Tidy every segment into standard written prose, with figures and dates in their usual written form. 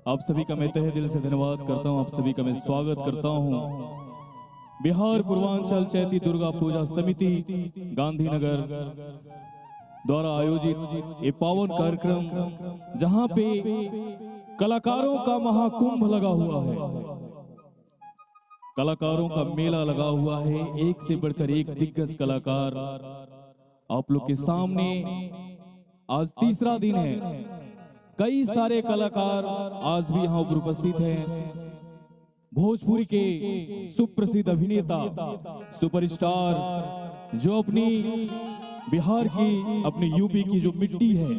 आप सभी का मैं तहे दिल से धन्यवाद करता हूं, आप सभी का मैं स्वागत करता हूं। बिहार पूर्वांचल चैती दुर्गा पूजा समिति गांधीनगर द्वारा आयोजित ये पावन कार्यक्रम जहां पे कलाकारों का महाकुंभ लगा हुआ है, कलाकारों का मेला लगा हुआ है। एक से बढ़कर एक दिग्गज कलाकार आप लोग के सामने। आज तीसरा दिन है, कई सारे कलाकार आज भी यहाँ पर उपस्थित हैं। भोजपुरी के सुप्रसिद्ध अभिनेता, सुपरस्टार जो अपनी बिहार की, अपनी यूपी की जो मिट्टी है,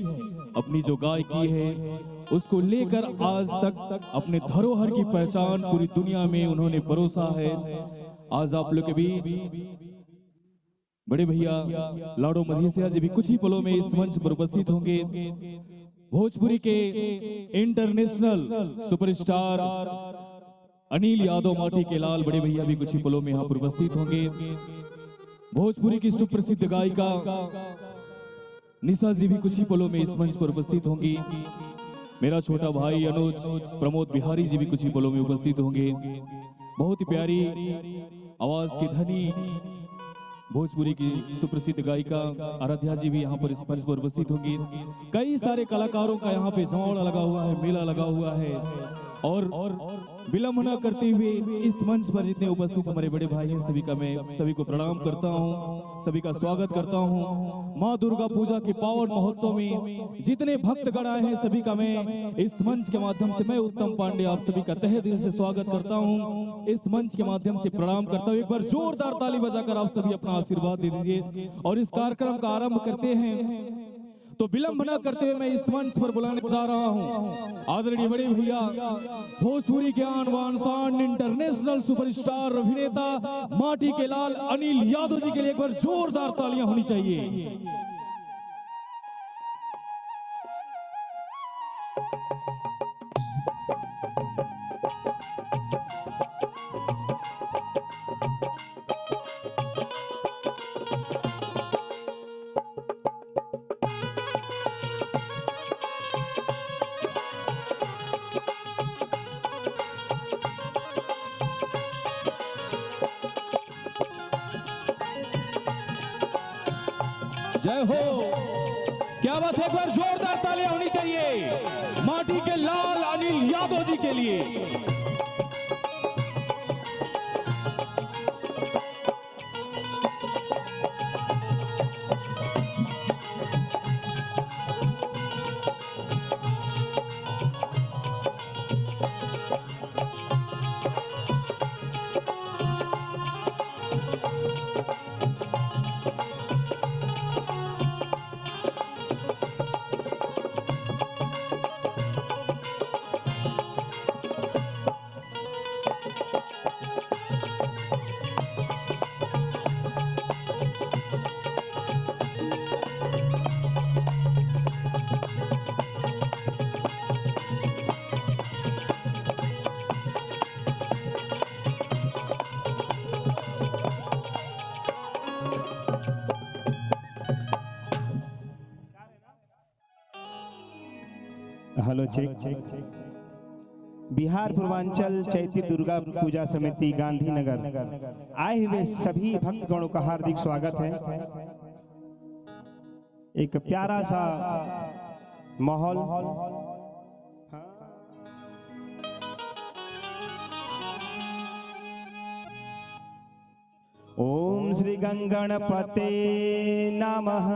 अपनी जो गायकी है, उसको लेकर आज तक अपने धरोहर की पहचान पूरी दुनिया में उन्होंने परोसा है। आज आप लोग के बीच बड़े भैया लाडो मधेसिया जी भी कुछ ही पलों में इस मंच पर उपस्थित होंगे। भोजपुरी के इंटरनेशनल सुपरस्टार अनिल यादव माटी के लाल बड़े भैया भी कुछ ही पलों में यहाँ पर उपस्थित होंगे। भोजपुरी की सुप्रसिद्ध गायिका निशा जी भी कुछ ही पलों में इस मंच पर उपस्थित होंगी। मेरा छोटा भाई अनुज प्रमोद बिहारी जी भी कुछ ही पलों में उपस्थित होंगे। बहुत ही प्यारी आवाज की धनी भोजपुरी की सुप्रसिद्ध गायिका आराध्या जी भी यहाँ पर इस मंच पर उपस्थित होंगी। कई सारे कलाकारों का यहाँ पे जमावड़ा लगा हुआ है, मेला लगा हुआ है। और विलंब न करते हुए इस मंच पर जितने उपस्थित हमारे बड़े भाई हैं, सभी का मैं सभी को प्रणाम करता हूँ, सभी का स्वागत करता हूँ। माँ दुर्गा पूजा के पावन महोत्सव में जितने भक्तगण आए हैं, सभी का मैं इस मंच के माध्यम से, मैं उत्तम पांडे आप सभी का तहे दिल से स्वागत करता हूँ। इस मंच के माध्यम से प्रणाम करता हूँ। एक बार जोरदार ताली बजाकर आप सभी अपना आशीर्वाद दे दीजिए और इस कार्यक्रम का आरंभ करते हैं। तो विलंब न करते हुए मैं इस मंच पर बुलाने जा रहा हूं आदरणीय बड़े भैया, भोजपुरी के आन बान शान इंटरनेशनल सुपरस्टार अभिनेता माटी के लाल अनिल यादव जी के लिए एक बार जोरदार तालियां होनी चाहिए। जय हो, क्या बात है। एक बार जोरदार तालियां होनी चाहिए माटी के लाल अनिल यादव जी के लिए। Hello check. बिहार पूर्वांचल चैती दुर्गा पूजा समिति गांधीनगर आए हुए सभी भक्तगणों का हार्दिक स्वागत है। एक प्यारा सा माहौल। ओम श्री गंगणपते नमः।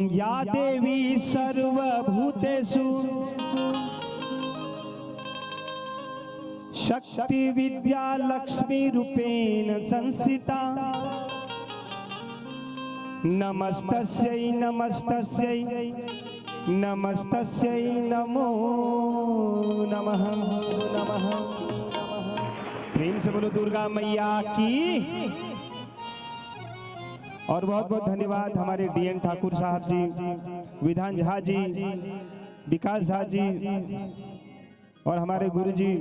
या देवी सर्वभूतेषु शक्ति विद्या लक्ष्मी रूपेण संस्थिता। नमस्तस्यै नमस्तस्यै नमस्तस्यै नमो नमः नमः। प्रेम से बोलो दुर्गा मैया की। और बहुत बहुत धन्यवाद हमारे डीएन ठाकुर साहब जी, विधान झा जी, विकास झा जी और हमारे गुरु जी।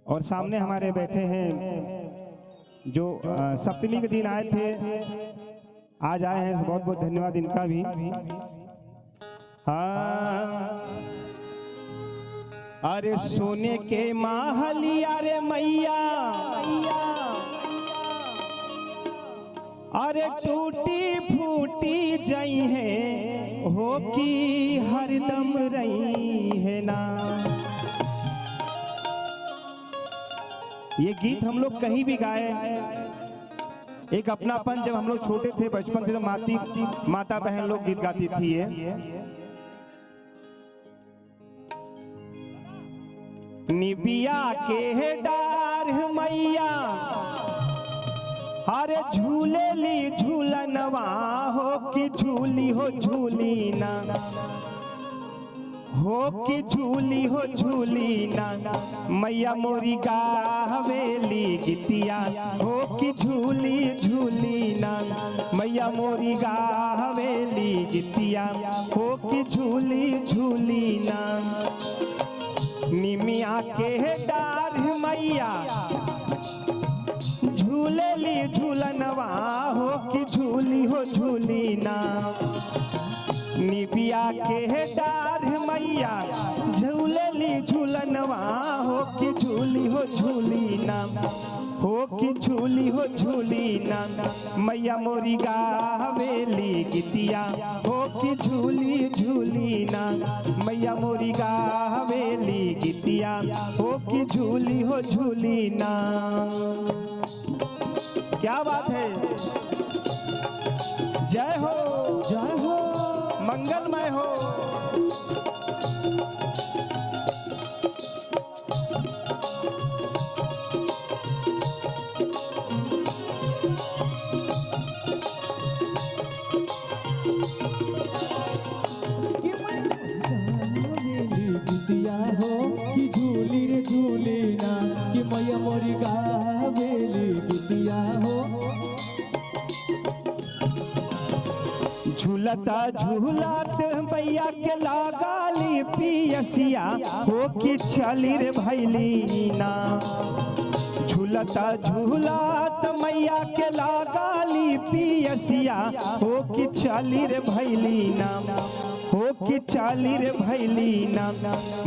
और सामने हमारे बैठे हैं जो सप्तमी के दिन आए थे, आज आए हैं, बहुत बहुत धन्यवाद इनका भी। हाँ, अरे सोने के महलिया रे मैया, अरे टूटी फूटी जई है हो की हरदम रही है ना। ये गीत हम लोग कहीं भी गाए, एक अपनापन, जब हम लोग छोटे थे बचपन थे तो माता बहन लोग गीत गाती थी। ये निबिया के डार मैया, अरे झूले ली झूलनवा हो कि झूली हो झूली ना, हो कि झूली हो झूली ना। मैया मोरी गावेली गीतिया हो कि झूली झूली ना। मैया मोरी गावेली गीतिया हो कि झूली झूली ना। निमिया के डार मैया, झूले ली झूलनवा हो कि झूली हो झूली ना। निबिया के डार मैया, झूले ली झूलनवा हो कि झूली हो झूली ना, हो कि झूली हो झूली ना। मैया मोरी गावेली गीतिया हो कि झूली झूली ना। मैया मोरी गावेली गीतिया हो कि झूली हो झूली ना। क्या बात है, जय हो जय हो, मंगलमय हो। गीतिया हो कि झूली रे झूली ना, कि मैया मोरी गावेली गीतिया हो। झूलता झूलत मैया के लगाली पियसिया हो कि चली रे भैली ना। झूलता झूलत मैया के लगाली पियसिया हो कि चली रे भैली ना, हो कि चली रे भैली ना।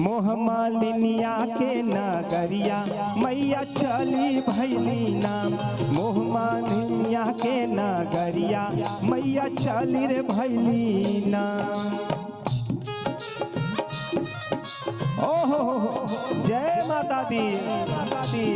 मोह मालिनिया के नगरिया मैया चली भैली ना। मोह मालिनिया के नगरिया मैया चली रे भैली ना। ओहो जय माता दी, माता दी।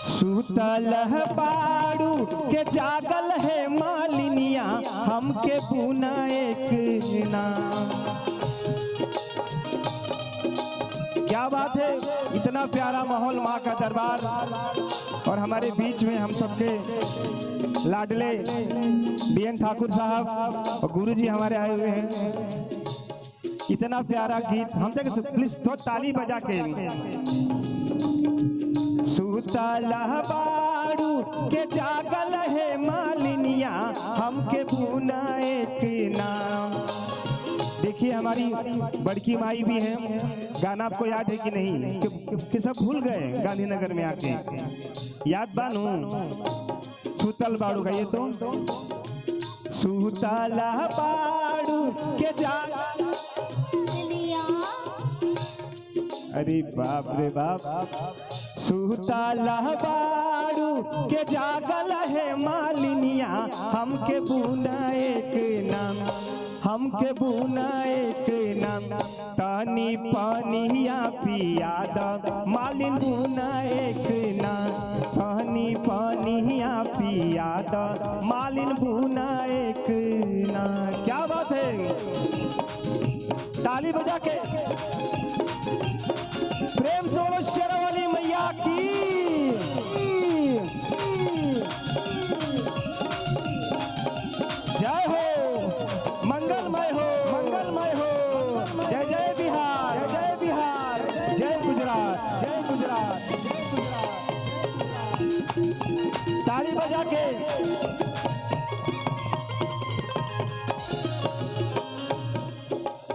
सुतल बाड़ू के जागल है मालिनिया, हमके पुना एक ना। क्या बात है, इतना प्यारा माहौल, माँ का दरबार, और हमारे बीच में हम सबके लाडले बीएन ठाकुर साहब और गुरुजी हमारे आए हुए हैं। इतना प्यारा गीत हम तक, प्लीज थोड़ा ताली बजा के। सुतल बाड़ू के जागल है मालिनिया, हमके पुना एक नाम। देखिए हमारी बड़की माई भी है, गाना आपको याद है कि नहीं, कि सब भूल गए गांधीनगर में आके, याद बानू सुतल बाड़ू का। ये तो सुतल बाड़ू के जागल, अरे बाप रे बाप। सुतल बाड़ू के जागल है मालिनिया, हमके बुना एक नाम, हमके बुना एक नाम। तानी पानिया पिया द मालिन बुना एक नाम। तानी पानिया पिया द मालिन बुना एक नाम। क्या बात है, ताली बजा के प्रेम से बोलो शेरावाली मैया की।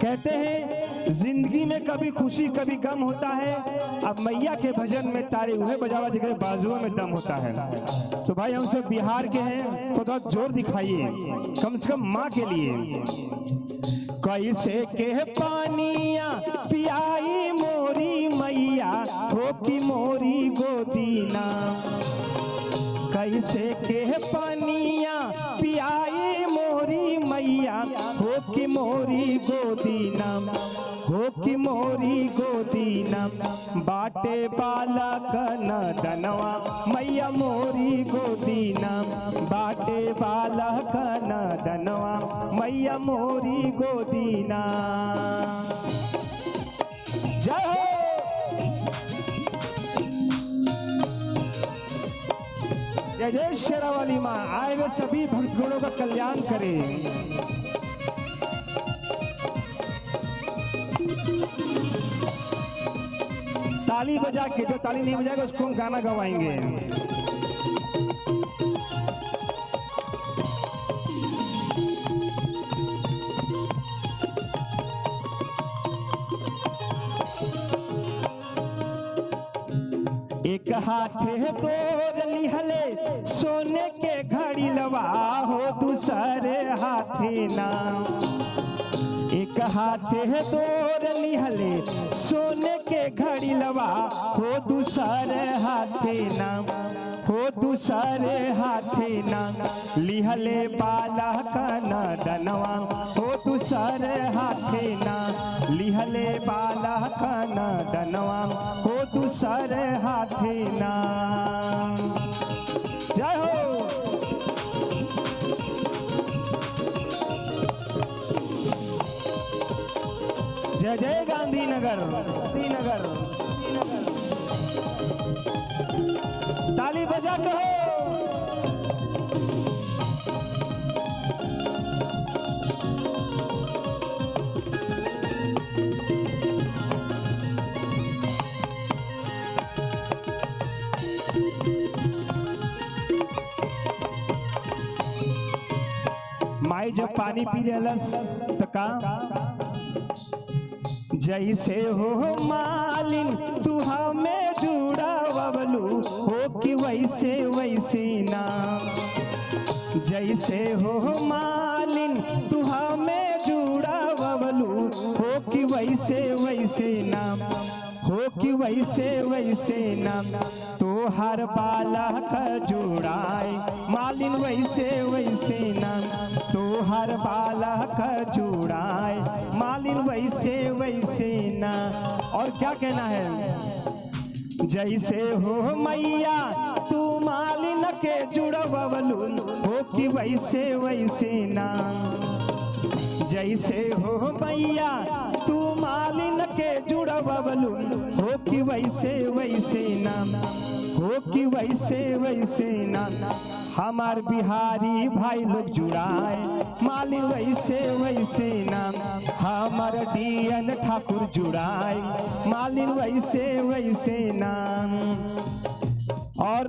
कहते हैं जिंदगी में कभी खुशी कभी गम होता है। अब मैया के भजन में तारे उन्हें बजावा जिसके बाजुओं में दम होता है। तो भाई हम सब बिहार के हैं तो थोड़ा जोर दिखाइए कम से कम माँ के लिए। कैसे के पानिया पियाई मोरी मैया हो की मोरी गोदीना। कैसे के पानिया पियाई मोरी मैया हो की मोरी गोदीना। हो की मोरी गोदीना बाटे बालक न दनवा मैया मोरी गोदीना। बाटे बालक न दनवा मैया मोरी गोदीना। जय हो। जय जय शेरावाली माँ आए हुए सभी भक्तगणों का कल्याण करे। ताली बजा के, जो ताली नहीं बजाएगा उसको हम गाना गवाएंगे। एक हाथे तोड़ लिहले सोने के घड़ी लवा हो दूसरे हाथे ना। एक हाथे तोड़ लिहले सोने के घड़ी लवा हो दूसरे हाथे ना। हो दूसरे हाथे ना लिहले बाला का न दनवा। हो दूसरे हाथे ना लिहले बाला का न दनवा। हो दूसरे हाथे ना। जय हो। जय जय गांधीनगर। गांधीनगर ताली बजा के हो। माई जब पानी पी लेलस तो का जैसे हो मालिन तू हमें जुड़ा बबलू हो कि वैसे वैसे ना। जैसे हो मालिन तू हमें जुड़ा बबलू हो कि वैसे वैसे ना। हो कि वैसे वैसे ना तो हर बाला का जुड़ाए मालिन वैसे वैसे ना। तो हर बाला का जुड़ाए मालिन वैसे वैसे ना। और क्या कहना है। जैसे हो मैया तू मालिन के जुड़वलू हो कि वैसे वैसे ना। जैसे हो मैया तू मालिन के जुड़वलू हो कि वैसे वैसे ना। हो कि वैसे वैसे ना। हमार बिहारी भाई लोग जुड़ाए मालिन वैसे वैसे ना। हमार डीएन ठाकुर जुड़ाए मालिन वैसे वैसे ना। और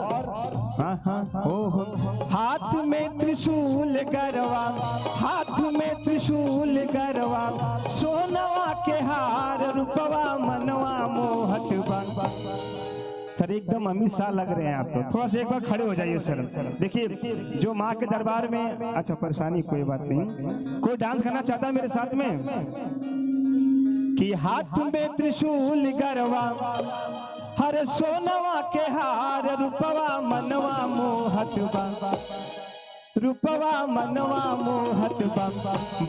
हो हाथ में त्रिशूल गरवा। हाथ में त्रिशूल गरवा सोनवा के हार रूपवा मनवा मोहत बा। सर एकदम अमित शाह लग रहे हैं आप तो। थोड़ा सा एक बार खड़े हो जाइए सर। देखिए जो माँ के दरबार में, अच्छा परेशानी कोई बात नहीं। कोई डांस करना चाहता है मेरे साथ में कि हाथ में त्रिशूल गरवा हर सोनवा के हार रूपवा मनवा मोहत बा। रूपवा मनवा मोहत बा।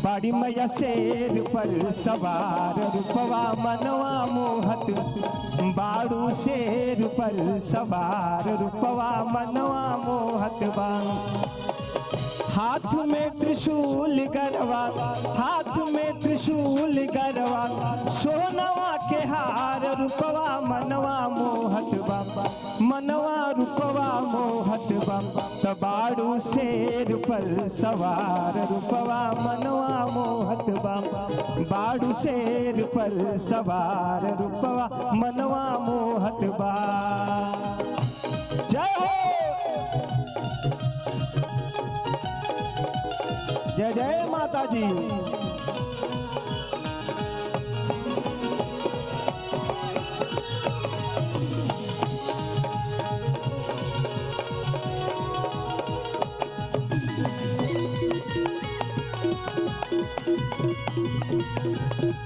बड़ी मैया शेर पर सवार रूपवा मनवा मोहत। बाड़ू शेर पर सवार रूपवा मनवा मोहत बा। हाथ में त्रिशूल गरवा। हाथ में त्रिशूल गरवा सोनवा के हार रूपवा मनवा मोहत बा। मनवा रूपवा मोहत बा। तबाड़ू शेर पर सवार रूपवा मनवा मोहत बा। बाड़ू शेर पर सवार रूपवा मनवा मोहत बा। जय हो। जय जय माता जी।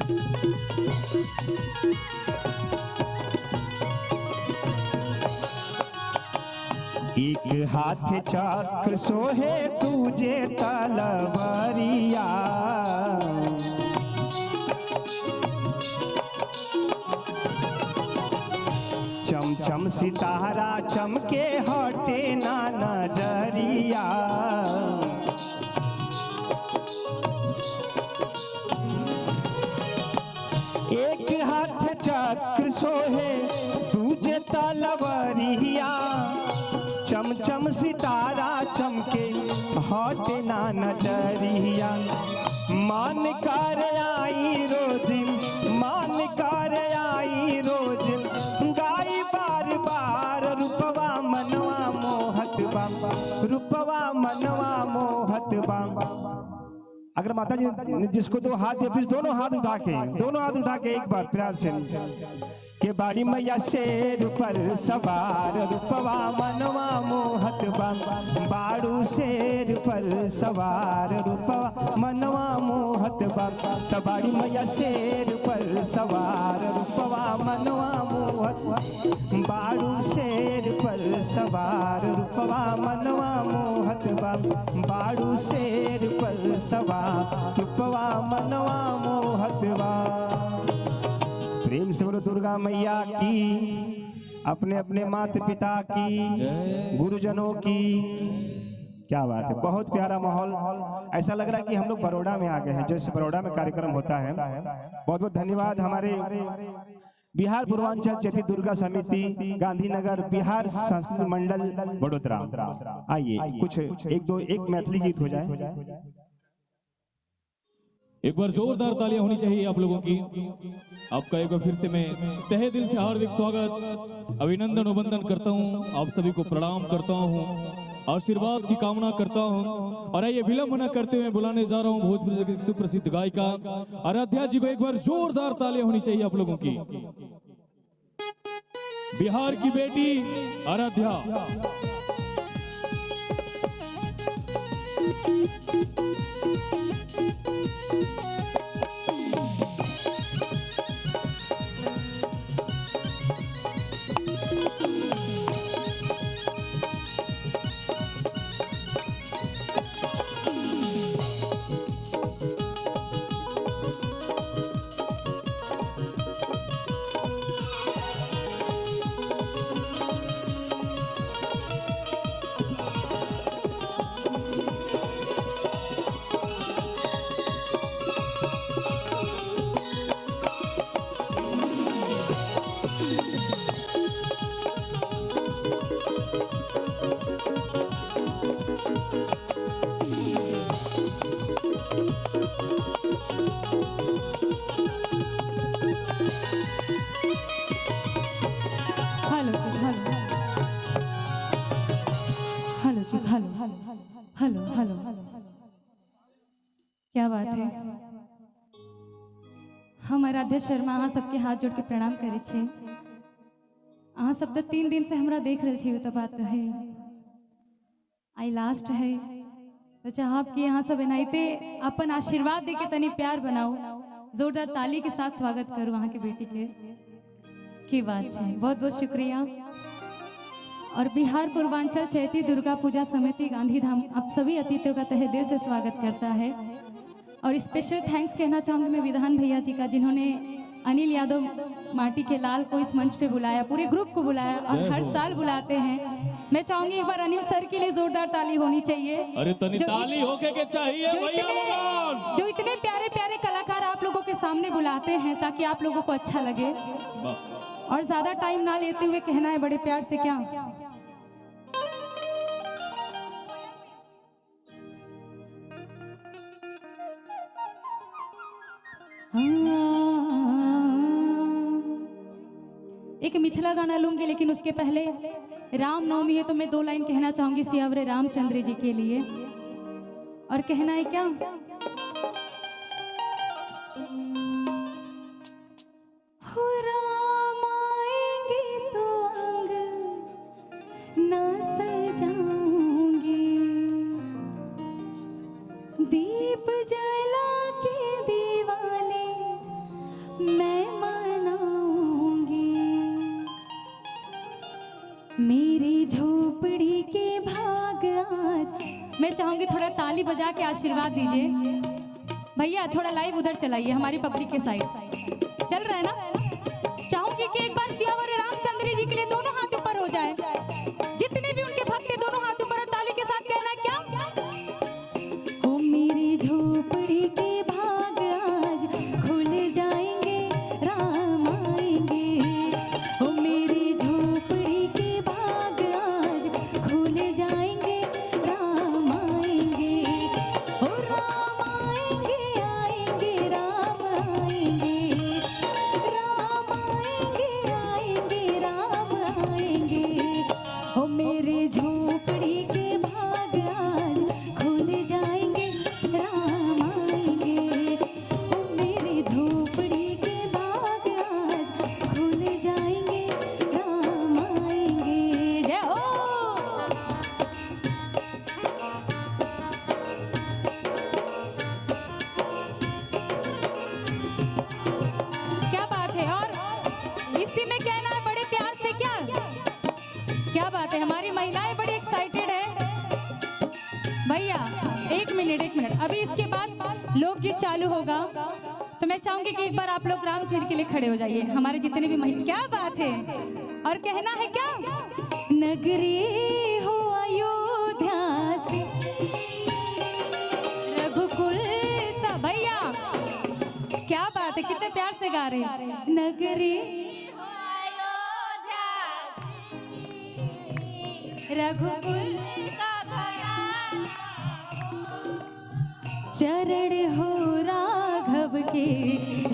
एक हाथ चक्र सोहे तुझे तलवारिया, चम चम सितारा चमके हटे ना नजरिया। एक हाथ चक्र सोहे तुझे तलवारिया, चम चम सितारा चमके हटे ना नजरिया। मान कर आई रोज, मान कर आई रोज, गाई बार बार रूपवा मनवा मोहत बा, रूपवा मनवा मोहत बा। अगर माता जी जिसको दो हाथ दे, फिर दोनों हाथ उठा के एक बार प्यार से के बाड़ी मैया शेर पर सवार, रूपवा मनवा मोहत बा, बाड़ू शेर पर सवार, रूपवा मनवा मोहत बा। सवारी मैया शेर पर सवार, रूपवा मनवा मोहत बा, बाड़ू शेर पर सवार, रूपवा मनवा मोहत बा, बाड़ू शेर पर सवार, रूपवा मनवा मोहत बा। प्रेम से बोलो दुर्गा मैया की, अपने अपने माता पिता की, गुरुजनों की। क्या बात है, बहुत प्यारा माहौल। ऐसा लग रहा है कि हम लोग बड़ौदा में आ गए हैं, जैसे बड़ौदा में कार्यक्रम होता है। बहुत बहुत धन्यवाद हमारे बिहार पूर्वांचल चैती दुर्गा समिति गांधीनगर बिहार संस्कृति मंडल बड़ोदरा। आइए कुछ एक मैथिली गीत हो जाए। एक बार जोरदार तालियां होनी चाहिए आप लोगों की। आपका एक बार फिर से मैं तहे दिल से हार्दिक स्वागत, अभिनंदन वंदन करता हूं। आप सभी को प्रणाम करता हूं, आशीर्वाद की कामना करता हूं। और आइए विलंब न करते हुए बुलाने जा रहा हूं भोजपुरी की सुप्रसिद्ध गायिका आराध्या जी को। एक बार जोरदार तालियां होनी चाहिए आप लोगों की। बिहार की बेटी आराध्या। हेलो हेलो, क्या बात है। हम आराध्या शर्मा अहाँ सबके हाथ जोड़ के प्रणाम करे छे। अहाँ सब तो 3 दिन से हमरा देख रहे छी, तो बात है आई लास्ट है, तो चाहब कि अहाँ सब एनाहिते अपन आशीर्वाद दे के तनी प्यार बनाओ। जोरदार ताली के साथ स्वागत करूँ अहाँ के बेटी के। की बात है, बहुत बहुत शुक्रिया। और बिहार पूर्वांचल चैती दुर्गा पूजा समिति गांधीधाम आप सभी अतिथियों का तहे दिल से स्वागत करता है। और स्पेशल थैंक्स कहना चाहूँगी मैं विधान भैया जी का, जिन्होंने अनिल यादव माटी के लाल को इस मंच पे बुलाया, पूरे ग्रुप को बुलाया और हर साल बुलाते हैं। मैं चाहूंगी एक बार अनिल सर के लिए जोरदार ताली होनी चाहिए। अरे तनी ताली होके के चाहिए जो इतने प्यारे प्यारे कलाकार आप लोगों के सामने बुलाते हैं ताकि आप लोगों को अच्छा लगे। और ज्यादा टाइम ना लेते हुए कहना है बड़े प्यार से क्या, एक मिथिला गाना लूंगी, लेकिन उसके पहले रामनवमी है तो मैं 2 लाइन कहना चाहूंगी सियावरे रामचंद्र जी के लिए। और कहना है क्या, हो राम आएंगे तो अंग ना सजाऊंगी, दीप जला के दीवाने मैं मनाऊंगी मेरी झोपड़ी के भाग आज। मैं चाहूंगी थोड़ा ताली बजा के आशीर्वाद दीजिए भैया। थोड़ा लाइव उधर चलाइए, हमारी पब्लिक के साइड चल रहा है ना। चाहूंगी कि एक बार श्यावर रामचंद्र जी के लिए दोनों हाथ ऊपर हो जाए। जितने भी उनके भक्त हैं दोनों हाथ ऊपर, ताली के साथ कहना क्या। ओ मेरी झोपड़ी के भाग आज खुल जाएंगे, राम आएंगे। ओ मेरी झोपड़ी के भाग आज खुल जाएंगे, राम आएंगे। ओ राम आएंगे, आएंगे राम आएंगे, राम आएंगे, आएंगे राम आएंगे। ओ मेरे झोपड़ी के भाग आज खुल जाएंगे, राम आएंगे। ओ मेरी झोपड़ी के भाग आज खुल जाएंगे, राम आएंगे। जय हो। क्या बात है। और इसी में कहना है बड़े प्यार से क्या बात है। हमारी महिलाएं बड़ी एक्साइटेड है भैया। एक मिनट अभी इसके बाद लोकगीत चालू होगा, तो मैं चाहूंगी कि एक बार आप लोग रामचंद्र के लिए खड़े हो जाइए, हमारे जितने भी महिला। क्या बात है। और कहना है क्या। नगरी हो अयोध्या से रघुकुल सा। भैया क्या बात है, कितने प्यार से गा रहे हैं। नगरी रघुकुल चरण हो राघव के,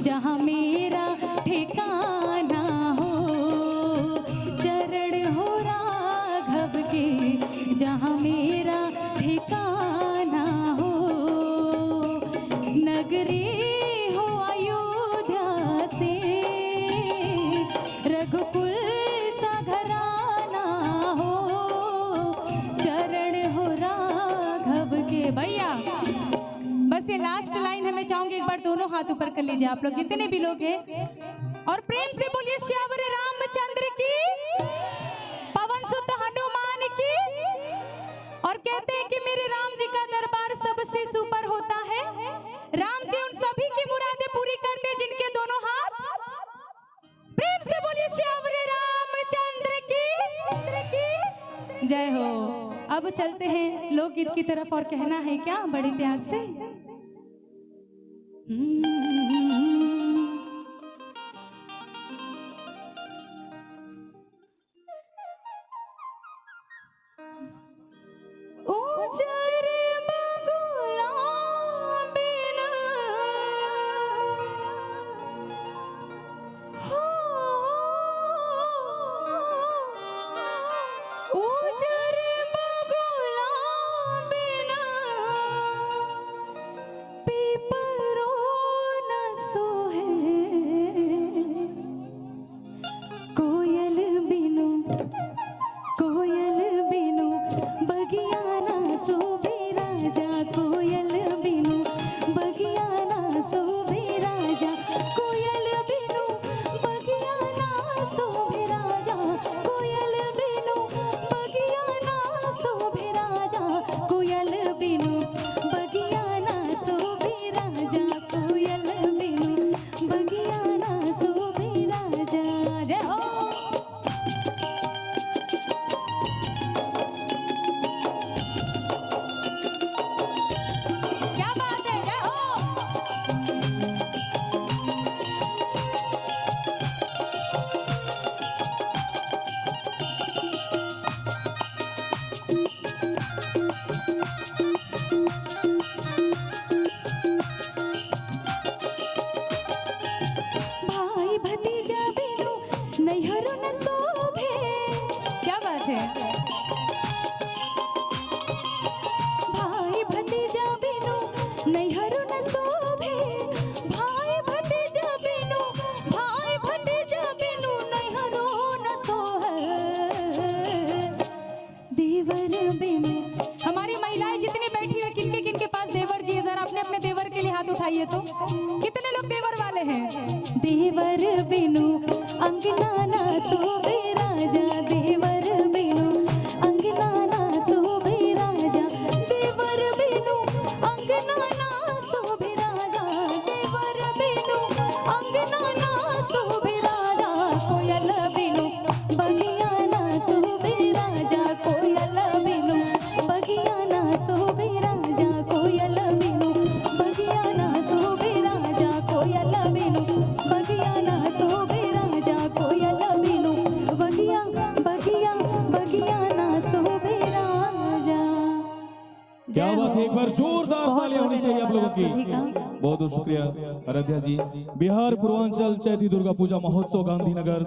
जहाँ मेरा ठिकाना हो। चरण हो राघव के, जहाँ मेरा ठिकाना हो। नगरी हो अयोध्या से रघुकुल सा घराना हो। चरण हो राघव के। भैया बस ये लास्ट लाइन हमें चाहूंगी एक बार दोनों हाथ ऊपर कर लीजिए आप लोग जितने भी लोग हैं, और प्रेम से बोलिए श्यावर रामचंद्र की, पवन सुत हनुमान की। और कहते हैं कि मेरे राम जी का दरबार सबसे सुपर होता है। राम जी उन सभी की मुरादें पूरी करते हैं जिनके दोनों हाथ। प्रेम से बोलिए श्यावर रामचंद्र की जय हो। अब चलते हैं लोकगीत की तरफ, और कहना है क्या बड़े प्यार से। ऊजर बगुला बिन हो, ऊजर बगुला बिन पीपरो न सोहे। कोयल बिनु बगिया ना शोभे राजा। कोयल बिनु बगिया ना शोभे राजा। कोयल बिनु बगिया ना शोभे राजा। कोयल बिनु बगिया ना शोभे राजा। कोयल बिनु बगिया ना शोभे राजा। कोयल बिनु बगिया ना शोभे राजा। जय हो। क्या बात है। जय हो। भाई भतीजा बिनु नैहर न शोभे। क्या बात है। भाई भतीजा बिनु नैहर न शोभे। भाई भतीजा बिनु नैहर न सोहे। देवर बिनु। हमारी महिलाएं जितनी बैठी हुई किनके किनके पास देवर जी है, जरा अपने अपने देवर के लिए हाथ उठाइए तो। कितने लोग देवर वाले हैं। देवर बिनु अंगना ना शोभे राजा, देवर बिनु अंगना ना शोभे राजा, देवर बिनु अंगना ना शोभे राजा, देवर बिनु अंगना ना शोभे राजा, कोयल बिनु बगिया ना शोभे राजा, कोयल बिनु बगिया ना शोभे राजा, कोयल बिनु बगिया ना शोभे राजा, कोयल बिनु बगिया ना शोभे राजा, कोयल बिनु बगिया बगिया बगिया ना शोभे राजा। क्या बात है, एक बार जोरदार तालियां होनी चाहिए आप लोगों की। सभी का बहुत बहुत शुक्रिया आराध्या जी। बिहार पूर्वांचल चैती दुर्गा पूजा महोत्सव गांधीनगर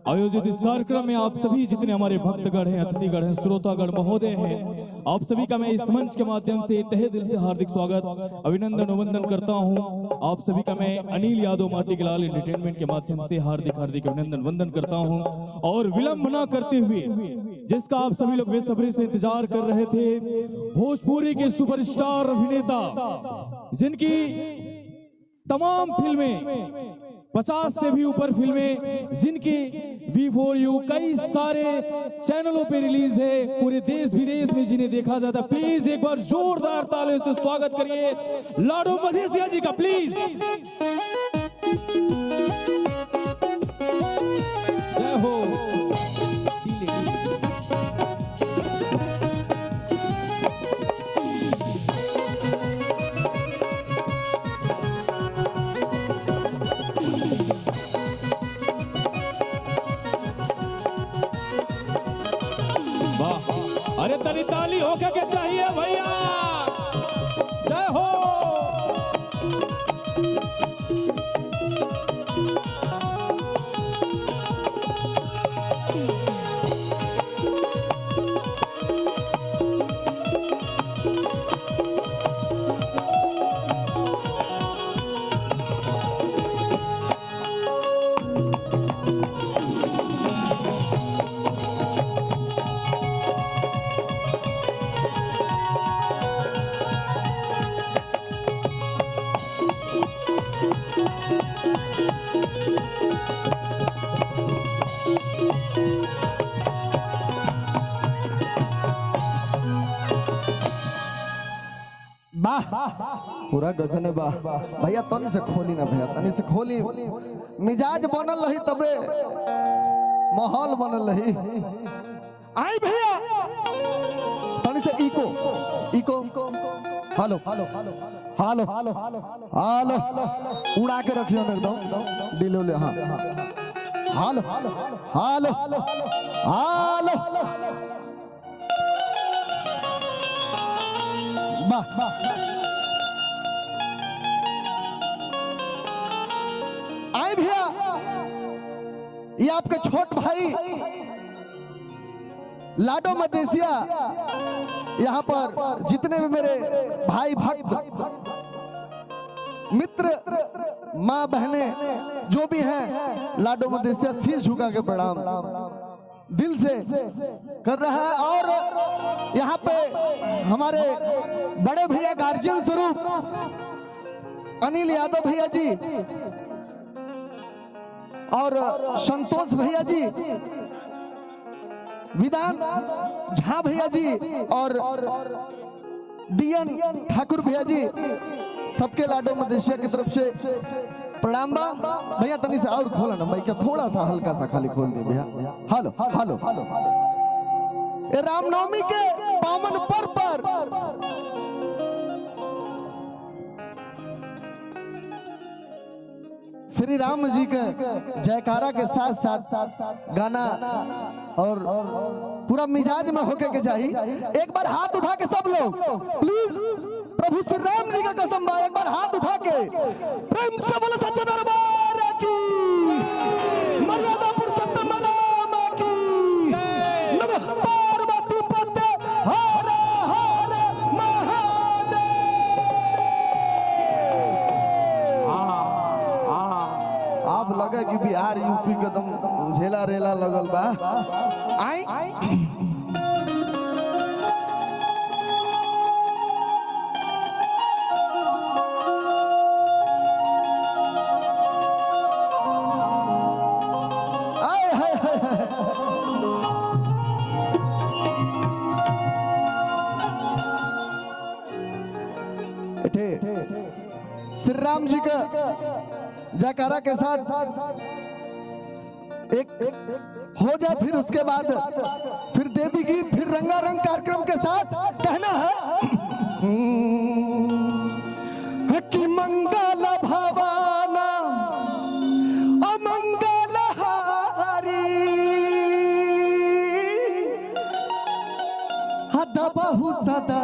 आयोजित इस कार्यक्रम में आप सभी जितने हमारे भक्तगण हैं, अतिथिगण हैं, श्रोतागण महोदय हैं, आप सभी का मैं इस मंच के माध्यम से तहे दिल से हार्दिक स्वागत अभिनंदन अभिनंदन करता हूं। आप सभी का मैं अनिल यादव माटीलाल एंटरटेनमेंट के माध्यम से हार्दिक हार्दिक अभिनंदन वंदन करता हूं। और विलंब न करते हुए, जिसका आप सभी लोग बेसब्री से इंतजार कर रहे थे, भोजपुरी के सुपरस्टार अभिनेता जिनकी तमाम फिल्में 50 से भी ऊपर फिल्में, जिनकी V4U कई सारे चैनलों पे रिलीज है, पूरे देश विदेश में जिन्हें देखा जाता है, प्लीज एक बार जोरदार तालियों से स्वागत करिए लाडो मधेसिया जी का, प्लीज। जय हो। अरे तनी ताली होके के चाहिए भैया। जय हो। पूरा गजन है बा भैया, तनी से खोली ना भैया, तनी से खोली, मिजाज बनल रही तबे माहौल बनल रही। आई भैया तनी से echo echo, hello hello hello hello उड़ा के रखियो एकदम दिलो ले। हाँ हेलो हेलो हेलो वाह। आए भैया, ये आपके छोट भाई लाडो मधेसिया, यहाँ पर जितने भी मेरे भाई भक्त मित्र माँ बहने जो भी हैं, लाडो मधेसिया शीश झुका के प्रणाम दिल से कर रहा है। और यहाँ पे हमारे बड़े भैया गार्जियन स्वरूप अनिल यादव भैया जी और संतोष भैया जी, विधान झा भैया जी और डीएन ठाकुर भैया जी, सबके लाडो मधेसिया की तरफ से प्रणाम बा। भैया तनी से और खोला ना भैया, थोड़ा सा हल्का सा खाली खोल दे भैया। हेलो हेलो ये रामनवमी के पावन पर्व पर श्री राम जी के जयकारा के साथ साथ गाना और पूरा मिजाज में होके के चाहिए। एक बार हाथ उठा के सब लोग प्लीज, प्रभु श्री राम जी का कसम बा, एक बार हाथ उठा के प्रेम से बोलो सच्चा दरबार की, मर्यादा पुरुषोत्तम राम की, नमः पार्वती पते हर हर महादेव। आप लगे कि बिहार यूपी के दम झेला रेला लगल बा। आई थे श्री राम जी का जयकारा के साथ एक हो जाए, फिर उसके बाद फिर देवी गीत, फिर रंगारंग कार्यक्रम के साथ कहना है कि मंगल भवाना अमंगल हारी दबहु सदा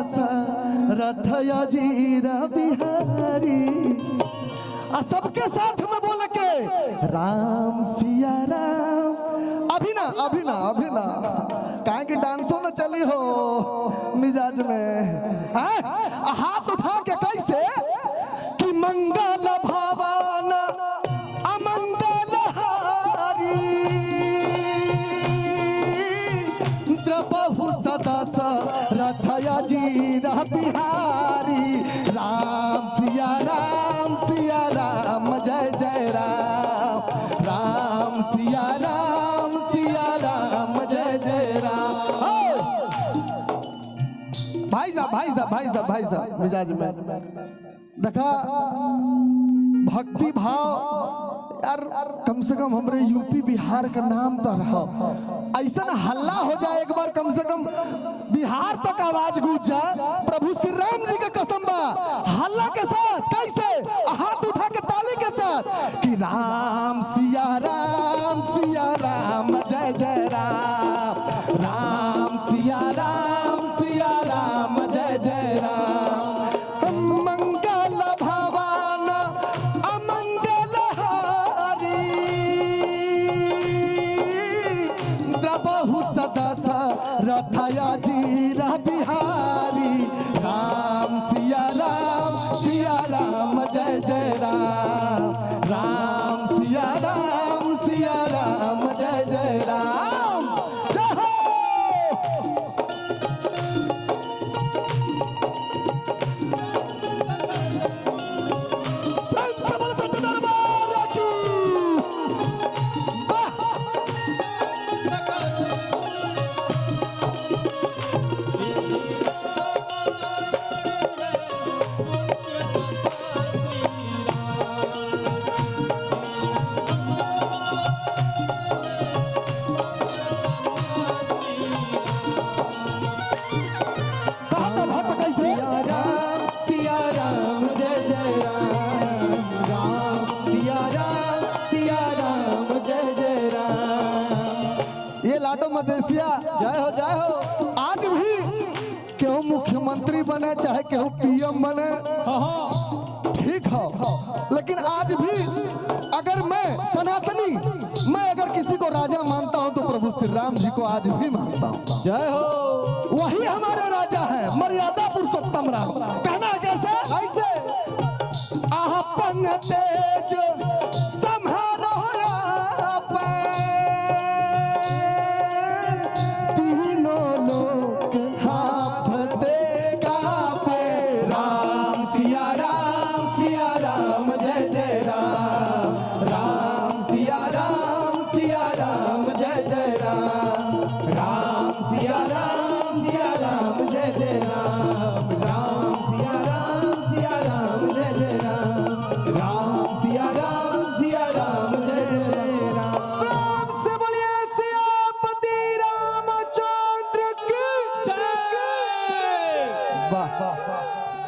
रथया जीरा बिहारी। सबके साथ में बोल के राम सिया राम। अभी ना कहा कि डांसो न चली हो मिजाज में। हाथ उठा के कैसे कि मंगल भवन अमंगल हारी द्रबहु सदा रथया जीरा बिहारी। राम सिया राम जय जय राम। राम सिया राम जय जय राम। भाई साहब मिजाज में देखा भक्ति भाव यार, कम से कम हमरे यूपी बिहार का नाम तो रहा। ऐसा ना हल्ला हो जाए एक बार, कम से कम बिहार तक आवाज गूंज जाए। प्रभु श्री राम जी का कसम बा, हल्ला के साथ कैसे, हाथ उठा के ताली के साथ कि राम सिया राम जय जय राम। राम सिया राम जय जय राम। मंगल भवन अमंगल हारी द्रबहु सदा रथया जीरा बिहारी। राम सिया राम जय जय राम। राम सिया राम जय जय राम। जय हो। मदेशिया जय हो। आज भी केहू मुख्यमंत्री बने चाहे केहू पीएम बने, ठीक हो, लेकिन आज भी अगर मैं सनातनी, मैं अगर किसी को राजा मानता हूं तो प्रभु श्री राम जी को आज भी मानता हूं। जय हो। वही हमारे राजा है, मर्यादा पुरुषोत्तम राम। कहना कैसे ऐसे आहपन तेज संहारो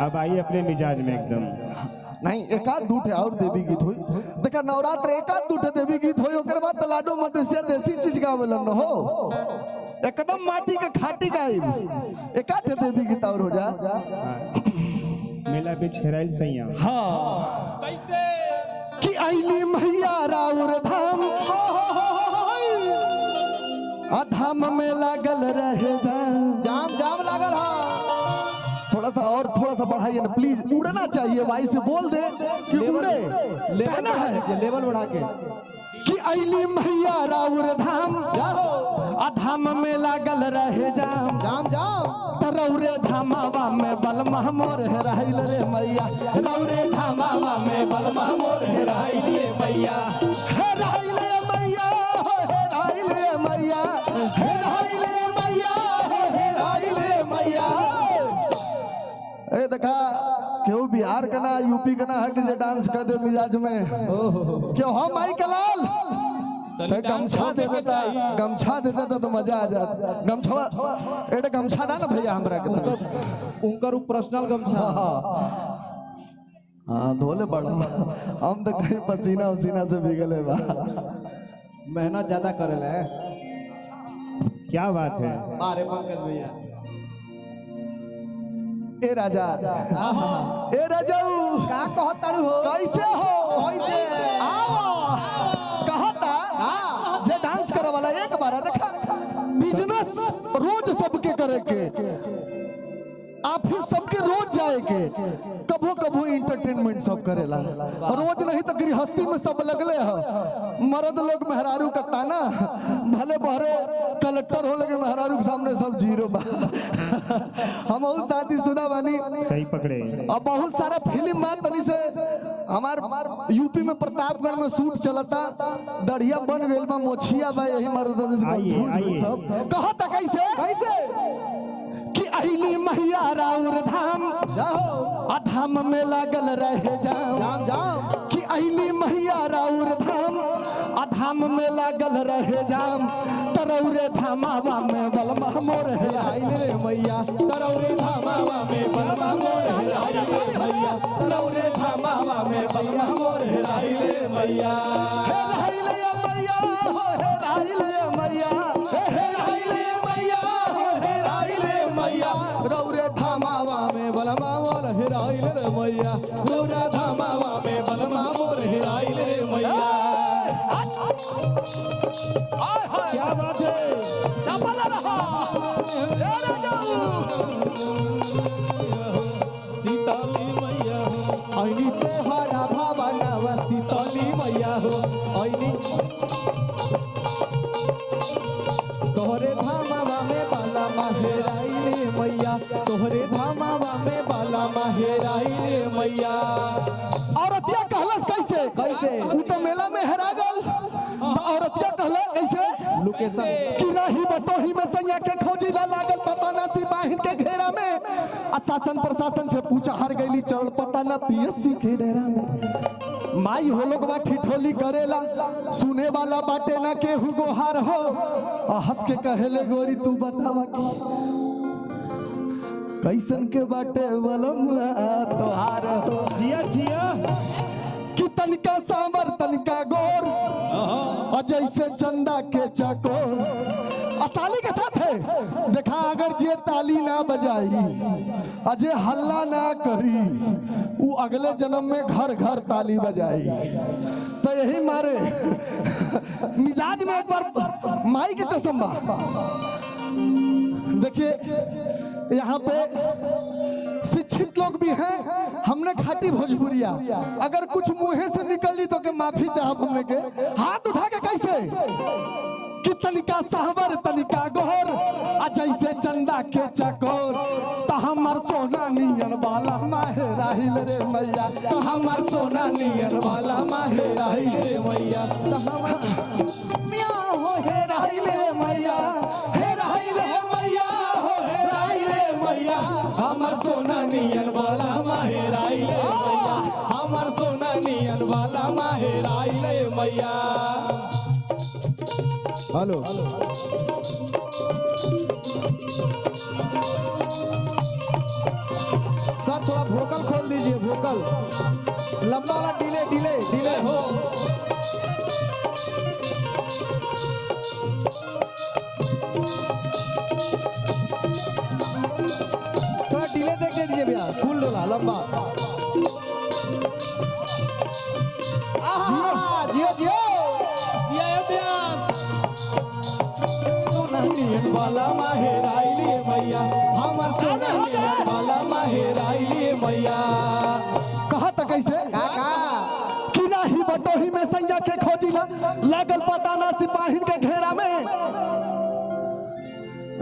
अब आइए अपने मिजाज में एकदम। नहीं, एकाध दूठे और देवी गीत हुई। देखा नवरात्र एकाध दूठे देवी गीत हुई, ओकर बाद तो लाडो मदेशिया देसी चीज गावलन हो, एकदम माटी के खाटी गायब। एकाध देवी गीत और हो जा। मेला पे छेराइल सैया। हाँ कैसे कि आईली मैया राउर धाम, धाम में लागल रहे जाम जाम लागल। हाँ थोड़ा सा बढ़ाइए ना प्लीज, उड़ना चाहिए भाई से बोल दे कि उड़े, कहना है लेवल बढ़ा के कि आईली मैया राउर धाम, धाम में लागल रहे जाम तरौरे धामावा में बलमा मोर हेराइल रे मैया। रौरे धामावा में बलमा मोर हेराइल रे मैया। हेराइल रे मैया, हेराइल रे मैया, हेराइल रे मैया, हेराइल रे मैया। अरे देखा क्यों भी बिहार का ना यूपी का ना है कि जे डांस कर दे मिजाज में क्यों हम माई के लाल तो गमछा दे देता तो मजा आ जाता गमछा एटा गमछा ना भैया हमरा के उनकर पर्सनल गमछा हाँ धोले पड़ा हम तो कहीं पसीना उसीना से भीगले बा मेहनत ज्यादा करेला है। क्या बात है। अरे पंकज भैया ए राजा ए राजाऊ का कहताड़ू हो कैसे हो कैसे आओ कहता जे डांस करे वाला एक बार देखा बिजनेस रोज सबके करे के ऑफिस सबके रोज जाए के कभो कभो इंटरटेनमेंट सब करेला रोज नहीं तो गृहस्थी में सब लगले है मर्द लोग मेहरारू का ताना भले बहरे कलेक्टर हो लेकिन मेहरारू के सामने सब जीरो बा हम शादीशुदा बानी सही पकड़े। अब बहुत सारा फिल्म बात बनी से हमार यूपी में प्रतापगढ़ में शूट चलता दढ़िया बन गइल बा मोछिया बा यही मर्द आइए। सब कहता कैसे कि अहिली मैया राउर धाम अधाम में लागल रहे जाम कि अहिली मैया राउर धाम अधाम में लागल रहे जाम तरौरे धामावा में बलमा मोर है आइले मैया तरौरे धामावा में बलमा मोर है आइले मैया तरौरे धामावा में बलमा मोर है आइले मैया हे आइले मैया हो हे आइले मैया हे आइले मैया हो हे आइले मैया रौरे धामावा में बलमा मोर है आइले मैया रौरे धामावा में बलमा मोर है आइले मैया। क्या बात है चपला रहा सीताली मैया आईनी तोहरा भावनावा सीताली मैया हो आईनी तोहरे धामावा में बाला माहेराइले मैया तोहरे धामावा में बाला माहेराइले मैया। औरतिया कहलस कैसे उ तो मेला में हेरा गल औरतिया कहले कैसे लोकेशन कि नहीं बटोही में सैया के खोजी ला लागल पता ना सिपाही के घेरा में शासन प्रशासन से पूछा हार गईली चल पता ना पीएससी के डेरा में माई हो लोग बा ठिठोली करेला सुने वाला बाटे ना केहू गोहार हो हंस के कहेले गोरी तू बतावा की कैसन के बाटे बलम तोहार हो जिया जिया कि तनिका सांवर तनिका गोर और जैसे चंदा के चकोर और ताली के साथ है देखा अगर जे ताली ना बजाई अजय हल्ला ना करी वो अगले जन्म में घर घर ताली बजाई तो यही मारे मिजाज में एक बार माई की कसम बा देखिए यहाँ पे शिक्षित लोग भी हैं हमने खाटी भोजपुरिया अगर कुछ मुंह से निकली तो के माफी चाहब हमने के हाथ उठा के कैसे कि तनिका साहबर तनिका गोहर आ जैसे चंदा के चकोर तो हमार सोना नियन वाला माहे राहिल रे मैया तो हमार सोना नियन वाला माहे राहिल रे मैया तो हमार मिया हो हे राहिल रे मैया हे राहिल रे मैया हो हे राहिल रे मैया हमार सोना नियन वाला माहे राहिल रे मैया हमार सोना नियन वाला माहे राहिल रे मैया। हेलो सर थोड़ा वोकल खोल दीजिए वोकल लंबा वाला डिले डिले डिले हो थोड़ा डिले देख दीजिए भैया फुल डोला लंबा जियो जियो वाला माहेराइले मैया हमर सोना नियन वाला माहेराइले मैया। कहा था कैसे कि नाही बटोही में सैया के खोजिला लागल पता ना सिपाही के घेरा में।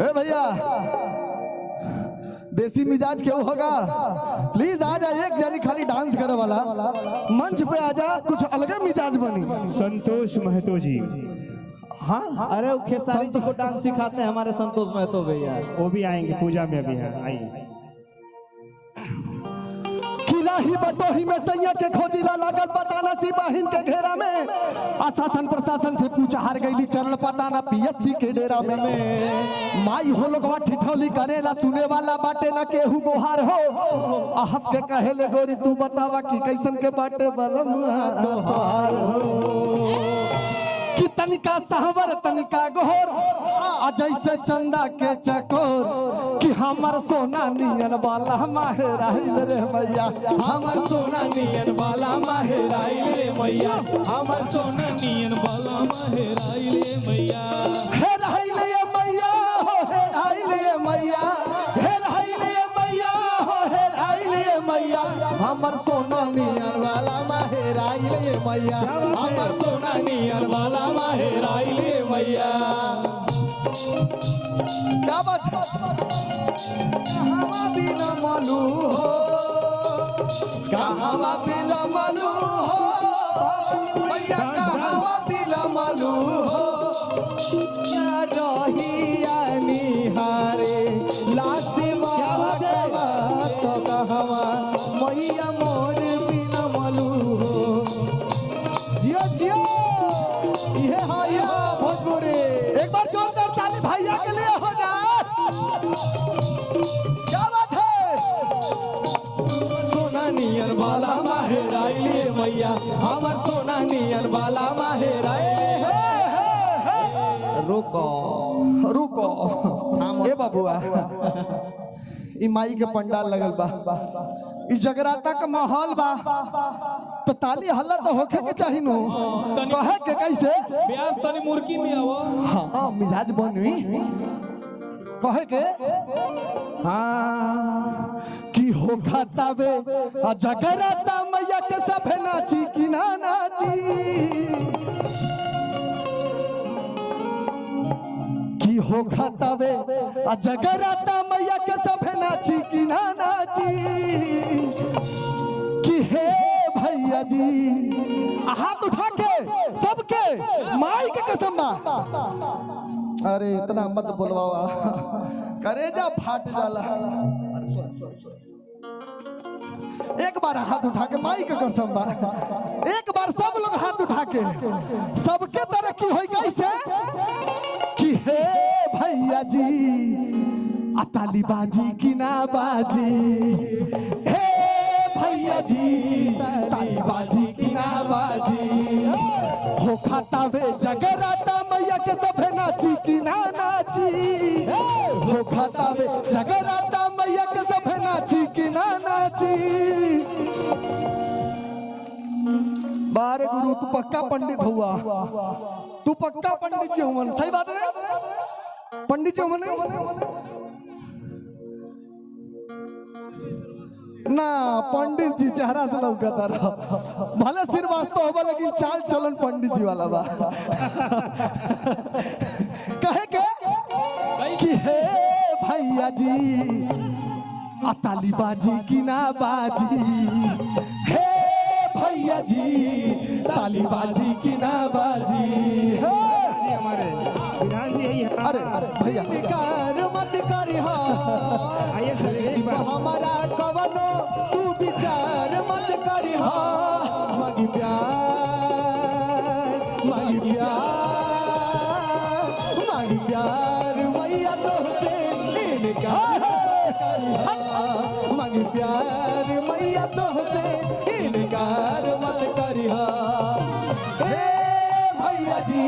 ए भैया देसी मिजाज क्यों होगा प्लीज आ जा एक जनी खाली डांस करे वाला मंच पे आ जा कुछ अलग मिजाज बनी। संतोष महतो जी हाँ अरे खेसारी जी को डांस सिखाते हैं हमारे संतोष महतो भैया वो भी आएंगे पूजा में अभी है आइए। कि लाही बटोही में सैया के खोजिला लागल बताना सिपाहिन के घेरा में आशासन प्रशासन से पूछा हार गईली चल पताना पीएससी के डेरा में माई हो लोगवा ठिठौली करेला सुने वाला बाटे ना केहू गोहार हो हंस के कहेले गोरी तू बतावा कि कैसन के बाटे बलम तोहार हो कि तनिका सहवर तनिका गोहर आ जैसे चंदा के चकोर कि हमर सोना नियन वाला माहेराइल रे मैया हमर सोना नियन वाला माहेराइल रे मैया हमर सोना नियन बाला महराइल रे मैया हे राइल ये मैया हो हे राइल ये मैया हे राइल ये मैया हो हे राइल ये मैया हमर सोना नियन वाला माहेराइल ये मैया हमर सोना नियन वाला माहेराइल ये मैया क्या बात है हवा बिना मालू हो कहावा बिना मालू हो मैया कहावा बिना मालू हो क्या रहिया निहारे लासिवा तो कहावा मैया मोर बिना मालू हो जियो जियो ये हाय भोजपुरी एक बार जोरदार ताली भैया के लिए हो जाए क्या बात है सोना नियर वाला माहेराइले मैया हमर सोना नियर वाला माहेराइले रुको रुको ए बाबुआ ई माई के पंडाल लगल बा ई जगराता का माहौल बा तो ताली हल्ला तो होखे के चाहिए नु कहे के कैसे ब्यास तनी मुर्गी में आवो हाँ मिजाज बनवी कहे के हाँ कि हो खतावे आ जगराता मैया के सभे नाची कि ना नाची कि हो खतावे आ जगराता मैया के सभे नाची कि ना नाची कि हे भैया जी हाथ उठा के सबके माई के कसम बा अरे इतना मत बोलवावा करेजा फाट जाला एक बार हाथ उठा के माई के कसम बा एक बार सब लोग हाथ उठा के सबके तरक्की होई कैसे कि हे भैया जी आ ताली बाजी की ना बाजी हे भैया जी ताली बाजी की ना बाजी हो खाता वे जगराता मैया के सभे नाची की ना नाची हो खाता वे जगराता मैया के सभे नाची की ना नाची बारे गुरु तू पक्का पंडित हुआ तू पक्का पंडित जी हुआ सही बात है पंडित जी हुआ ना पंडित जी चेहरा से लौकता रहा भले सिर वास्तव होगा लेकिन चाल चलन पंडित जी वाला बा कहे के कि हे भैया जी आ ताली बाजी की ना बाजी हे भैया जी ताली बाजी की ना बाजी हमारे विधान जी यही है। अरे भैया निकार मत करी आइए सर, एक बार। हमारा कवनो तू विचार मत करी मगी प्यार मगी प्यार मगी प्यार मैया तो से इनकार करी मगी प्यार मैया तो से इनकार मत करी हे भैया जी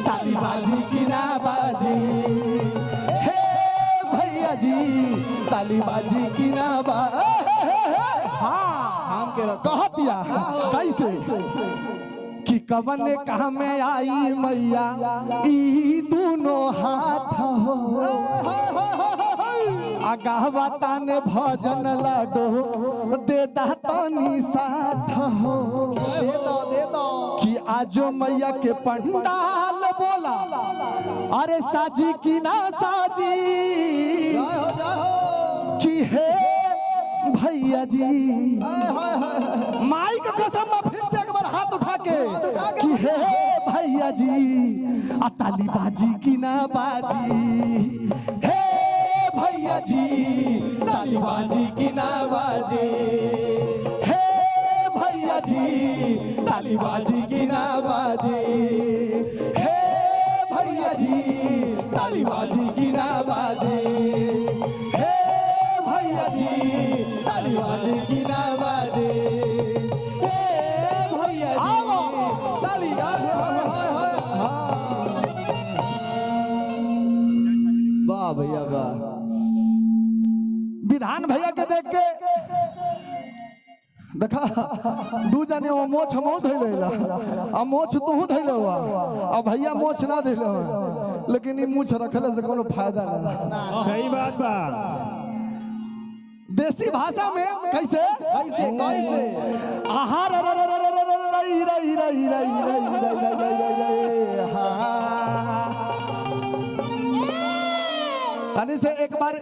ताली बाजी की ना बाजी हे भैया जी ताली बाजी की ना बाजी हम के कहतिया कैसे कि कवन कहा में आई मैया ई दोनों हाथ हो आगावा ताने भजन लाडो दे दातनी साथ हो दे दो कि आजो मैया के पंडाल बोला अरे साजी की ना साजी कि हे भैया जी माई का कसम फिर से एक बार हाथ उठा के कि हे भैया जी आ ताली बाजी की ना बाजी हे भैया जी ताली बाजी की ना बाजी ताली बाजी की ना बाजी, हे भैया जी ताली बाजी की ना बाजी, हे भैया जी ताली बाजी की ना बाजी, हे भैया जी ताली वाह भैया वाह। विधान भैया के देख के देखा दू जाने वो मोछ हम धैले आ मोछ तू धैले हुआ आ भैया मोछ ना धैले हुआ, लेकिन ई मूछ रखले से कोनो फायदा ना। सही बात बा। देसी भाषा में कैसे कैसे कैसे आहार रई रई रई रई रई हां से एक बार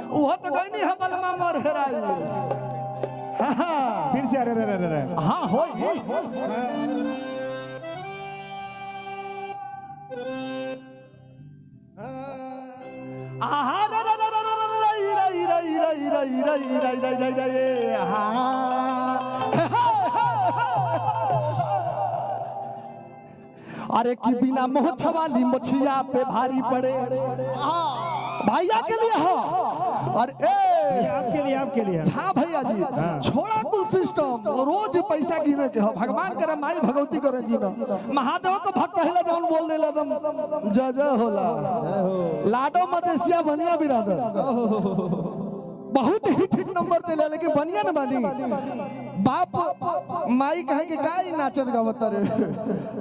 वो तो गई नहीं बलमा मर हेराई। फिर से अरे अरे अरे हाँ हो अरे कि बिना मोछ वाली मछिया पे भारी पड़े भैया के लिए हो। और आपके लिए हाँ भैया जी छोड़ा कुल सिस्टम रोज पैसा गिने के हो। भगवान करे माई भगवती करे गिना महादेव को भक्त पहले जौन बोल देला तुम जय जय होला लाडो मदेसिया बनिया बिरादर बहुत ही ठीक नंबर दे ले, लेकिन बनिया न बनी बाप माई कहे कि काई नाचत गावत रे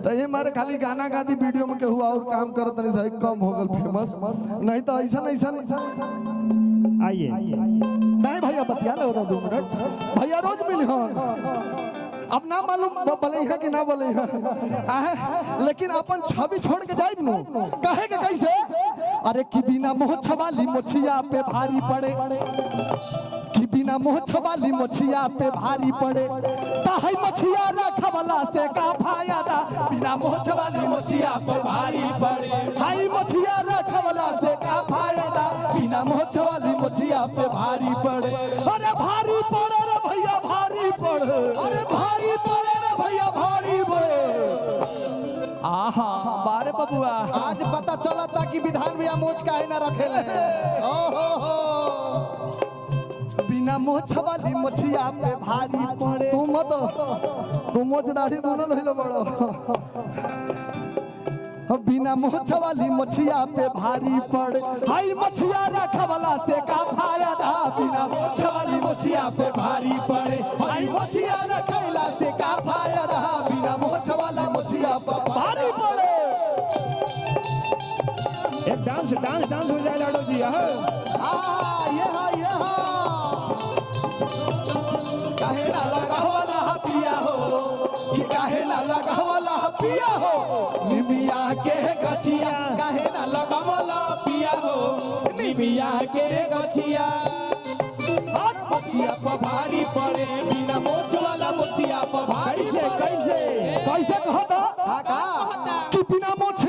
तो ये मारे खाली गाना गाती वीडियो में के हुआ और काम करत नहीं सही कम हो गल फेमस, नहीं तो ऐसा ऐसा आइए नहीं भैया बतिया ले होता 2 मिनट भैया रोज मिली हो। अब ना मालूम बोले है कि ना बोले है, लेकिन अपन छवि छोड़ के जाए नु कहे के कैसे अरे कि बिना मोछ वाली मोछिया पे भारी पड़े, कि बिना मोछ वाली मोछिया पे भारी पड़े ताहै मछिया रखवला से का फायदा, बिना मोछ वाली मोछिया पे भारी पड़े हाय मछिया रखवला से का फायदा, बिना मोछ वाली मोछिया पे भारी पड़े। अरे भारी पड़े रे भैया भारी पड़े, अरे भारी पड़े रे भैया भारी पड़े। आहा बारे बबुआ आज पता चला था कि विधान भैया मोछ काहे ना रखेले ओहो बिना मोछ वाली मछिया पे भारी पड़े। तू मोछ दाढ़ी दोनों धइलो बड़ो बिना मोछ वाली मछिया पे भारी पड़े हाय मछिया रखवला से का फायदा, बिना मोछ वाली मछिया पे भारी पड़े हाय मछिया रखवला से का फायदा, बिना मोछ वाली मछिया पे भारी पड़े। एक डांस हो जाए लाडो जी। काहे ना लगावला पिया हो, कि काहे ना लगावला पिया हो, निमिया के गछिया काहे ना लगावला पिया हो, निमिया के गछिया मछिया पर भारी पड़े बिना मोछ वाला मछिया पर भारी। कैसे कहता कि बिना मोछ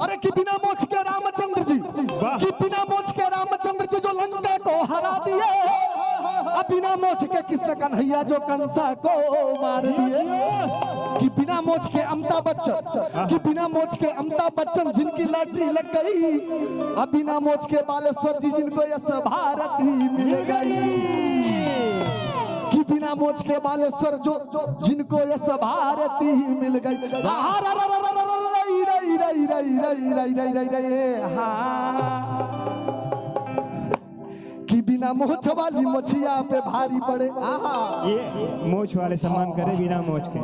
अरे कि बिना मोछ के रामचंद्र जी, कि बिना मोछ के रामचंद्र जी जो लंका को हरा दिए, अब बिना मोछ के कृष्ण कन्हैया जो कंसा को मार दिए, कि बिना मोछ के अमिताभ बच्चन, कि बिना मोछ के अमिताभ बच्चन जिनकी लॉटरी लग गई, अब बिना मोछ के बालेश्वर जी जिनको यश भारती मिल गई, कि बिना मोछ के बालेश्वर जो जिनको यश भारती मिल गई। कि बिना मोछ वाली मछिया पे भारी पड़े। ये मोछ वाले सम्मान करे बिना मोछ के।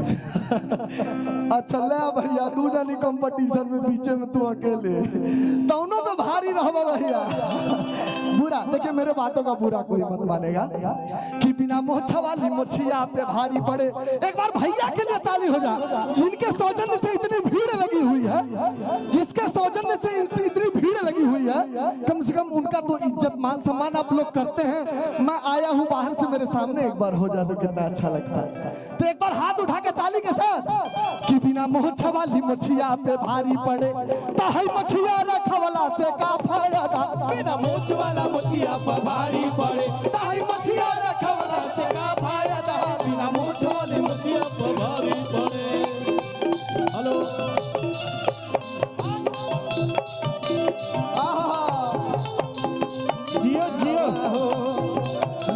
अच्छा ले भैया तू जानी कंपटीशन में बीचे में तू अकेले दोनों पे भारी रहो भैया। बुरा देखिए मेरे बातों का बुरा कोई मत मानेगा कि बिना मोछ वाली मछिया पे भारी पड़े। एक बार भैया के लिए ताली हो जा जिनके सौजन्य से इतनी भीड़ लगी हुई है, जिसके सौजन्य से इतनी भीड़ लगी हुई है, कम से कम उनका तो इज्जत मान सम्मान आप लोग करते हैं। मैं आया हूँ बाहर से, मेरे सामने एक बार हो जाए तो कितना अच्छा लगता है। तो एक बार हाथ उठा के ताली के साथ कि बिना मोछ वाली मछिया पे भारी पड़े ताहै मछिया रखवला से का फायदा, बिना मोछ वाला मछिया पे भारी पड़े ताहै मछिया लो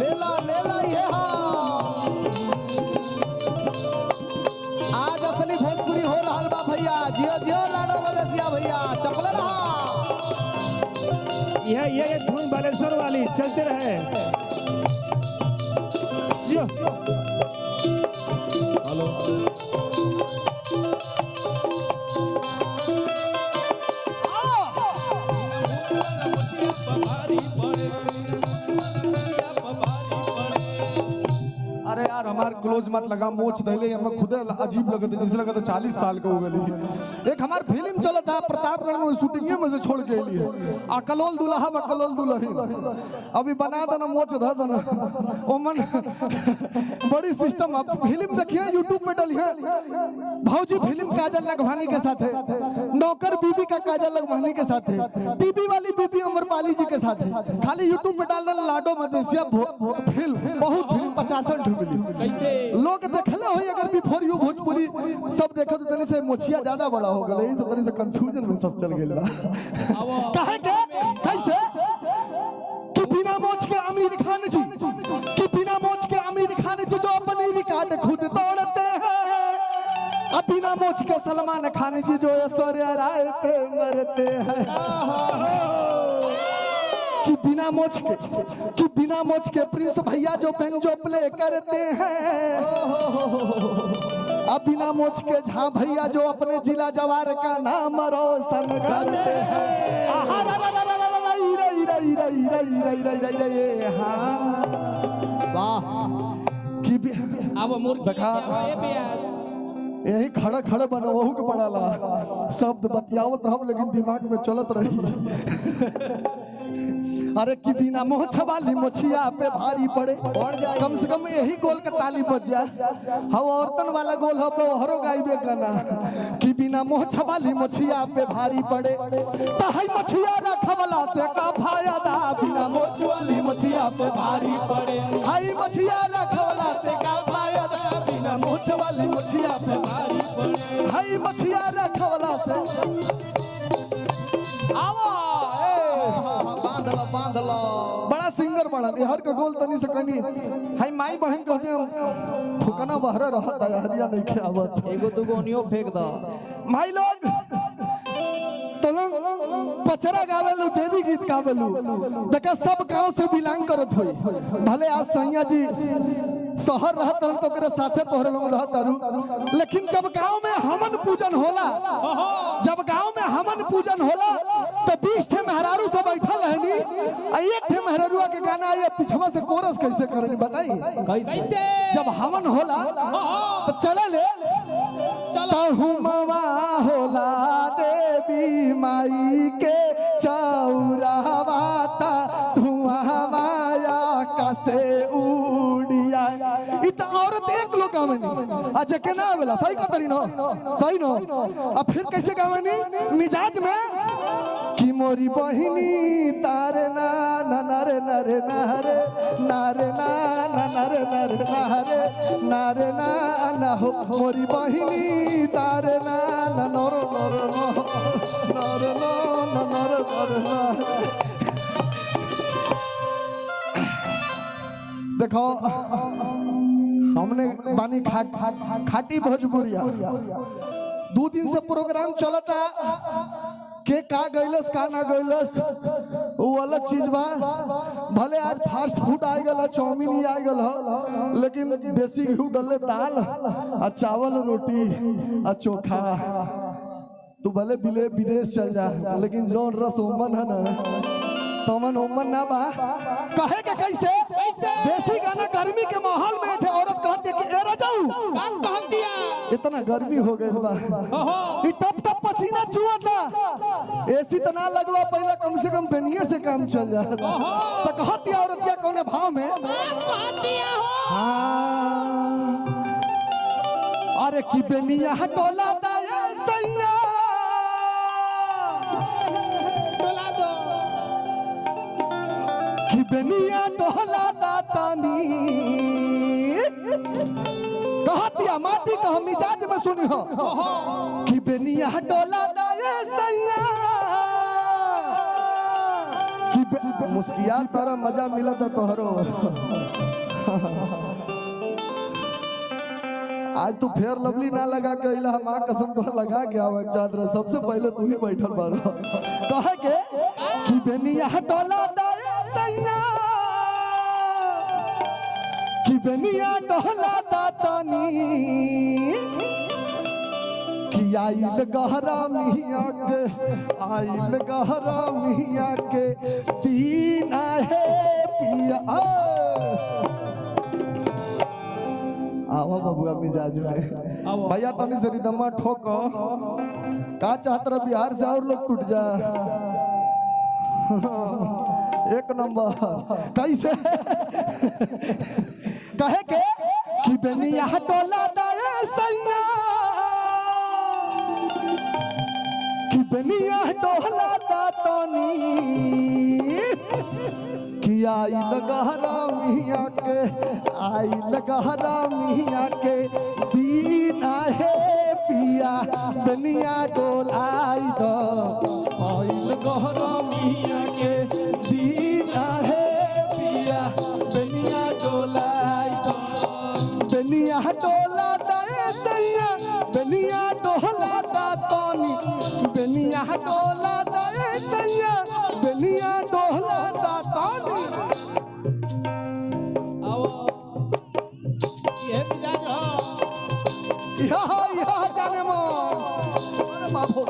लेला ये आज असली भोजपुरी हो रहा बा भैया। जियो जियो लाडो मदेसिया भैया चपले रहा। ये धुन बालेश्वर वाली चलते रहे। जियो हेलो अरे यार हमार क्लोज मत लगा मोच धैले हमें खुद अजीब लगत जैसे लगत 40 साल के हो गई। एक हमार फिल्म चलत था प्रतापगढ़ में शूटिंग में से छोड़ के लिए अकलोल दुल्हा अकलोल दुल्हन अभी बना देना मोच ध देना ओमन बड़ी सिस्टम। आप फिल्म देखिए यूट्यूब पे डालिए भौजी फिल्म काजल लखवानी के साथ है, नौकर बीबी का काजल लखवानी के साथ है, टीवी वाली बीबी अमरपाली जी के साथ है। खाली यूट्यूब पे डाल देना लाडो मदेसिया फिल्म बहुत फिल्म 50 कैसे लोग देखले हो अगर बिफोर यू भोजपुरी सब देखो तो तनी से मोछिया ज्यादा बड़ा हो गए यही सब तनी से कंफ्यूजन में सब चल गेल काहे के कैसे कि बिना मोछ के आमिर खान जी कि बिना मोछ के आमिर खान जी जो अपनी रिकॉर्ड खुद तोड़ते हैं अब बिना मोछ के सलमान खान जी जो ऐश्वर्या राय पे मरते हैं कि बिना मोच के प्रिंस भैया जो बेंजो प्ले करते हैं अब बिना मोच के झा भैया जो अपने जिला जवार का नाम रोशन करते हैं। वाह कि अब मुर्गी देखा यही खड़ा खड़ा बनवहू के पड़ाला शब्द बतियावत रहब लेकिन दिमाग में चलत रही। अरे कि बिना मोछ वाली मोछिया पे भारी पड़े कम से कम यही गोल का ताली बज जाए। हम औरतन वाला गोल हो पे हरो गाइबे गाना कि बिना मोछ वाली मोछिया पे भारी पड़े तो हई मोछिया रखवला से का फायदा बिना मोछ वाली मोछिया पे भारी पड़े हई मोछिया रखवला से का फायदा बिना मोछ वाली मोछिया पे भारी पड़े हई मोछिया रखवला से बांध लो बड़ा सिंगर बड़ा हर का गोल तनी से कनी हाय माई बहन कहते हैं फुकना बहरा रहता है हरिया नहीं खावत एगो दुगो ओनियो फेंक दो माई लोग तलंग पचरा गावेलू देवी गीत गावेलू देखा सब गांव से बिलोंग करत होई भले आज सैया जी शहर रहत रहन तो करे साथे तोहरे लोग रहत रहू लेकिन जब गांव में हवन पूजन होला तो 20 ठे मेहरारू सब बैठल रहनी एक ठे मेहरारुआ के गाना आया पिछवा से कोरस कैसे करनी बताई कैसे जब हवन होला तो चले ले तहुमवा होला देवी माई के चौरावाता धुआं माया कसे उड़िया इतना औरत एक लोग गावनी आज के ना आवेला सही कतरी नो सही नो अब फिर कैसे गावनी मिजाज में कि मोरी बहिनी तारे ना नरे नरे नरे नारे ना नरे नरे नरे नारे ना ना हो मोरी बहिनी तारे ना नरो नरो नरो नरो नरो देखो हमने बानी खाटी भोजपुरिया 2 दिन से प्रोग्राम चलता के का गइलस का ना गइलस वो अलग चीज बा भले आज फास्ट फूड आ गल चाउमीन आ गल लेकिन देसी घी डले दाल आ चावल रोटी आ चोखा तू भले विदेश चल जा लेकिन जो रस ओमन है ना तमन ओमन ना बा कहे के कैसे देसी गाना गर्मी के माहौल में थे औरत कहती कि ए रजाऊ काम कह दिया इतना गर्मी हो गई बा ई टप टप पसीना चुअता एसी तो ना लगवा पहले कम से कम बेनिए से काम चल जा तो कहती औरतिया कौने भाव में कह दिया हो हाँ अरे की बेनिया टोला दाया सैया टोला दो कि बेनिया टोला दातानी कहतिया माटी कह मिजाज में सुनी हो कि बेनिया टोला दाया सैया कि मुस्किया तारा मजा मिला था तोहरो। आज तू फेयर लवली ना लगा के इला मां कसम तो लगा के आवे चादर सबसे पहले तू ही बैठल बारो कहे के कि बेनिया डोला दाया सैया कि बेनिया डोला दातनी कि आइल गहरा मिया के तीन है पिया आवा बबुआ मिजाज में भैया तनी से रिदमा ठोको का चाहत रहा बिहार से और लोग टूट जा एक नंबर कैसे कहे के कि बेनिया टोला दाए सैया कि बेनिया टोला दातनी कि आई लगहरा मिया के दीन है पिया बेनिया डोल आई दो आई लगहरा मिया के दीन है पिया बेनिया डोल आई दो बेनिया डोला दाए सैया बेनिया डोला दातनी बेनिया डोला दाए सैया बेनिया डोला दातनी यहाँ जाने अरे बाबू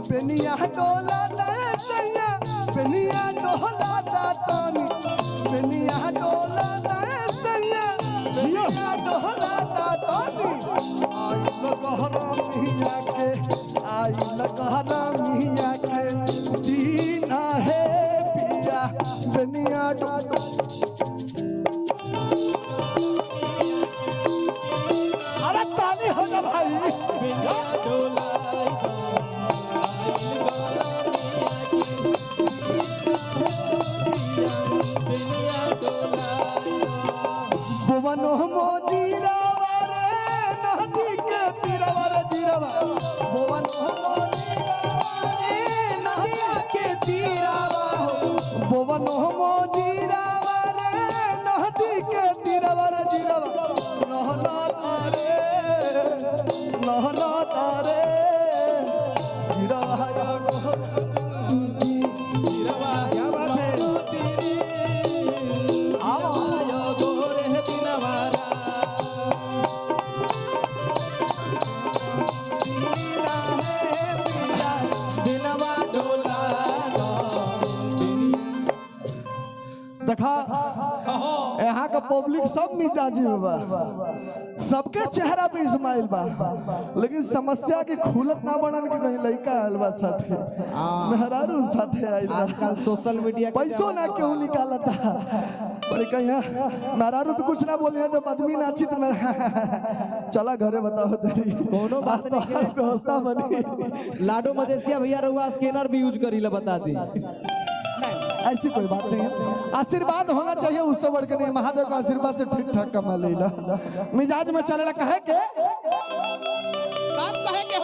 बेनिया डोला दाए सैया बेनिया डोला दातनी बेनिया डोला दाए सैया बेनिया डोला दातनी आई लगहरा मिया के दीन है पिया बेनिया डोला भुवनो मोजीरा वारे नदी के तीरवर जीरवा भुवनो मोजीरा वारे नदी के तीरवा भुवनो मोजीरा वारे नदी के तीरवर जीरवा नहला तारे जीरवा या जीरवा क्या बात है देखा यहाँ का पब्लिक सब मिजाजी बा सबके चेहरा पे इस्माइल बा लेकिन समस्या की खुलत ना बनन के कहीं लड़का आयल बा साथे मेहरारू साथे आइल आजकल सोशल मीडिया पैसों ना क्यों निकालता पर कहीं मेहरारू तो कुछ ना बोलिए जब आदमी नाची तो चला घरे बताओ तेरी कोनो बात नहीं व्यवस्था बनी लाडो मदेसिया भैया रहुआ स्कैनर भी यूज करी ला बता दी ऐसी कोई बात नहीं है आशीर्वाद होना चाहिए उससे बढ़ के नहीं महादेव का आशीर्वाद से ठीक ठाक कमा लेला मिजाज में चलेला कहे के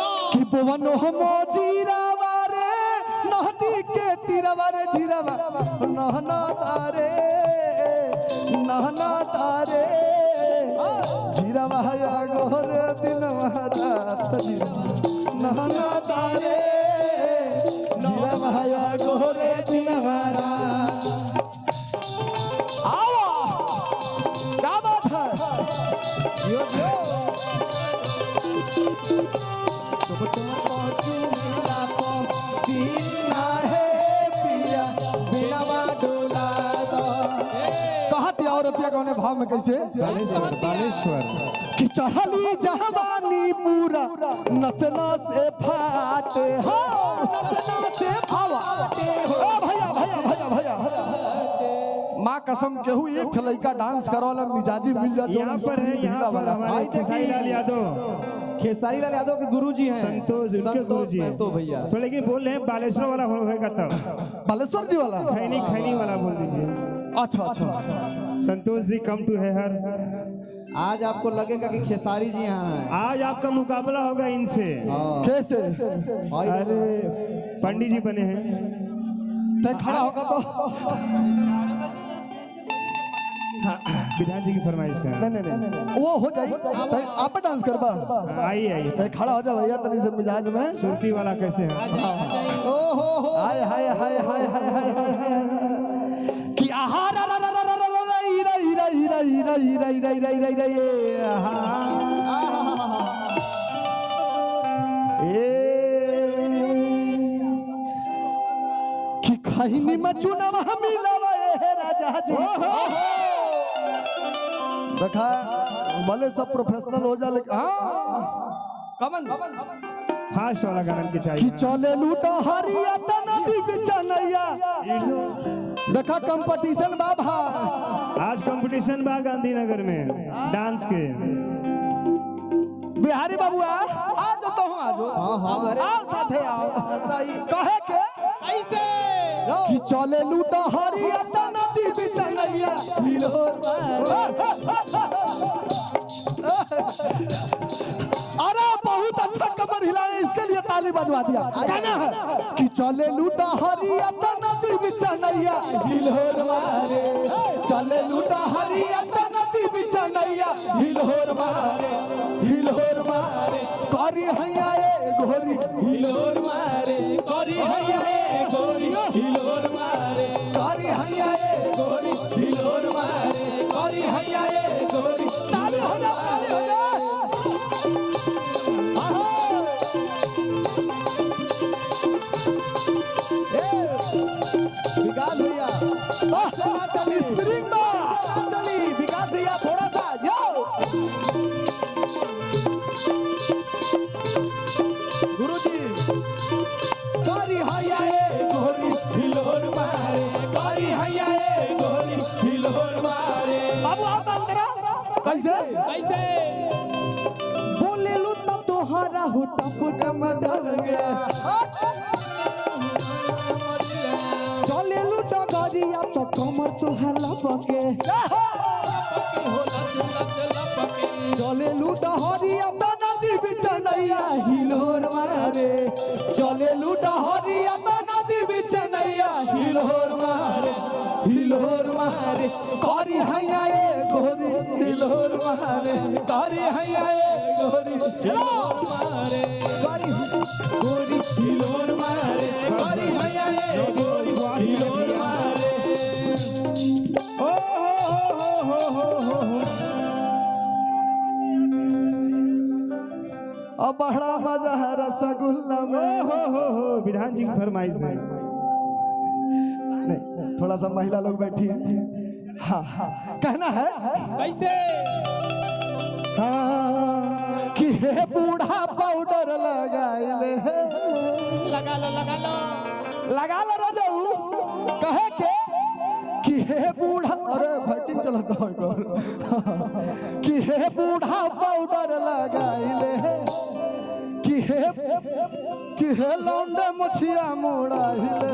हो कि पवनो मोजीरा वारे नदी के तीरवारे जीरावा नहना तारे जीरावा या गोरे दिन महारात नहना तारे जीरावा या गोरे दिन महारात आओ क्या बात है यो सीना है पिया बिना डोला कहती औरतिया कौन भाव में कैसे बालेश्वर कि चढ़ली जवानी पूरा नस से फाटे हो नस से फाटे हो भैया भैया भैया भैया माँ कसम केहू एक लड़का डांस करवाला मिजाजी मिल जाता यहाँ पर है यहाँ पर हमारे खेसारी लाल यादव खेसारी लाल यादव के गुरुजी हैं संतोष उनके गुरुजी हैं तो भैया तो लेकिन बोल रहे हैं बालेश्वर वाला होगा तब बालेश्वर जी वाला खैनी वाला बोल दीजिए अच्छा अच्छा संतोष जी कम टू है हर आज आपको लगेगा कि खेसारी जी यहाँ हैं आज आपका मुकाबला होगा इनसे कैसे अरे पंडित जी बने हैं ते खड़ा होगा तो विधान जी की फरमाइश है। नहीं वो हो जाई ते आप डांस करबा आइए आइए, ते खड़ा हो जा भैया तनी से मिजाज में सुरती वाला कैसे है? ओ हो हाय हाय हाय हाय हाय हाय कि आहार रई रई रई रई रई रई रई रई रई रई कि खैनी में चुनाव मिलावा हे राजा जी देखा भले सब प्रोफेशनल हो जा लेकिन कमन फास्ट वाला गाना के कि चाहिए। चले लूटा हरिया नदी बिचनैया देखा कंपटीशन बाबा आज कंपटीशन बा गांधीनगर में डांस के। बिहारी बाबू आ जाता हूँ आओ साथे आओ कहे के ऐसे कि चले लूटा हरिया नदी बिचनैया अरे बहुत अच्छा कमर हिलाए इसके लिए ताली बजवा दिया गाना है कि चले लूटा हरिया नदी बिचनैया हिलोर मारे चले लूटा हरिया नदी बिचनैया हिलोर मारे करी हैया ए गोरी हिलोर मारे करी हैया ए गोरी हिलोर मारे करी हैया ए गोरी हिलोर मारे करी हैया ए गोरी ताली हो जा विकास भैया चली स्प्रिंग चली विकास भैया थोड़ा सा जाओ गुरुजी कारी हैया ए गोरी हिलोर मारे कारी हैया ए गोरी हिलोर मारे बाबू आप अंदर कैसे कैसे बोले लू तो तोहरा हो टप मजा गया चले लूटा गाड़िया तो कमर तुहार लपके चले लूटा हरिया तो नदी बिचनैया हिलोर मारे चले लूटा हरिया तो नदी बिचनैया हिलोर मारे करी हैया ए गोरी हिलोर मारे करी हैया ए गोरी हिलोर मारे करी गोरी हिलोर मारे करी हैया ए गोरी हिलोर मारे ओ हो अब बड़ा मजा है रसगुल्ला में हो विधान जी की फरमाइश है। नहीं थोड़ा सा महिला लोग बैठी है हाँ कहना है कैसे हाँ कि हे बूढ़ा पाउडर लगाइले लगा लो राजाऊ कहे के कि हे बूढ़ा अरे फाइटिंग चलता है कि हे बूढ़ा पाउडर लगाइले कि हे लौंडे मुछिया मोड़ाइले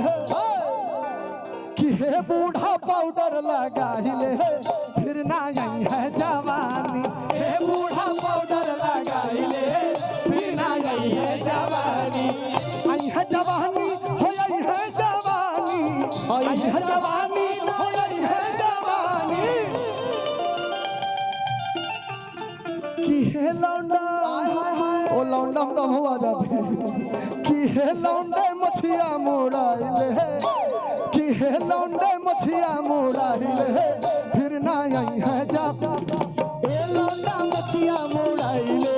कि हे बूढ़ा पाउडर लगाइले फिर ना गई है जवानी हे बूढ़ा पाउडर लगाइले फिर ना गई है जवानी आई है जवानी हो आई है जवानी आई है जवानी हो आई है जवानी कि हे लौंडा ओ लौंडा हम कम हुआ जाते कि हे लौंडे मछिया मोड़ाइले कि हे लौंडे मछिया मोड़ाइले फिर ना आई है जाता ए लौंडा मछिया मोड़ाइले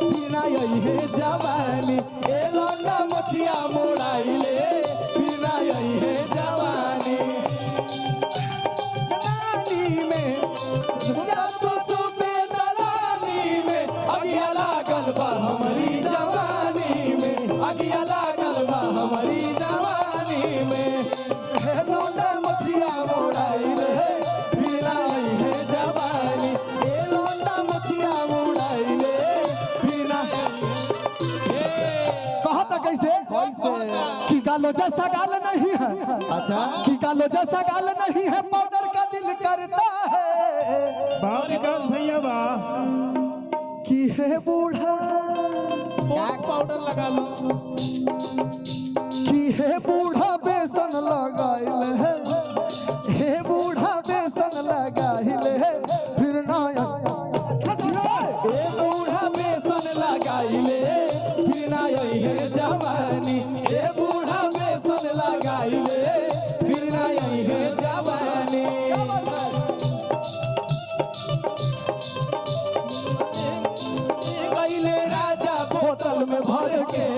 फिर ना आई है जवानी ए लौंडा मछिया मोड़ाइले फिर ना आई है जवानी दलानी में जातो सुते दलानी में अगिया लागल बा हमारी जवानी में अगिया लागल बा हमारी जवानी में हे लौंडा मछिया मोड़ाइले फिर आई है जवानी ए लौंडा मछिया मोड़ाइले फिर कहता कैसे कि गालो जैसा गाल नहीं है अच्छा कि गालो जैसा गाल नहीं है पाउडर का दिल करता है विकास भैया बा कि हे बूढ़ा पाउडर लगा लो कि हे बूढ़ा बेसन बेसन लगाइल है, हे बूढ़ा बेसन लगाइल है, फिर ना ए बूढ़ा बेसन लगाइले फिर ना आई है जवानी, ए बूढ़ा बेसन लगाइले फिर ना आई है जवानी। गईले राजा बोतल में भर के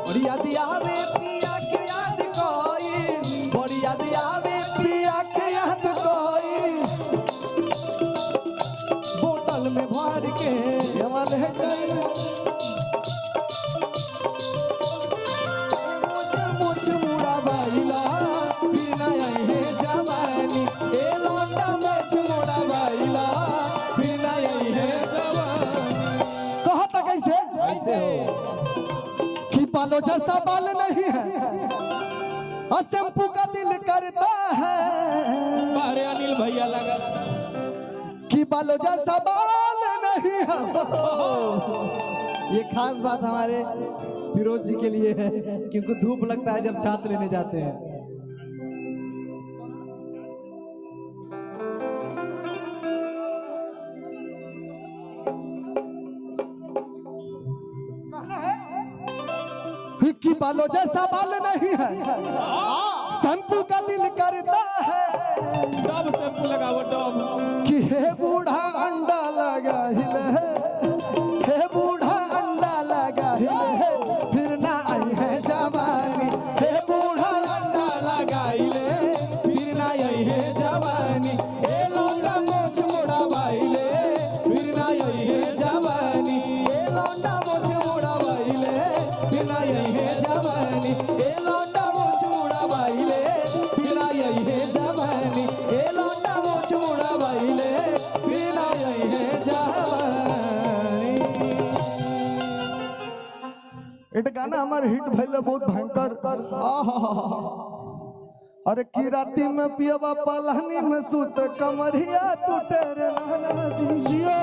और याद आवे पिया के याद कोई, और याद आवे पिया के याद कोई बोतल में भर के जमल है कोई मुझ मुड़ा बाइला फिर ना आई है जवानी, ए लौंडा मुझ मुड़ा बाइला फिर ना आई है जवानी। कहा था कैसे कैसे हो कि बालों जैसा बाल नहीं है और शैम्पू का दिल करता है, अरे अनिल भैया लगा कि बालों जैसा बाल नहीं है। ये खास बात हमारे फिरोज जी के लिए है क्योंकि धूप लगता है जब छाछ लेने जाते हैं। कि बालों जैसा बाल नहीं है, शैम्पू का दिल करता है, डब शैम्पू लगाओ डब। कि हे बूढ़ा अंडा लगा हिल है, हे बूढ़ा अंडा लगा हिल है, फिर ना आई है जवानी, हे बूढ़ा अंडा लगा हिल है, फिर ना आई है जवानी, ए लौंडा मोछ मोड़ा बाइले फिर ना आई है जवानी, ए लौंडा मोछ मोड़ा बाइले फिर ना आई है जवानी, ए लौंडा मोछ मोड़ा बाइले फिर ना आई है जवानी, ए लौंडा मोछ मोड़ा बाइले फिर ना आई है जवानी। एक गाना हमारे हिट भइल बहुत भयंकर। अरे की राती में पियवा पलानी में सूत कमरिया टूटे रे नाना दीजियो,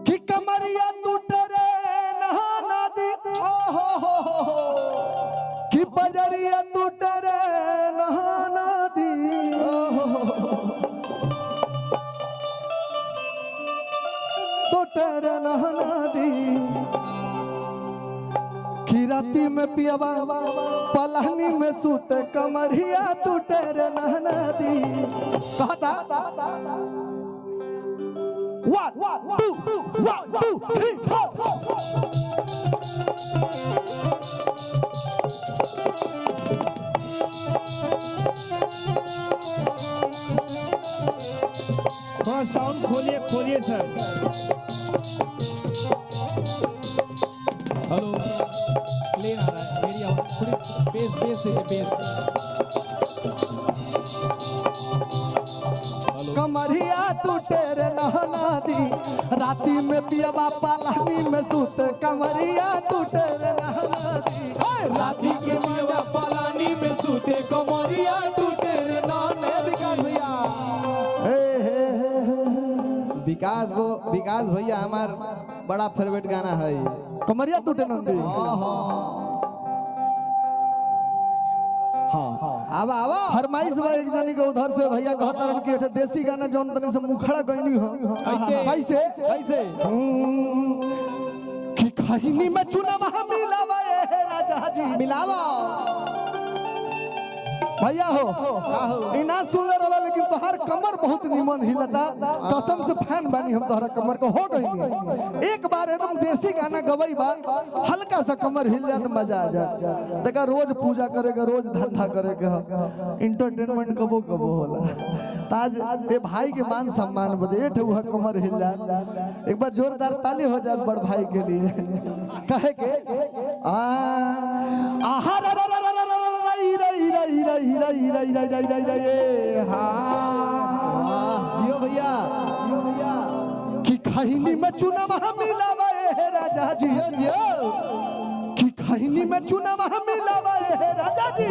कि कमरिया टूटे रे नाना दी, कि बजरिया टूटे रे नाना दी, टूटे रे नाना दी, कि राती में पियवा पलानी में सूत कमरिया टूटे रे नाना दी। कहता 1 2 3 4 थोड़ा साउंड खोलिए खोलिए सर। हेलो प्लेन आ रहा है, मेरी आवाज थोड़ी बेस बेस से बेस। हेलो कमरिया टूटे रे नाना दी, राती में पियवा पलानी में सूत कमरिया टूटे रे नाना दी, राती के पियवा पलानी में सूते कमरिया टूटे रे नाने। विकास भैया विकास भैया हमार बड़ा फेवरेट गाना है कमरिया टूटे नंदी। आवा आवा फरमाइश बा एक जनी के उधर से भैया कहता रहन कि एठे देसी गाना जौन तनी से मुखड़ा गईनी हो कैसे कैसे कि खैनी में चुनावा मिलावा ए राजा जी मिलावा भैया हो ई ना सुन रहला, लेकिन तोहार कमर बहुत निमन हिलता, कसम से फैन बानी हम तोहरा कमर को हो गई। एक बार एकदम देसी गाना गवई बा, हल्का सा कमर हिल जाए तो मजा आ जाए। देखा रोज पूजा करेगा, रोज धंधा करेगा, इंटरटेनमेंट कबो कबो होला। ताज ए भाई के मान सम्मान बदे एठ हुआ कमर हिल जाए, एक बार जोरदार ताली हो जाए बड़ भाई के लिए। कहे के आहा रा रा रा रा रा रई रई रई रई रई रई रई रई रई रई जियो भैया कि खैनी में चुनावा मिलावा ए राजा जी, कि खैनी में चुनावा मिलावा ए राजा जी,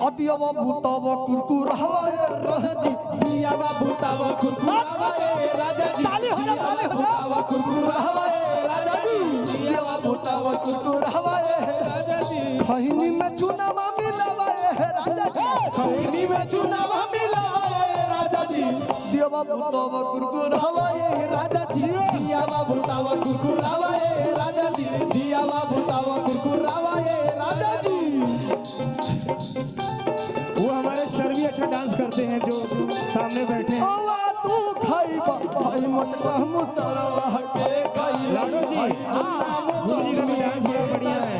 अदियवा भूतवा कुरकुरावा ए राजा जी, दियावा भूतावा कुरकुरावा ए राजा जी, ताली हो जा ताली हो जा। बुतावा कुरकुरावा राजा जी दियावा बुतावा कुरकुरावा राजा जी खैनी में चुनावा मिलावा राजा जी खैनी में चुनावा मिलावा राजा जी दियावा बुतावा कुरकुरावा राजा जी दियावा बुतावा कुरकुरावा राजा जी दियावा बुतावा कुरकुरावा राजा जी। वो हमारे सर भी अच्छा डांस करते हैं जो सामने बैठे हैं। ओवा तू खाइबा भाई मोटका मुसरवा के खाई लाडो जी गुरु जी का भी डांस बड़ा बढ़िया है।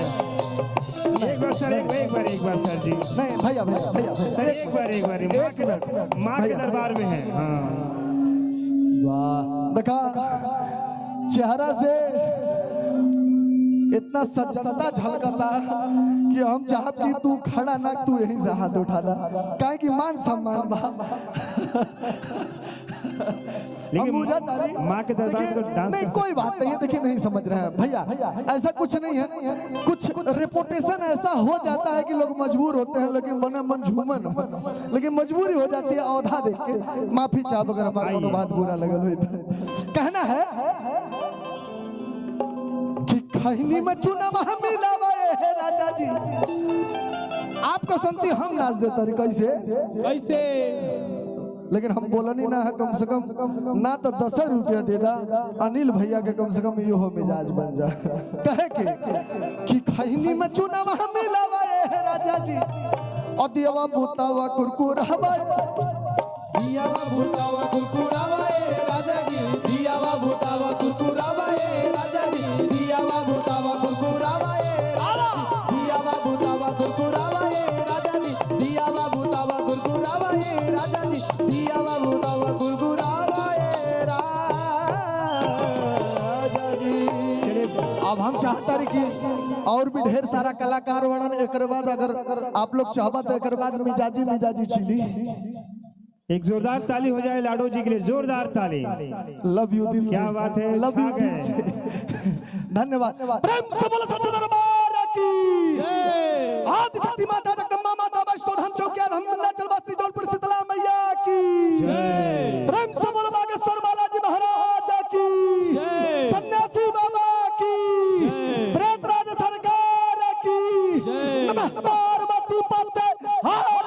एक बार सर, एक बार सर जी। नहीं भैया भैया भैया सर एक बार माँ के दरबार में है। हाँ वाह देखा चेहरा से इतना सज्जनता झलकता कि हम चाहत कि तू खड़ा ना तू यहीं से हाथ उठा दा काहे कि मान सम्मान बा लेकिन बुझा तारी माँ के दरबार में तो डांस नहीं कोई बात नहीं है देखिए नहीं समझ रहे हैं भैया ऐसा कुछ नहीं है कुछ रेपुटेशन ऐसा हो जाता है कि लोग मजबूर होते हैं लेकिन बने मन झूमन लेकिन मजबूरी हो जाती है औधा देख के माफी चाह अगर हमारा कोनो बात बुरा लगल हो कहना है कि खैनी में चुनावा मिलावा है राजा जी आपका संति हम नाच देता रे कैसे कैसे लेकिन हम बोलनी ना है कम से कम ना तो 10 रुपया देगा अनिल भैया के कम से कम यो हो मिजाज बन जा कहे के कि खैनी में चुनावा मिलावा है राजा जी और दियावा बुतावा कुरकुरावा दियावा बुतावा कुरकुरावा राजा जी दियावा बुतावा कुरकुरावा राजा जी दियावा बुतावा कुरकुरावा दियावा बुतावा कुरकुरावा राजा जी दियावा बुतावा कुरकुरावा राजा जी दियावा बुतावा कुरकुरावा राजा जी। अब हम चाहता रही कि और भी ढेर सारा कलाकार वर्णन एक बाद अगर आप लोग चाहबा तो एक बाद मिजाजी चिली एक जोरदार ताली हो जाए लाडो जी के लिए, जोरदार ताली। लव यू दिल क्या बात है, लव यू छा दिल गए। से धन्यवाद प्रेम से बोलो सच्चे दरबार की आदि शक्ति माता जगदम्बा माता वैष्णो धाम चौकिया धाम विंध्याचल वासी जौनपुर शीतला मैया की प्रेम से बोलो बागेश्वर बालाजी महाराज की सन्यासी बाबा की प्रेतराज सरकार की नमः पार्वती पते हर हर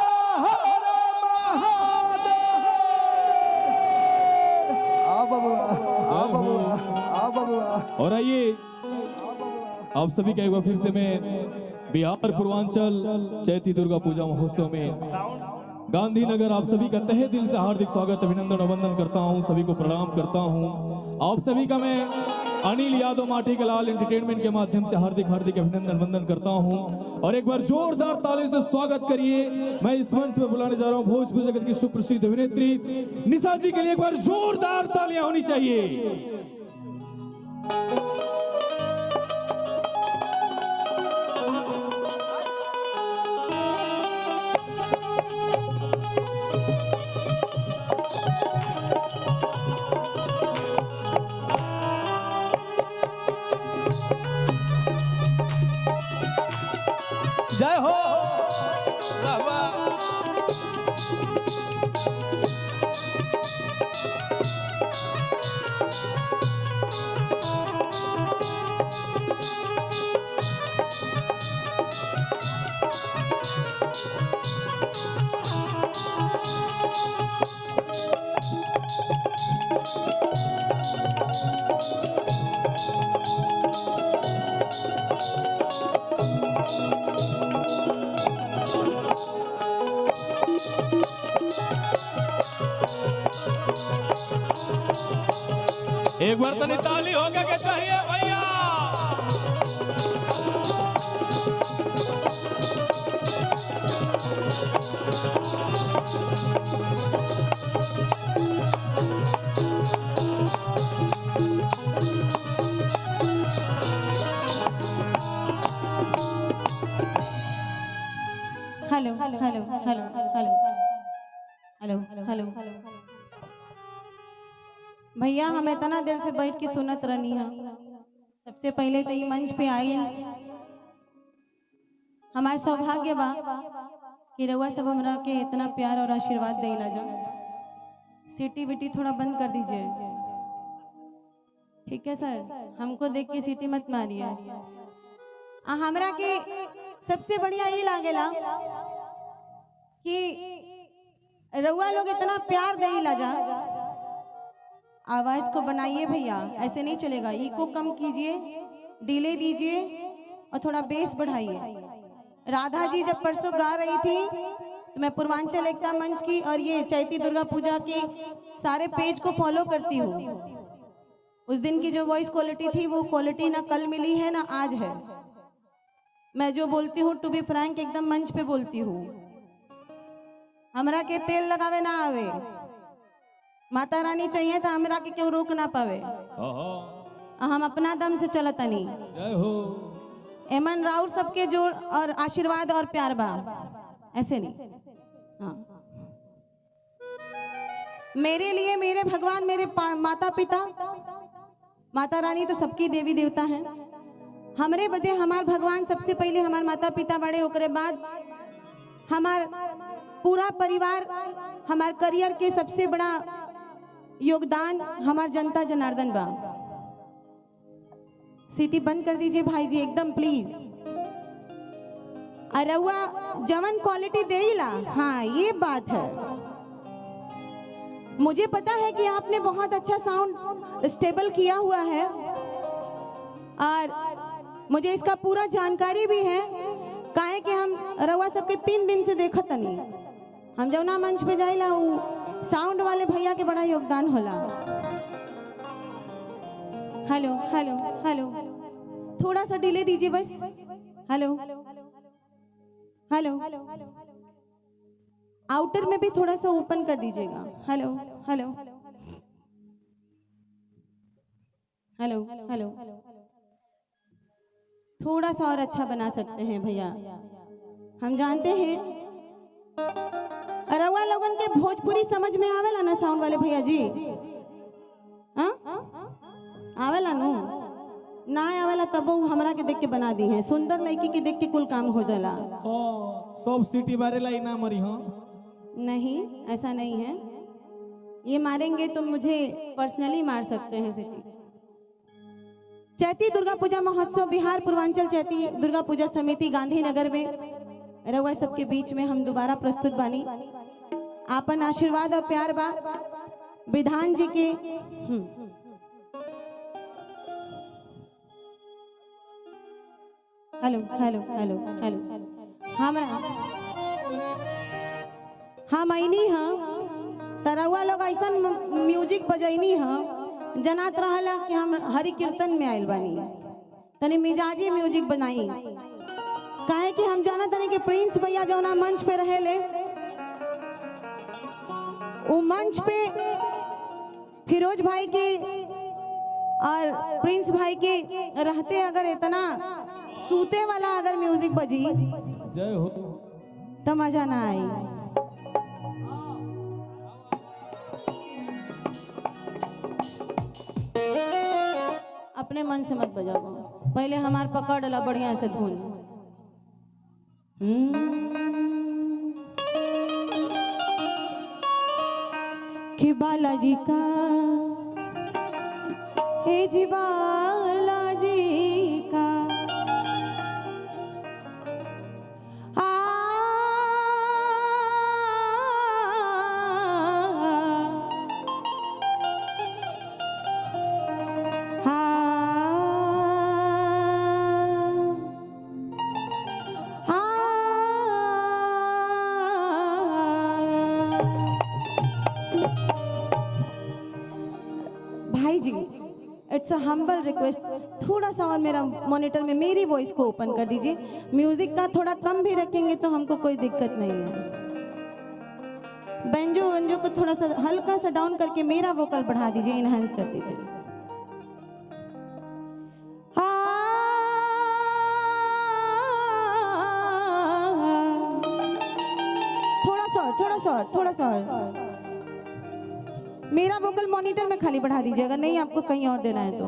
और आइए आप सभी का एक बार फिर से मैं बिहार पूर्वांचल चैती दुर्गा पूजा महोत्सव में गांधीनगर आप सभी का तहे दिल से हार्दिक स्वागत अभिनंदन अभिनंदन करता हूं, सभी को प्रणाम करता हूं। आप सभी का मैं अनिल यादव माटी के लाल एंटरटेनमेंट के माध्यम से हार्दिक हार्दिक अभिनंदन वंदन करता हूं। और एक बार जोरदार ताली से स्वागत करिए। मैं इस मंच पे बुलाने जा रहा हूं भोजपुरी जगत की सुप्रसिद्ध अभिनेत्री निशा जी के लिए। एक बार जोरदार तालियां होनी चाहिए। जय हो बाबा। एक बार तो ताली होगा के चाहिए भैया। Hello hello hello hello hello hello hello भैया हम इतना देर से बैठ के सुनत रहनी है। सबसे पहले तो ये मंच पे आई हमारे सौभाग्य बा कि रउआ सब हमरा के इतना प्यार और आशीर्वाद देला जा। सीटी बीटी थोड़ा बंद कर दीजिए, ठीक है सर, हमको देख के सीटी मत मारिए। हमरा के सबसे बढ़िया ये लागेला कि रउआ लोग इतना प्यार देला जा। आवाज को बनाइए भैया, ऐसे नहीं चलेगा। इको कम कीजिए, डिले दीजिए और थोड़ा बेस बढ़ाइए। राधा जी जब परसों गा रही थी तो मैं पूर्वांचल एकता मंच की और ये चैती दुर्गा पूजा की सारे पेज को फॉलो करती हूँ। उस दिन की जो वॉइस क्वालिटी थी वो क्वालिटी ना कल मिली है ना आज है। मैं जो बोलती हूँ टू बी फ्रैंक एकदम मंच पे बोलती हूँ। हमरा के तेल लगावे ना आवे, माता रानी चाहिए तो हमरा के क्यों रोक ना पावे। हम अपना दम से चलतनी। जय हो। एमन राउर सबके जोड़ और आशीर्वाद और प्यार बा, ऐसे नहीं। हाँ। मेरे लिए मेरे भगवान, मेरे माता पिता, माता रानी तो सबकी देवी देवता है। हमरे बदे हमार भगवान सबसे पहले हमार माता पिता बड़े, ओकरे बाद हमार पूरा परिवार। हमार करियर के सबसे बड़ा योगदान हमार जनता जनार्दन बा। सीटी बंद कर दीजिए भाई जी एकदम प्लीज। अरुआ जवन क्वालिटी देला, हाँ ये बात है। मुझे पता है कि आपने बहुत अच्छा साउंड स्टेबल किया हुआ है और मुझे इसका पूरा जानकारी भी है। काहे कि हम रउआ सबके 3 दिन से देखत नहीं। हम जौना मंच पे जाइला उ साउंड वाले भैया के बड़ा योगदान होला। हेलो हेलो हेलो, थोड़ा सा डिले दीजिए बस। हेलो हेलो, आउटर में भी थोड़ा सा ओपन कर दीजिएगा। हेलो हेलो हेलो हेलो, थोड़ा सा और अच्छा बना सकते हैं भैया। हम जानते हैं रउआ लोगन के भोजपुरी समझ में आवेला ना साउंड वाले भैया जी? हाँ आवेला नो? ना आवेला तब वो हमरा के देख के बना दी है। सुंदर लड़की के देख के कुल काम हो जाला। सब सीटी मारेला ही ना मरी। हाँ नहीं ऐसा नहीं है, ये मारेंगे तो मुझे पर्सनली मार सकते हैं सीटी। चैती दुर्गा पूजा महोत्सव बिहार पूर्वांचल चैती दुर्गा पूजा समिति गांधीनगर में रउआ सबके बीच में हम दोबारा प्रस्तुत बानी। आपन आशीर्वाद और प्यार बा विधान जी के। हेलो हेलो हेलो हेलो, हमरा हम आईनी हाँ तरवा लोग ऐसा म्यूजिक बजैनी हाँ जनात रहला कि हम हरि कीर्तन में आयल बानी। तनी मिजाजी म्यूजिक बनाई। काहे कि हम जाना तनी कि प्रिंस भैया जौना मंच पे रहेले, वो मंच पे फिरोज भाई के और प्रिंस भाई के रहते अगर इतना सूते वाला अगर म्यूजिक बजी जय हो तो मजा ना आई। अपने मन से मत बजाओ, पहले हमार पकड़ ला बढ़िया से धुन। कि बालाजी का हे जी बालाजी का इट्स अ हम्बल रिक्वेस्ट, थोड़ा सा और मेरा मॉनिटर में मेरी वॉइस को ओपन कर दीजिए। म्यूजिक का थोड़ा कम भी रखेंगे तो हमको कोई दिक्कत नहीं है। बेंजो वेंजो को थोड़ा सा हल्का सा डाउन करके मेरा वोकल बढ़ा दीजिए, इनहेंस कर दीजिए। थोड़ा सा और मेरा वोकल मॉनिटर में खाली बढ़ा दीजिए, अगर नहीं आपको कहीं और देना है तो।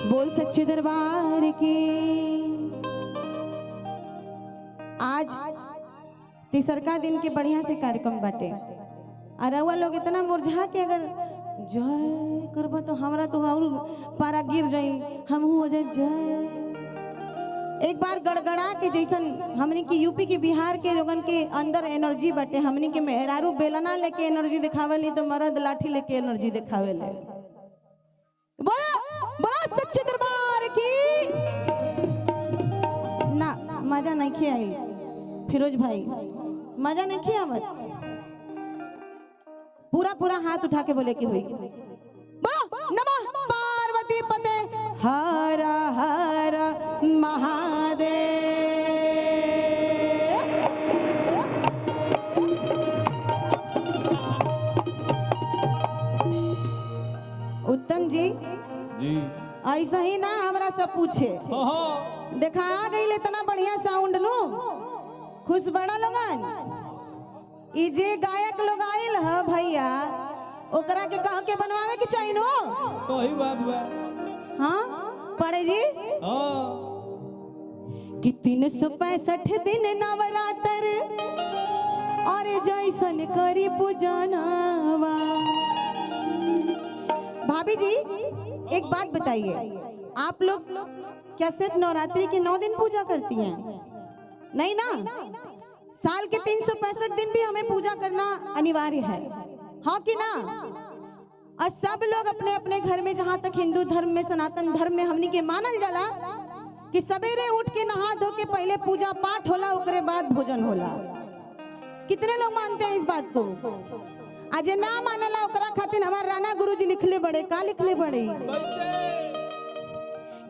बोल सच्चे दरबार की तीसरका दिन के बढ़िया से कार्यक्रम बाटे। और रउआ लोग इतना मुरझा के अगर जय करबा तो हमरा तो और पारा गिर जाई, हम हो जाए जय। एक बार गड़गड़ा के जैसन हमनी की यूपी के बिहार के लोगन के अंदर एनर्जी बाटे। हमनी के मेहरारू बेलना लेके एनर्जी दिखावेली तो मर्द लाठी लेके एनर्जी दिखावेले। बोला बोला सच्चे दरबार की ना। मजा नहीं खे आई फिरोज भाई, मजा नहीं खे आवत। पूरा पूरा हाथ उठा के बोले की हुई नमः पार्वती पते हर हर महादेव। उत्तम जी ऐसा ही ना हमरा सब पूछे देखा आ गई इतना बढ़िया साउंड नु खुश बड़ा लोगन। ई जे गायक लोग आइल ह भैया ओकरा के कह के बनवावे के चाहिए नो। सही बात बा। हाँ पड़े जी हाँ कि 365 दिन नवरात्र और जैसन करी पूजनवा। भाभी जी एक बात बताइए, आप लोग क्या सिर्फ नवरात्रि के 9 दिन पूजा करती हैं? नहीं ना, साल के 365 दिन भी हमें पूजा करना अनिवार्य है, हाँ कि ना? और सब लोग अपने अपने घर में, जहाँ तक हिंदू धर्म में, सनातन धर्म में हमनी के मानल जाला कि सवेरे उठ के नहा धो के पहले पूजा पाठ होला, उसके बाद भोजन होला। कितने लोग मानते हैं इस बात को? आज ना मानला ओकरा खातिर हमार राणा गुरुजी लिखले बड़े, का लिखले बड़े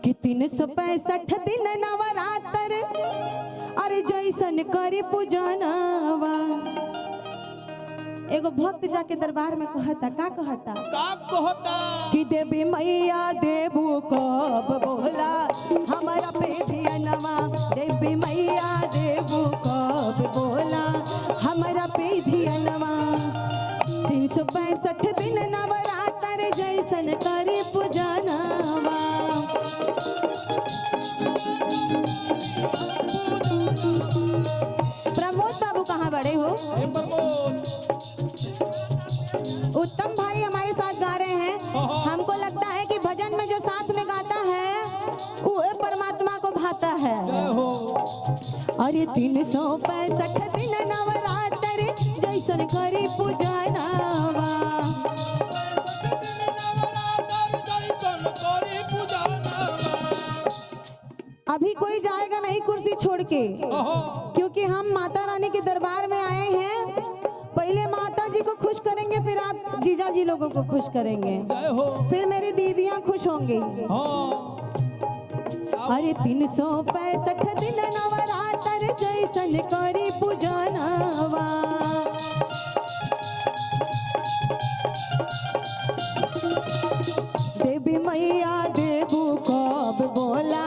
कि 365 दिन नवरात्र अरे जैसन करे पूजनवा। एगो भक्त जाके दरबार में कहता, का कहता कि देवी मैया देबू कब बोला हमारा पे धियनवा। देवी मैया देबू कब बोला हमारा पे धियनवा। 365 दिन नवरात्र जैसन करे पूजनवा। प्रमोद बाबू कहाँ बड़े हो? उत्तम भाई हमारे साथ गा रहे हैं। हमको लगता है कि भजन में जो साथ में गाता है वो परमात्मा को भाता है। और ये 365 दिन नवरात्र जैसन करी पूजनवा। अभी कोई जाएगा नहीं कुर्सी छोड़ के, क्योंकि हम माता रानी के दरबार में आए हैं। पहले माता जी को खुश करेंगे, फिर आप जीजा जी लोगों को खुश करेंगे, फिर मेरी दीदियां खुश होंगी। अरे 365 दिन नवरात्र जैसन करी पूजनवा। देवी मैया देबू कब बोला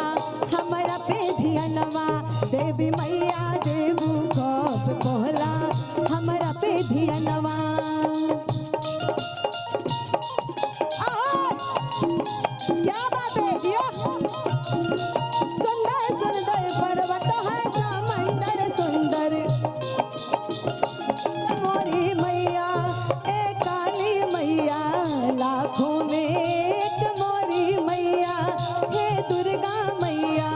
हमारा पे धियनवा। देवी मैया देबू कब बोला हमारा पे धियनवा। क्या बात है दियो? सुंदर सुंदर पर्वत है समंदर सुंदर। मोरी मैया ए काली मैया लाखों में एक मोरी मैया हे दुर्गा मैया।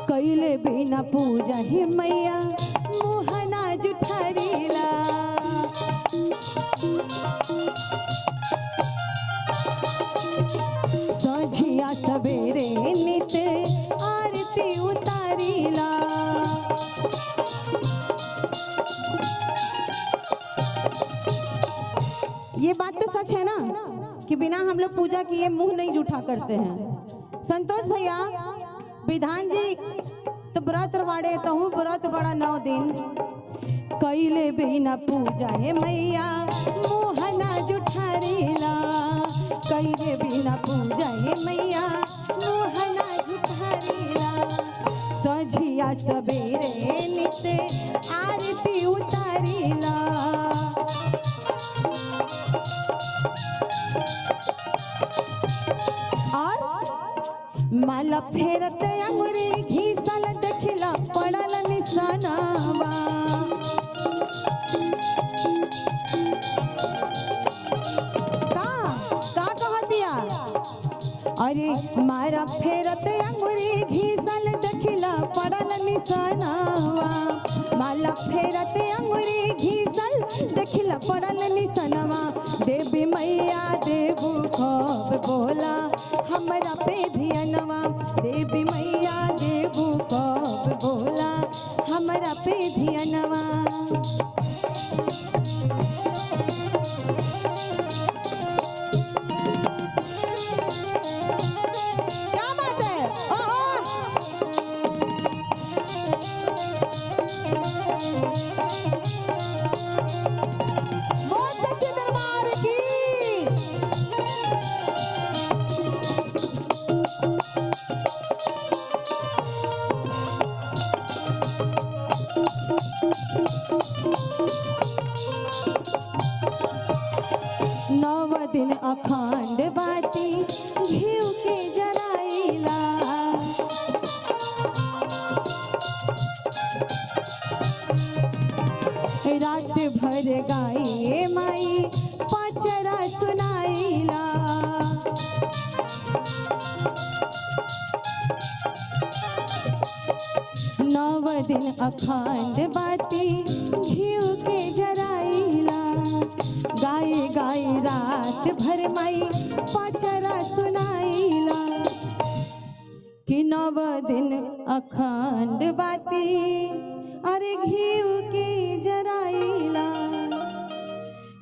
कैले बिना पूजा हे मैया मोहना जुठरीला। संझिया सवेरे नित आरती उतारीला। ये बात तो सच है ना कि बिना हम लोग पूजा किए मुंह नहीं जूठा करते हैं। संतोष भैया विधान जी तो व्रत बाड़े, तहु व्रत बड़ा 9 दिन। कैले बिना पूजा हे मैया मोहना जुठारीला। कैले बिना पूजा हे मैया मोहना जुठारीला। संझिया सवेरे नित आरती उतारीला। माला फेरत अंगुरी घीसल देखिला पड़ल निशानावा। का कह दिया? अरे मारा फेरत अंगुरी घीसल देखिला पड़ल निशानावा। माला फेरत अंगुरी घीसल देखिला पड़ल निशानावा। देवी मैया देबू कब बोला हमरा पे धियनवा। देवी मैया देबू कब बोला हमरा पे धियनवा। क्या बात है? बोल सच्चे दरबार की। नव दिन अखंड बाती घिउ के जराइला। रात भर गाई माई पचरा सुनाइला। नव दिन अखंड बाती घिउ के जराइला। गाय गाय रात भर माई पचरा सुनाइला। कि नव दिन अखंड बाती अरे घिउ के जराइला।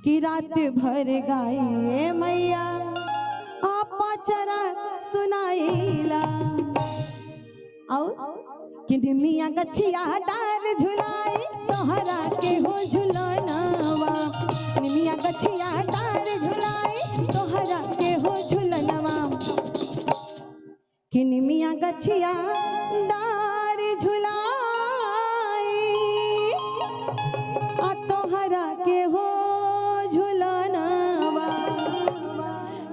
कि रात भर गाय मैया पचरा सुनाइला। और कि निमिया गछिया डार झुलाई तोहरा के हो झुलनवा। निमिया गछिया डार झुलाई तोहरा के हो झुलनवा। कि निमिया गछिया डार झुलाई आ तोहरा के हो झुलनवा।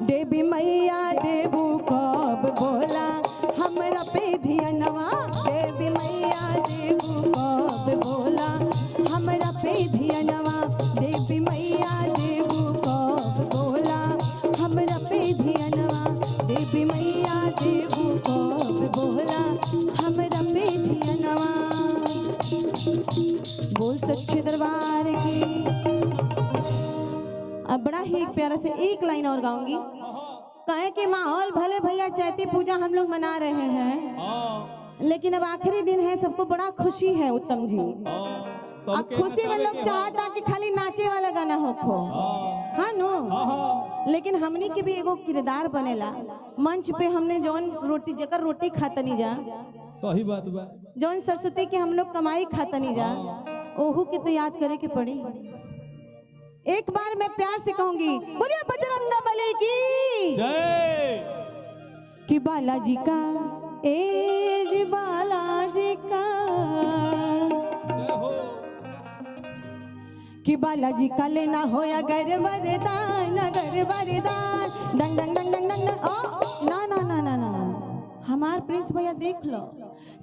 देवी मैया देबू कब बोला हमरा पे धियनवा। देवी मैया देबू कब बोला हमरा पे धियनवा। देवी मैया देबू कब बोला हमरा पे धियनवा। देवी मैया देबू कब बोला हमरा पे धियनवा। बोल सच्चे दरबार की। अब बड़ा ही प्यारा से एक लाइन और गाऊंगी। कहे कि माहौल भले भैया चैती पूजा हम लोग मना रहे हैं, लेकिन अब आखिरी दिन है, सबको बड़ा खुशी है उत्तम जी। अब खुशी में लोग चाहता कि खाली नाचे वाला गाना हो खो, हाँ नो। लेकिन हमनी के भी एगो किरदार बनेला मंच पे। हमने जौन रोटी जकर रोटी खातनी जा, सही बात बा, जौन सरस्वती के हम लोग कमाई खातनी जा, ओहू के तो याद करे के पड़ी। एक बार मैं प्यार से कहूंगी, बोलिए बजरंगबली की जय। कि बालाजी का एज बालाजी का, जय हो। कि बालाजी का लेना हो अगर वरदान, अगर वरदान। डंग डंग डंग डंग डंग। ओ ना ना ना ना ना, हमार प्रिंस भैया देख लो।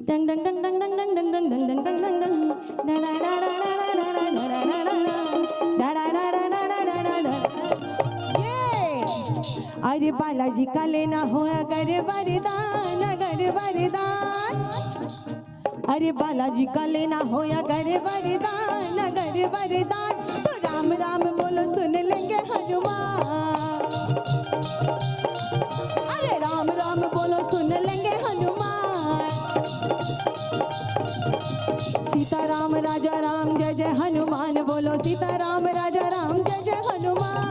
डंग डंग डंग डंग डंग डंग डंग डंग डंग डंग डंग डंग डा डा डा डा डा डा डा अरे बालाजी का लेना हो अगर वरदान, अगर वरदान। अरे बालाजी का लेना हो अगर वरदान, अगर वरदान। तो राम राम बोलो सुन लेंगे हनुमान। अरे राम राम बोलो सुन लेंगे हनुमान। सीताराम राजा राम जय जय हनुमान। बोलो सीताराम राजा राम जय जय हनुमान।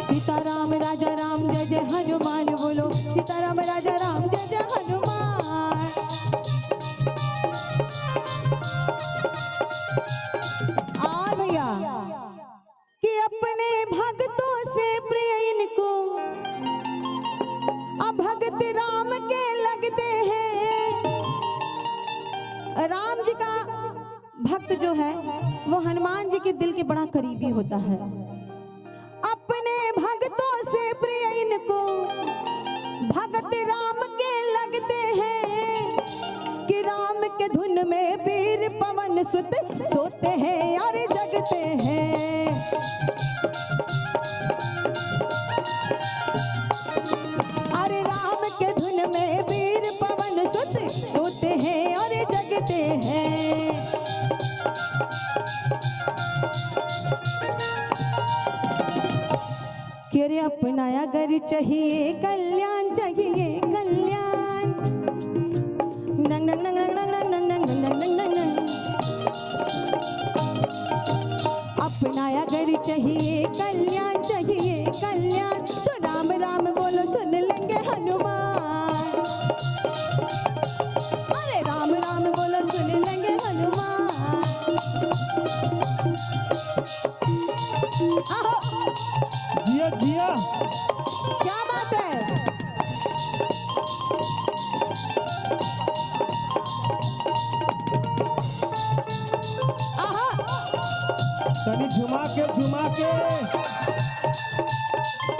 सीताराम राजा राम जय जय हनुमान। बोलो सीताराम राजा राम जय जय हनुमान। और भैया कि अपने भक्तों से प्रिय इनको अब भगत राम के लगते हैं। राम जी का भक्त जो है वो हनुमान जी के दिल के बड़ा करीबी होता है। अपने भक्तों से प्रिय इनको भगत राम के लगते हैं कि राम के धुन में वीर पवन सुत सोते हैं और जगते हैं। अरे राम के धुन में वीर पवन सुत सोते हैं और जगते हैं। कि अपनाया घर चाहिए कल्याण चाहिए कल्याण। नंग नंग नंग नंग नंग नंग नंग नंग नंग नंग नंग। अपनाया घर चाहिए कल्याण चाहिए कल्याण। तो राम राम बोलो सुन लेंगे हनुमान। अरे राम राम बोलो सुन लेंगे हनुमान। आहो जिया जिया क्या बात है। आहा तनी झुमा के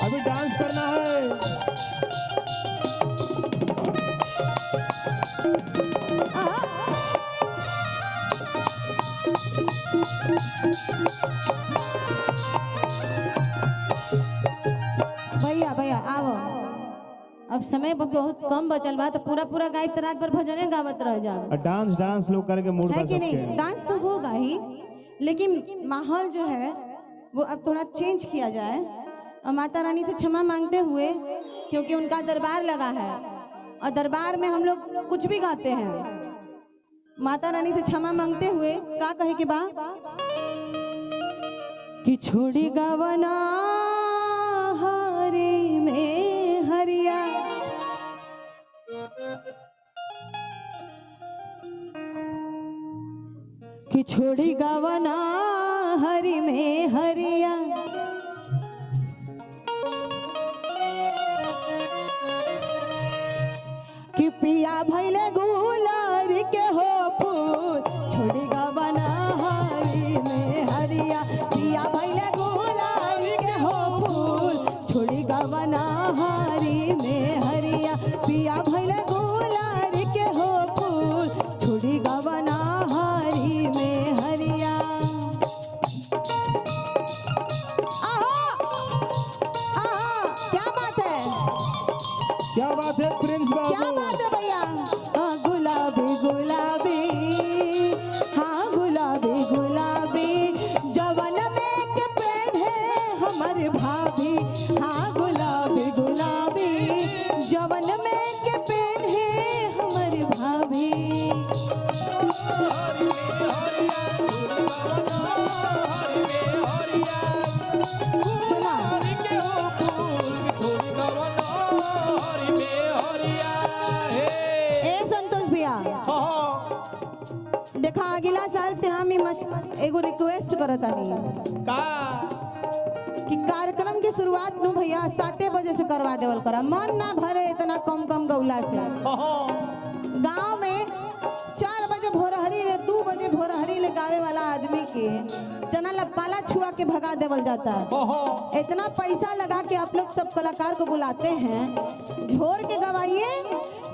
अभी डांस करना है। आहा भैया भैया आओ। अब समय बहुत कम बचल बा तो पूरा पूरा गायब रात भर भजने गावत रह जाओ। और डांस लोग करके मूड है पर कि सबके नहीं? डांस तो होगा ही लेकिन माहौल जो है वो अब थोड़ा चेंज किया जाए। और माता रानी से क्षमा मांगते हुए क्योंकि उनका दरबार लगा है और दरबार में हम लोग कुछ भी गाते हैं। माता रानी से क्षमा मांगते हुए क्या कहे कि बा कि छोड़ी गवना हरे में हरिया। कि छोड़ी गवना हरि में हरिया। कि पिया भैले गुलार के हो फूल छोड़ी गवना हरि में हरिया। पिया भैले गुलार के हो फूल छोड़ी गवना हरि में हरिया। पिया भैले गुलार के हो फूल छोड़ी गवना हरि में हरिया। क्या बात है प्रिंस क्या बाबू। बात है भैया। हाँ गुलाबी गुलाबी हाँ गुलाबी गुलाबी जवन में के पेड़ है हमारे भाभी। हाँ गुलाबी गुलाबी जवन में के पेड़ है हमारे भाभी। सुना ए संतोष भैया देखा अगला साल से हम एगो रिक्वेस्ट करत आनी कि कार्यक्रम की शुरुआत नु भैया 7 बजे से करवा देवल करा। मन ना भरे इतना कम कम गौला से। गांव में 4 बजे भोरहरी रे 2 बजे भोरहरी ले गावे वाला आदमी के जना लपाला छुआ के भगा देवल जाता है। इतना पैसा लगा के आप लोग सब कलाकार को बुलाते हैं झोर के गवाइए।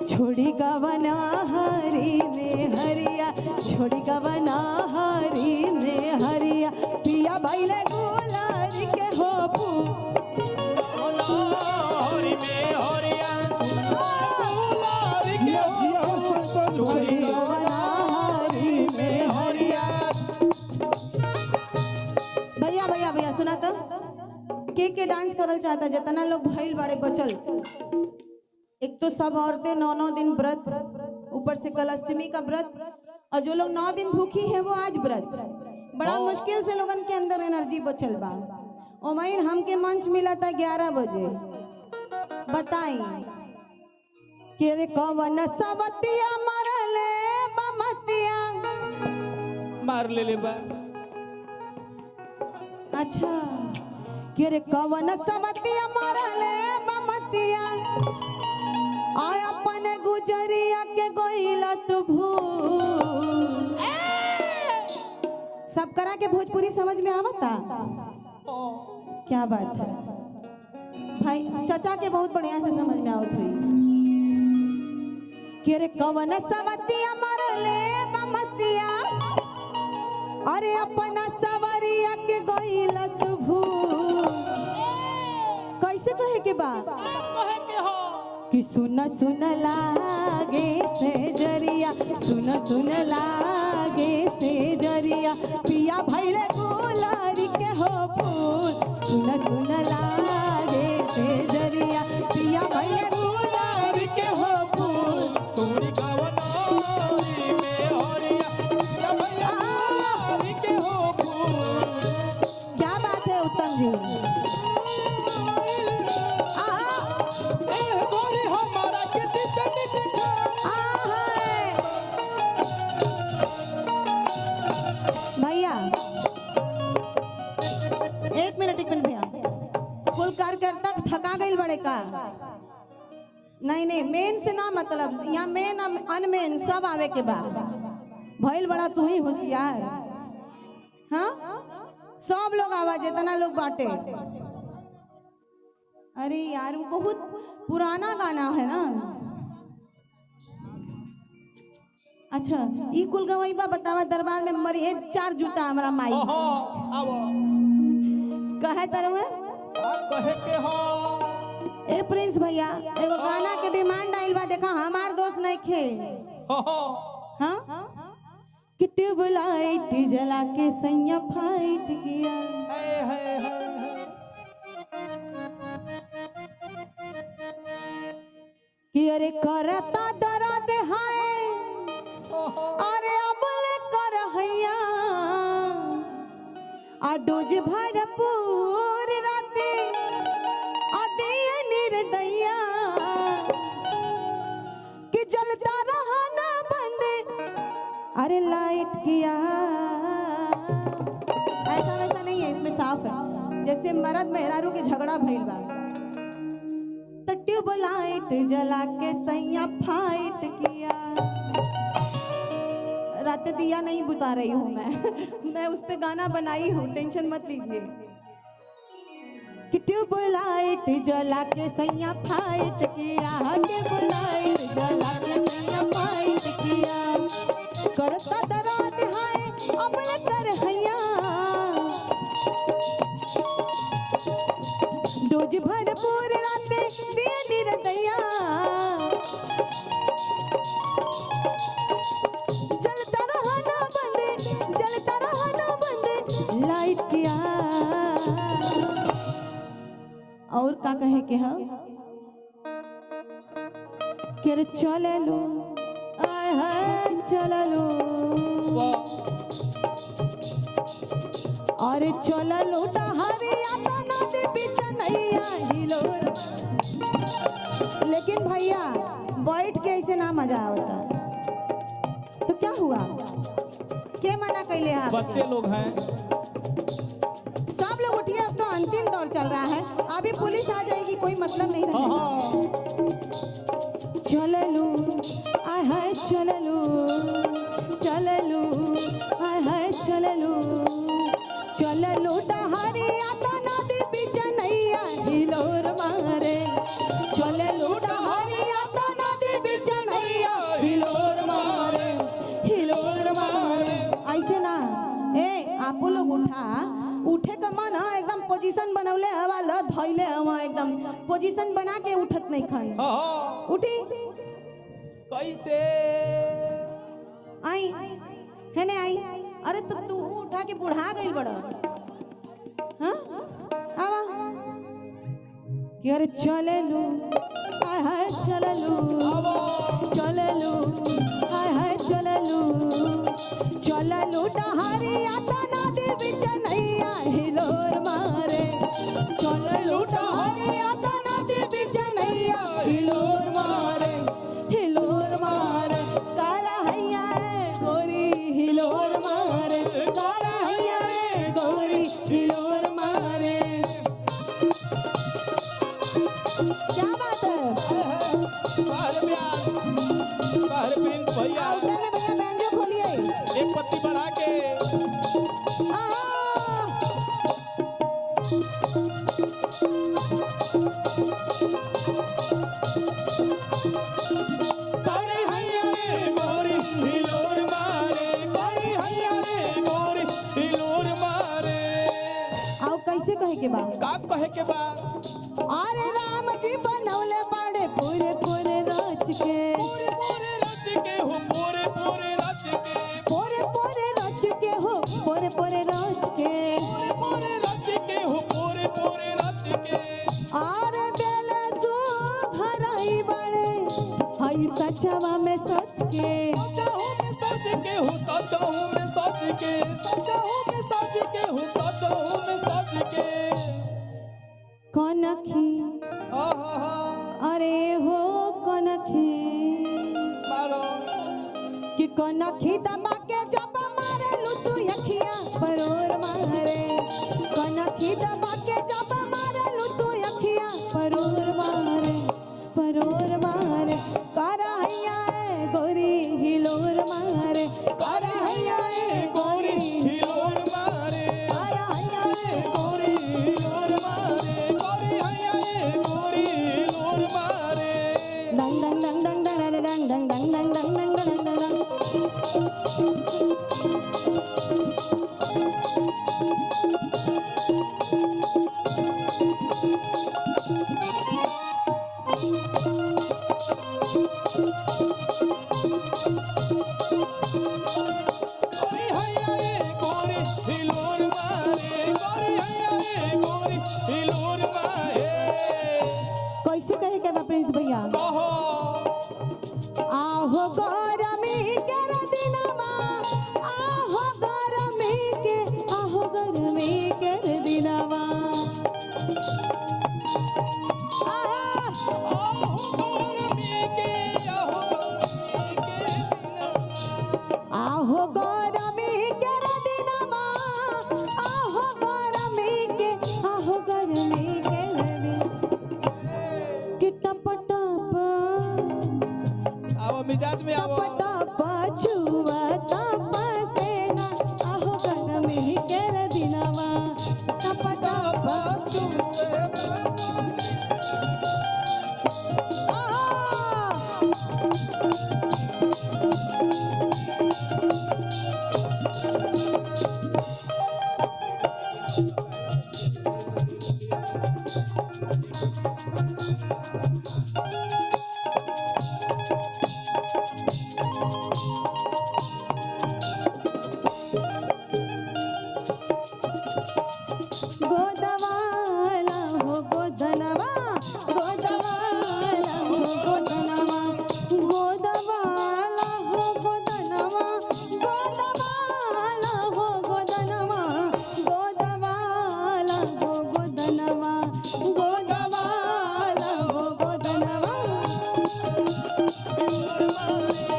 छोड़ी गवना हरी में हरिया छोड़ी गवना हरी में हरिया। पिया भैले गुलार के हो छोड़ी गवना हरी में हरिया। भैया भैया भैया सुना तो के डांस करल चाहता जितना लोग भइल बड़े बचल। एक तो सब औरतें 9 दिन व्रत ऊपर से कल अष्टमी का व्रत और जो लोग 9 दिन भूखी है वो आज व्रत। बड़ा मुश्किल से लोगन के अंदर एनर्जी बचल बा। ओमाइन हमके मंच मिला था 11 बजे। बताई कि रे कवन सवतिया मरले बमतिया मार ले बा। अच्छा कि रे कवन सवतिया मरले बमतिया आय अपने गुजरिया के गोइला तू भूल। सब करा के भोजपुरी समझ में आवता क्या बात है भाई, चाचा के बहुत बढ़िया से समझ में आवत हुई कि अरे कवन सवतिया मरले बमतिया, अरे अपना सवरिया के गइलत भूल। कैसे कहे के बा कि सुन सुन लागे से जरिया, सुन सुन लागे से जरिया, पिया भैले गुलारी के हो फूल। सुन सुन लागे से जरिया, पिया भैले गुलारी के हो फूल। तोरी गावनारी में हरिया पिया भैया गुलारी के हो फूल। क्या बात है उत्तम जी। ए गोरी हमारा के दितनी दिखा। भैया एक मिनट भैया, कुल कार्यकर्ता थका गई बड़े का? नहीं नहीं, मेन से ना मतलब, यहाँ मेन अनमेन सब आवे के बाद भइल बड़ा तू ही होशियार। हाँ सब लोग आवा, जितना लोग बाटे। अरे यार वो बहुत पुराना गाना है ना। अच्छा ई कुल गवाई बा, बतावा दरबार में मरी है 4 जूता हमारा माई आवो कहे तरवे कहे के हो। ए प्रिंस भैया, एगो गाना के डिमांड आइल बा, देखा हमार दोस्त नहीं खे। हाँ कि ट्यूबलाइट जला के सैया फाइट किया। कि अरे करता दर्द है, अरे अबल कर हैया, आ डोज भरपूर राते अदिए निर्दया, कि जलता रहा ना बंद, अरे लाइट किया। ऐसा वैसा नहीं है, इसमें साफ है जैसे मर्द मेहरारू के झगड़ा भइल बा। तो ट्यूबलाइट जला के सैया फाइट किया। रात दिया नहीं बुता रही हूँ मैं उस पे गाना बनाई हूँ, टेंशन मत लीजिए। कि ट्यूबलाइट जला के सैया फाइट किया, ट्यूबलाइट जला के सैया फाइट किया। करता दर्द है अबल कर हैया, डोज भरपूर राते दिए निर्दया, जलता रहा ना बंद, जलता रहा ना बंद, लाइट किया। और का कहे के हा कि अरे चले लो, आय हाय चले लो, अरे चले लो डहरिया तो नदी बीच नैया हिलोर। लेकिन भैया बैठ के ऐसे ना मजा आता, तो क्या हुआ? के मना कैले हैं? बच्चे लोग हैं। सब लोग उठिए, अब तो अंतिम दौर चल रहा है, अभी पुलिस आ जाएगी, कोई मतलब नहीं रहेगा। चललू आय हाय चललू, चललू आय हाय चललू, चललू डहरिया तो नदी बीच नैया हिलोर मारे। चललू डहरिया तो नदी बीच नैया हिलोर मारे, हिलोर मारे। ऐसे ना ए आप लोग उठे का मन है, एकदम पोजीशन बनौले हवा ल धइले हवा, एकदम पोजीशन बना के उठत नहीं खाई। उठी कैसे आई है ने आई? अरे तो तू उठा के बुढ़ा गई बड़ा। हाँ आवा कि अरे चले लू हाय हाय चले लू, चले लू हाय हाय चले लू, चले लू डहरिया तो नदी बीच नैया हिलोर मारे। चले लू डहरिया तो नदी बीच नैया हिलोर मारे, हिलोर मारे। कारा हैया गोरी हिलोर मारे, कारा हैया गोरी हिलोर मारे। क्या बात है? प्रिंस भैया आउटर में भैया बैंजो खोलिए, एक पत्ती बढ़ा के। कोरी हैया रे गोरी हिलोर मारे, कोरी हैया रे गोरी हिलोर मारे। आओ कैसे कहे के बा? का कहे के बा? अरे राम जी बनौले बाड़े पूरे पूरे रच के, पूरे पूरे रच के हो, पूरे पूरे रच के, पूरे पूरे रच के हो, पूरे पूरे रच के। पूरे पूरे रच के हो, पूरे पूरे रच के। आर दिल सो भराई बाड़े हई सचवा में सच के। सचा हूँ मैं सच के हूँ, सचा हूँ मैं सच के, सचा हूँ मैं सच के हूँ, सचा हूँ मैं सच के। कनखी आहा अरे हो कनखी मारो कि कनखी दबा के जब मारे लू तू अखियां परोर मारे। कनखी दबा के जब मारे लू तू अखियां परोर मारे, परोर मारे। करहैया ए गोरी हिलोर मारे, करहैया ए गोरी हिलोर मारे, करहैया ए गोरी हिलोर मारे, गोरी हैया रे गोरी हिलोर मारे। डंग डंग डंग डंग डंग डंग डंग डंग डंग डंग डंग डंग डंग। गोरी हैया रे गोरी हिलोर मारे, गोरी हैया रे गोरी हिलोर मारे। कैसे कहे के बा प्रिंस भैया? कहो आहो गरमी के दिनमा, आहो गरमी के, आहो गरमी के दिनमा। आहो गरमी के दिनमा, आहो गरमी के, आहो गरमी के दिनमा। कि टप टप आओ मिजाज में आओ। टप टप छुआ तप सेना, आहो गरमी के दिनमा। टप टप गोदवाला हो गोदनवा, गोदवाला हो गोदनवा, गोदवाला हो गोदनवा, गोदवाला हो गोदनवा, गोदवाला हो गोदनवा, गोदवाला हो गोदनवा।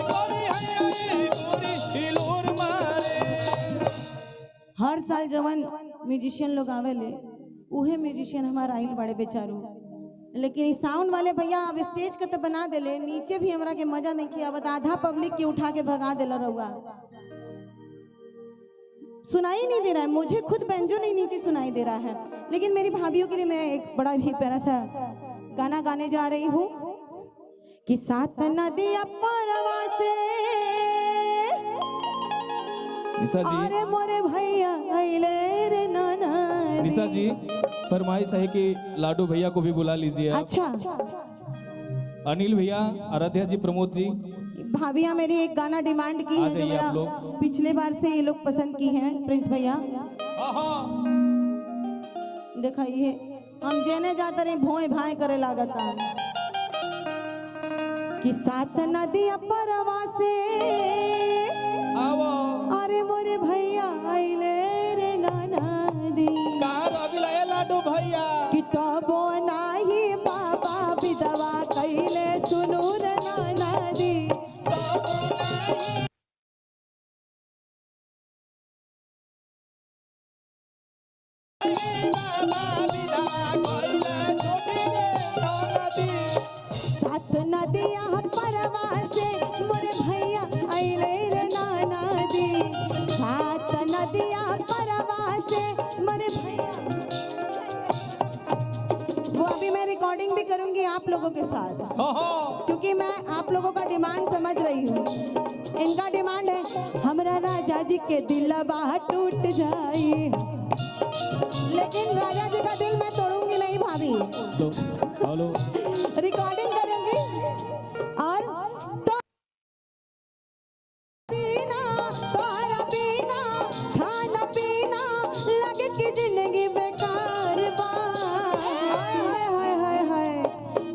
गोरी हैया रे गोरी हिलोर मारे। हर साल जवन म्यूजिशियन लोग आवेले उहे म्यूजिशियन हमारा आइल बड़े बेचारू, लेकिन ई साउंड वाले भैया अब स्टेज के तो बना देले, नीचे भी हमरा के मजा नहीं किया। अब आधा पब्लिक की उठा के भगा देला रहुआ। सुनाई नहीं दे रहा है, मुझे खुद बैंजो नहीं नीचे सुनाई दे रहा है। लेकिन मेरी भाभीियों के लिए मैं एक बड़ा ही प्यारा सा गाना गाने जा रही हूँ कि सात नदिया परवा से निशा जी, अरे मोरे भैया अइले रे नाना रे। निशा जी फरमाइश है कि लाडू भैया को भी बुला लीजिए आप। अच्छा अनिल भैया, आराध्या जी, प्रमोद जी, भाभियाँ मेरी एक गाना डिमांड की आ है जो जाइए मेरा आप लोग। पिछले बार से ये लोग पसंद की हैं प्रिंस भैया। देखा ये हम जेने जाते रहे भोए भाई करे लागता कि सात नदिया परवा से आओ अरे मोरे भैया अइले रे नाना दी। कहाँ रवि लाए लाडू भैया। किताबो नाही बाबा विधवा कैले सुनू रे नाना दी। सात नदिया परवा से मोरे भैया अइले रे नाना दी। सात नदिया परवा से मोरे भैया वो अभी मैं रिकॉर्डिंग भी करूंगी आप लोगों के साथ, क्योंकि मैं आप लोगों का डिमांड समझ रही हूँ। इनका डिमांड है हमरा राजा जी के दिलवा टूट जाए, लेकिन राजा जी का दिल मैं तोड़ूंगी नहीं भाभी, हेलो रिकॉर्डिंग करूंगी। और तो पीना तोहरा पीना खाना पीना लगे कि जिंदगी बेकार बा। हाय हाय हाय हाय हाय,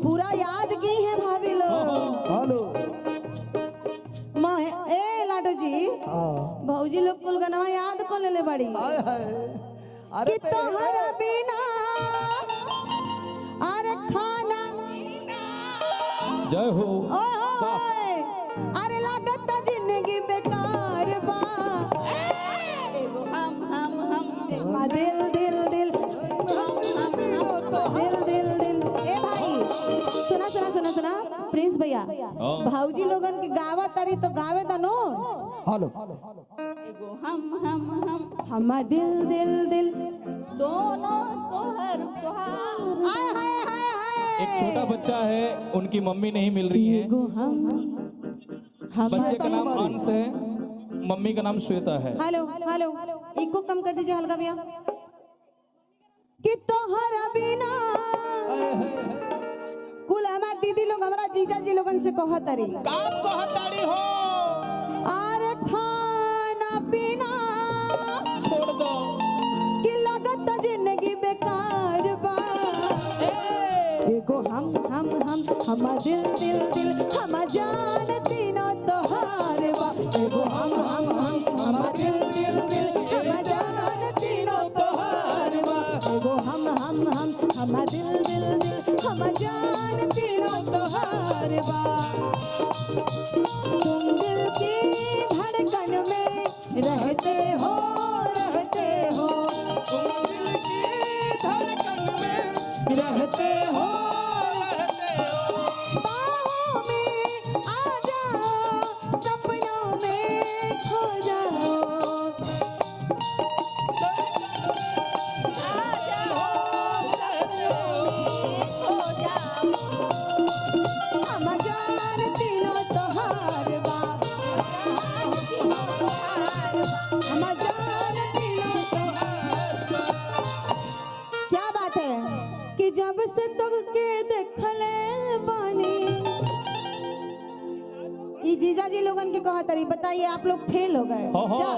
पूरा याद की है भाभी लोग। हेलो माँ ए लाडो जी, भौजी लोग कुल गनवा याद को ले बड़ी हाय हाय कि तोहरा बिना अरे खाना जय हो। ओए अरे लागत जिंदगी बेकार बा। एगो हम दिल दिल दिल दिल दिल दिल। ए भाई सुना सुना सुना सुना प्रिंस भैया, भाऊजी लोगन की गावा तारी तो गावे दनो। हेलो हमार दिल दिल दिल दोनों तोहर तोहार। हाय हाय हाय हाय। एक छोटा बच्चा है, उनकी मम्मी नहीं मिल रही है। बच्चे का नाम अंश है, मम्मी का नाम श्वेता है। हेलो हेलो, इको कम कर दीजिए हल्का भैया। कि तोहरा बिना कुल हमार दीदी लोग हमारा जीजा जी लोगन से कहतरी हो अरे खाना पीना छोड़ दो। कि लगत जिंदगी बेकार बा। एगो हम दिल दिल दिल हम जान तीनों तोहार बा। एगो हम दिल दिल दिल हम जान तीनों तोहार बा। एगो हम दिल दिल दिल हम जान तीनों तोहार बा। तुम दिल की धड़कन में रहते हो तुम दिल की धड़कन में रहते हो। रहते हो। बाहों में आ जाओ, सपनों में खो जाओ। हम जान तीनों तोहार बा। हम जान तीनों तोहार बा। क्या बात है कि जब से तुझके देखले बानी। ई जीजा जी लोगन के कहतरी, बताइए आप लोग फेल हो गए। जा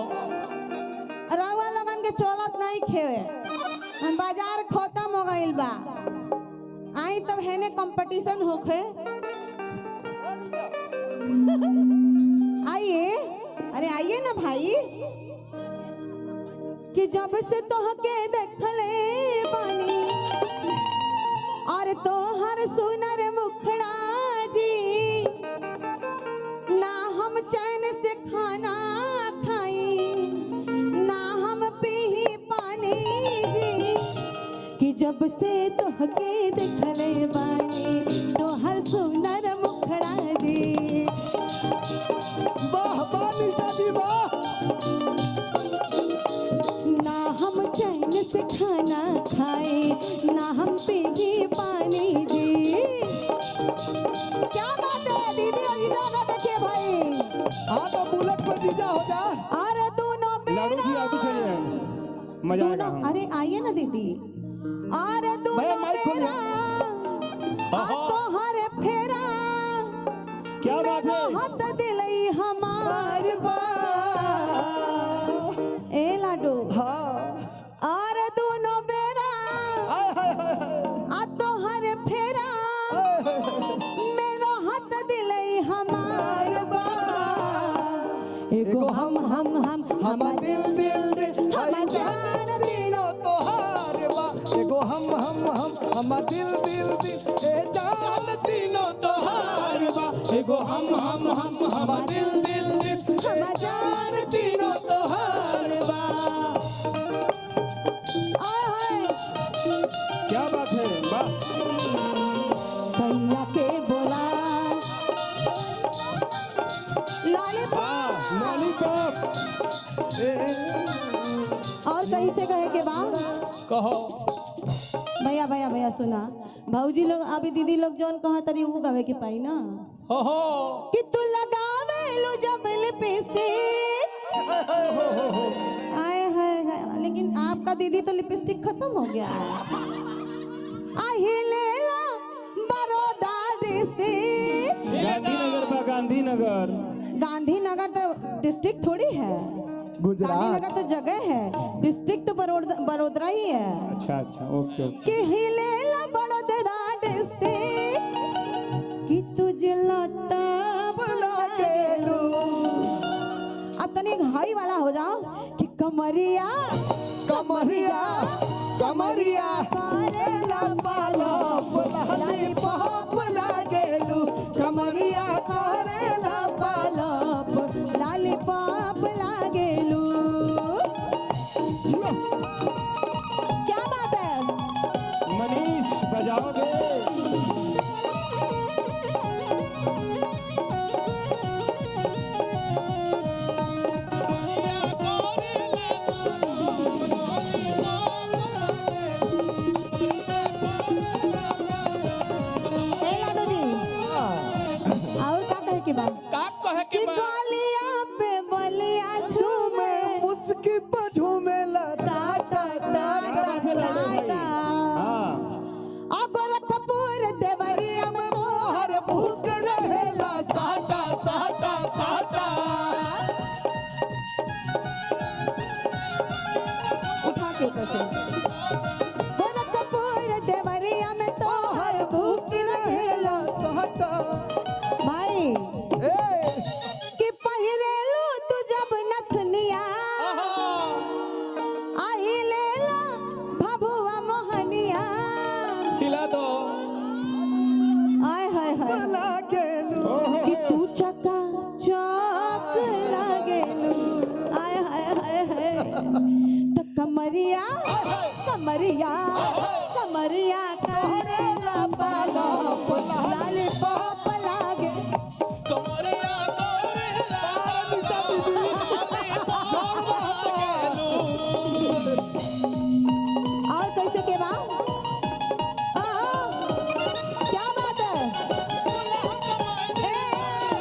रउआ लोगन के चलत नहीं खेवे, हम बाजार खत्म हो गइल बा। आई तब हेने कंपटीशन होखे। आइए, अरे आइए ना भाई। कि जब से तोहके देखले बानी और तोहर सुनर मुखड़ा जी, ना हम चैन से खाना खाई ना हम पी पानी जी। कि जब से तोहके देखले बानी तोहर सुनर मुखड़ा जी। वाह वाह निशा जी वाह। ना हम चैन से खाना खाए ना हम पी पानी जी। क्या बात है दीदी और जीजा का देखिए भाई। हाँ तो बुलेट पर जीजा हो जा। अरे दोनों लाडू जी आगे बेरा चाहिए, मजा आएगा। दोनों, अरे आइए ना दीदी। अरे भैया दोनों माइक खोलिए। बेरा तोहरे फेरा क्या बात है? हाथ दिलई हमार बा। ए लाडू हाँ अरे दोनों बेरा हाय हाय हाय आ तोहर फेरा मेरो हाथ दिलई हमार बा। एगो हम दिल दिल दिल हम जान तीनों तोहार बा। एगो हम दिल दिल दिल ए जान तीनों तोहार बा। एगो हम दिल दिल दिल हम जान तीनों तोहार बा। आय हाय क्या बात है, वाह। सैया के बोला लॉलीपॉप। लॉलीपॉप। और कहीं से कहे के बाद कहो। भैया भैया भैया सुना भौजी लोग अभी दीदी लोग जौन कहा तरी वो गावे के पाई ना हो कि तू लगावे लो जब लिपस्टिक आए हाय हाय लेकिन आपका दीदी तो लिपस्टिक खत्म हो गया है अहिले ला बड़ौदा डिस्ट्रिक्ट गांधीनगर बा गांधीनगर। गांधीनगर तो डिस्ट्रिक्ट थोड़ी है गुजरात गांधीनगर तो जगह है डिस्ट्रिक्ट तो बड़ोदरा ही है अच्छा अच्छा ओके ओके। कि हिले ला बड़ोदरा डिस्ट्रिक्ट कि तुझे लौटा बुला के लूं। अब तनी हाई वाला हो जाओ कि कमरिया कमरिया कमरिया करेला पालप लॉलीपॉप लागेलू कमरिया करेला पालप लॉलीपॉप लागेलू। क्या बात है मनीष बजाओगे? ए लाडो जी और का कहे के बाद का कहे कि के बा गोलियां पे बलिया झूमे मुस्की पर झूमेला टाटा टाटा टाटा हाँ अगर कपूर देवरिया में तोहर भूख रहेला साटा साटा साटा उठा के कैसे अगर कपूर देवरिया में तोहर भूख रहेला सहटा भाई ए कि पहिरेलू तू जब नथनिया आई लेला भभुआ मोहनिया हिला दो आय हाय हाय लागेलू कि तू चका चौक लागेलू आय हाय हाय हाय तो कमरिया कमरिया कमरिया करेला पालप लॉलीपॉप लागे कमरिया कोरेला और कैसे के बा क्या बात है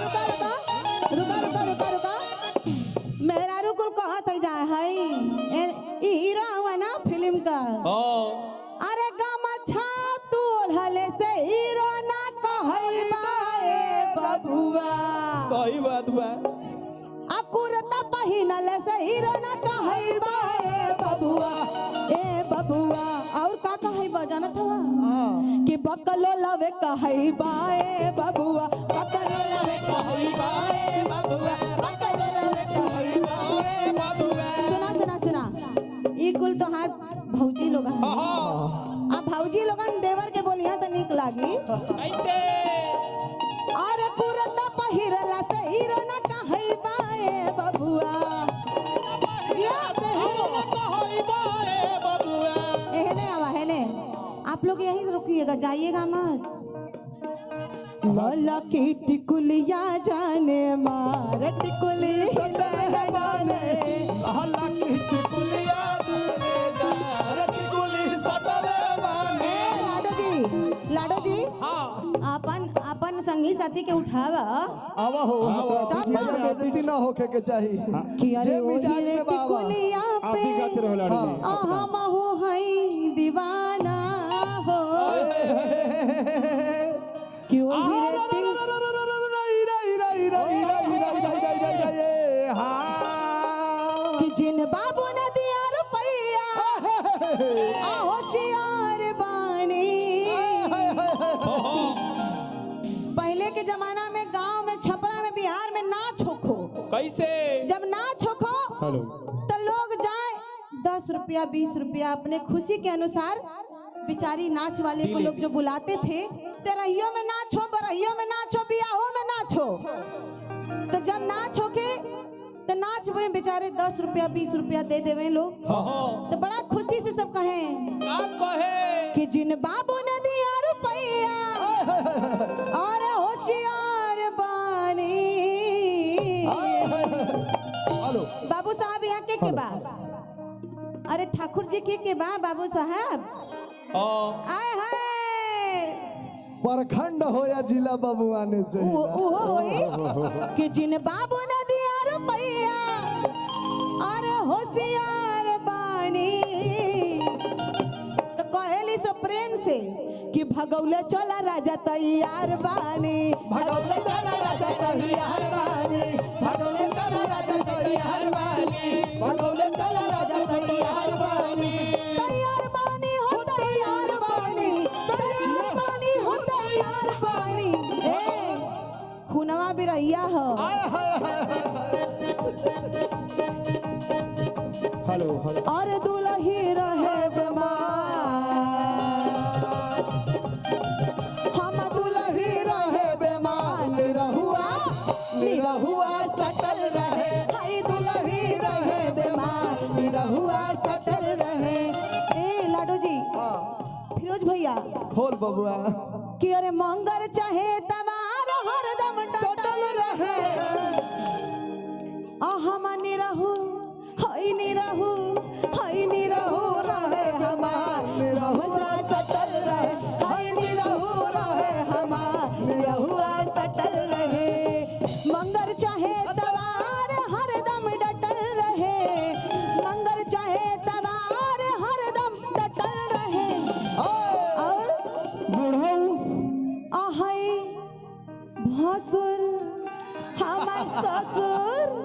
रुका रुका रुका रुका रुका रुका मेहरारू कुल कहत है जा है ई हीरो हुआ ना फिल्म का अरे गमछा तू ओढ़ले से हीरो ना कहई बाए बबुआ सही बात बा आ कुर्ता पहिनले से हीरो ना कहई बाए बबुआ ए बबुआ और का कहई बा जानत हवा कि बकलो लवे कहई बाए बबुआ बकलो लवे कहई बाए बबुआ बकलो लवे कहई बाए बबुआ सुना सुना सुना ई कुल तोहार भौजी लोग हैं अब भौजी लोगन देवर के बोलिया तो निक लागी कैसे और कुर्ता पहिरला से हीरो ना कहई बाए बबुआ या से हीरो कहई बाए बबुआ एहने आवा हेने आप लोग यहीं से रुकिएगा जाइएगा मत लाला की टिकुलिया जाने मार टिकुली जाने हल्ला की टिकुलिया दूरे दार टिकुली सटले बाने लाडो जी अपन संगी साथी के उठावा आवा हो तब भैया बेइज्जती ना होके के चाहिए कि अरे जे वो मिजाज हीरे में बाबा टिकुलिया आप पे भी गाते रहो लाडो जी। हम हो हई दीवाना हो कि वो हीरे कि जिन बाबू ने दिया रुपया आ होशियार बानी पहले के जमाना में गांव में छपरा में बिहार में नाच होखो कैसे जब नाच होखो हेलो तो लोग जाए 10 रुपया 20 रुपया अपने खुशी के अनुसार बिचारी नाच वाले को लोग जो बुलाते थे तेरहियों में नाचो बरहियों में नाचो बियाहों में नाचो तो जब नाच होके तो नाच में बेचारे 10 रुपया 20 रुपया दे देवे लोग तो बड़ा खुशी से सब कहें आप कहे कि जिन बाबू ने दिया रुपया और होशियार बानी हेलो बाबू साहब यहाँ के बा अरे ठाकुर जी के बा बाबू साहब आए हाय प्रखंड हो या जिला बबुआने से ही ना। उहो होई कि जिन बाबू ने दिया रुपया अरे होशियार बानी तो कहेली सो प्रेम से कि भगौले चला राजा तैयार बानी भगौले चला राजा तैयार बानी भगौले चला राजा तैयार बानी भगौले चला राजा तैयार बानी तैयार बानी हो तैयार बानी तैयार बानी हो तैयार बानी ए खुनवा भी रहिया हो हेलो हेलो और दुलही रहे हम दुलही रहे बेमान निरहुआ निरहुआ सटल रहे हाय दुलही रहे बेमान निरहुआ सटल रहे ए लाडो जी फिरोज भैया खोल बबुआ कि अरे मंगर चाहे तवार हरदम टटल रहे हम निरहु हाय निरहु रहे हमार निरहुआ सटल रहे हाय निरहु रहे हमार निरहुआ सटल रहे मंगर चाहे तवार हरदम डटल रहे मंगर चाहे तवार हरदम डटल रहे और आहै भसुर हमार ससुर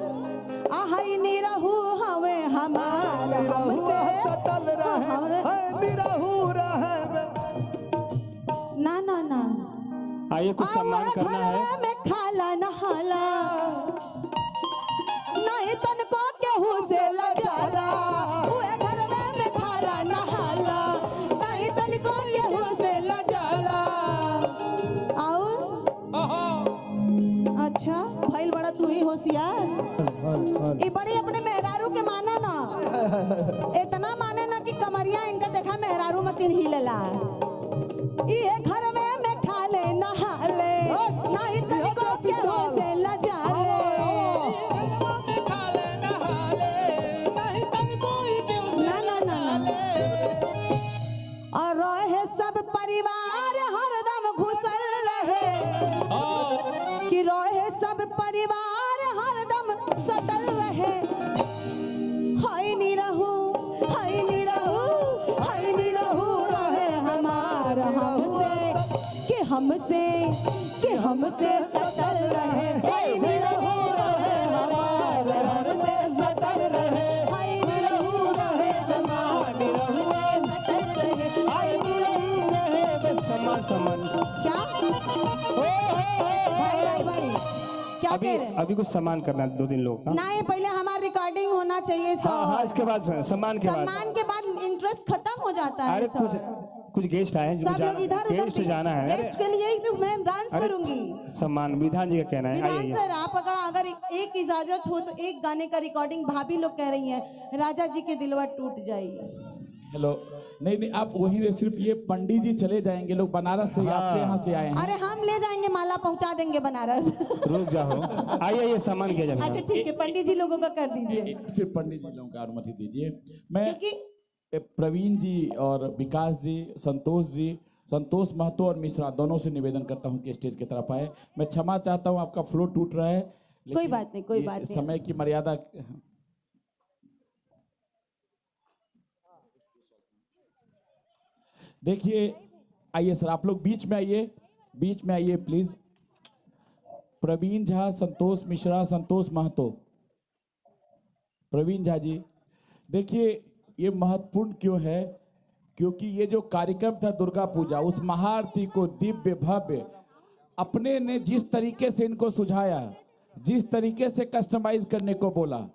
आहै निरहु हवे हमार हमसे सटल रहे निरहु रहे ना ना ना आइए कुछ सम्मान करना है। घरवे में खाला नहाला नहीं तनको केहू से लजाला उए घरवे में खाला नहाला नहीं तनको केहू से लजाला आओ अच्छा भइल बड़ा तू ही होशियार ये बड़ी अपने मेहरारू के माना ना इतना माने ना कि कमरिया इनका देखा मेहरारू मतीन हिलेला ये घर में खाले नहाले नहीं तनिको केहू से लजाले ना ना ना और रहे सब परिवार हरदम घुसल रहे कि रहे सब परिवार हरदम सटल रहे हाय निरहु रहे हमार हमसे सटल रहे हाय निरहु रहे हमार हमसे सटल रहे हाय निरहु रहे हमार निरहुआ सटल रहे हाय निरहु रहे सम्मान क्या भाई क्या अभी कह रहे अभी कुछ सम्मान करना है 2-3 लोग का। नहीं पहले हमारा रिकॉर्डिंग होना चाहिए हाँ इसके बाद सम्मान के बाद सम्मान के बाद इंटरेस्ट खत्म हो जाता है अरे कुछ गेस्ट आए हैं सब लोग इधर उधर गेस्ट जाना है। गेस्ट के लिए ही तो मैं डांस अरे, करूंगी सम्मान विधान जी का कहना है। विधान आइए सर आप अगर एक इजाजत हो तो एक गाने का रिकॉर्डिंग भाभी लोग कह रही हैं राजा जी के दिलवा टूट जाइए। हेलो नहीं आप वहीं रहे, सिर्फ ये पंडित जी चले जाएंगे, लोग बनारस से आपके यहाँ से आए हैं। अरे हम ले जाएंगे माला पहुंचा देंगे बनारस। रुक जाओ आइए सम्मान किया अच्छा जाए। ठीक है पंडित जी लोगों का कर दीजिए। सिर्फ पंडित जी लोगों का अनुमति दीजिए। मैं क्योंकि प्रवीण जी और विकास जी, संतोष महतो और मिश्रा दोनों से निवेदन करता हूं कि स्टेज की तरफ आए। मैं क्षमा चाहता हूं, आपका फ्लो टूट रहा है, कोई बात नहीं, कोई ये बात नहीं। समय की मर्यादा। देखिए आइए सर, आप लोग बीच में आइए प्लीज। प्रवीण झा, संतोष मिश्रा, संतोष महतो। प्रवीण झा जी, देखिए ये महत्वपूर्ण क्यों है, क्योंकि ये जो कार्यक्रम था दुर्गा पूजा, उस महाआरती को दिव्य भव्य अपने ने जिस तरीके से इनको सुझाया, जिस तरीके से कस्टमाइज करने को बोला,